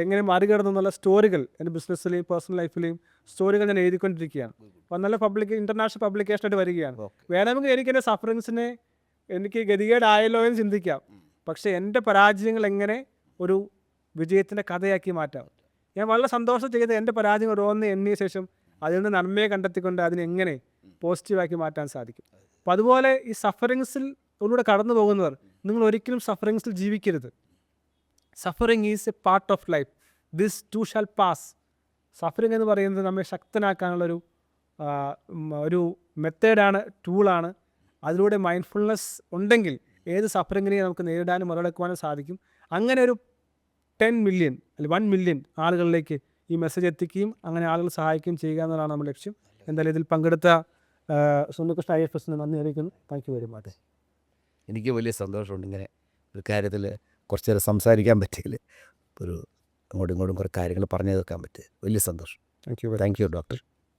എങ്ങനെ മറികടന്നു എന്നുള്ള സ്റ്റോറികൾ എൻ്റെ ബിസിനസ്സിലെയും പേഴ്സണൽ ലൈഫിലെയും സ്റ്റോറികൾ ഞാൻ എഴുതിക്കൊണ്ടിരിക്കുകയാണ്. അപ്പോൾ നല്ല ഇൻ്റർനാഷണൽ പബ്ലിക്കേഷനായിട്ട് വരികയാണ്. വേണമെങ്കിൽ എനിക്ക് എൻ്റെ സഫറിങ്സിനെ എനിക്ക് ഗതികേടായല്ലോ എന്ന് ചിന്തിക്കാം. പക്ഷേ എൻ്റെ പരാജയങ്ങൾ എങ്ങനെ ഒരു വിജയത്തിൻ്റെ കഥയാക്കി മാറ്റാം. ഞാൻ വളരെ സന്തോഷം ചെയ്ത് എൻ്റെ പരാജയങ്ങൾ ഓരോന്ന് എണ്ണിയ ശേഷം അതിൽ നിന്ന് നന്മയെ കണ്ടെത്തിക്കൊണ്ട് അതിനെങ്ങനെ പോസിറ്റീവാക്കി മാറ്റാൻ സാധിക്കും. അപ്പോൾ അതുപോലെ ഈ സഫറിങ്സിൽ ഉള്ളിലൂടെ കടന്നു പോകുന്നവർ, നിങ്ങൾ ഒരിക്കലും സഫറിങ്സിൽ ജീവിക്കരുത്. Suffering is a part of life. This too shall pass. Suffering എന്ന് പറയുന്നത് നമ്മെ ശക്തനാക്കാനുള്ളൊരു ഒരു മെത്തേഡാണ്, ടൂളാണ്. അതിലൂടെ മൈൻഡ്ഫുൾനെസ് ഉണ്ടെങ്കിൽ ഏത് സഫറിങ്ങിനെയും നമുക്ക് നേരിടാനും മറികടക്കുവാനും സാധിക്കും. അങ്ങനെ ഒരു 10 മില്യൺ അല്ലെങ്കിൽ 1 മില്യൺ ആളുകളിലേക്ക് ഈ മെസ്സേജ് എത്തിക്കുകയും അങ്ങനെ ആളുകൾ സഹായിക്കുകയും ചെയ്യുക എന്നതാണ് നമ്മുടെ ലക്ഷ്യം. എന്തായാലും ഇതിൽ പങ്കെടുത്ത സുനിൽകൃഷ്ണ IFSന് നന്ദി അറിയിക്കുന്നു. Thank you very much. എനിക്ക് വലിയ സന്തോഷമുണ്ട് ഇങ്ങനെ ഒരു കാര്യത്തിൽ കുറച്ച് നേരം സംസാരിക്കാൻ പറ്റിയില്ല. ഒരു അങ്ങോട്ടും ഇങ്ങോട്ടും കുറേ കാര്യങ്ങൾ പറഞ്ഞു തീർക്കാൻ പറ്റുക വലിയ സന്തോഷം. Thank you thank you doctor.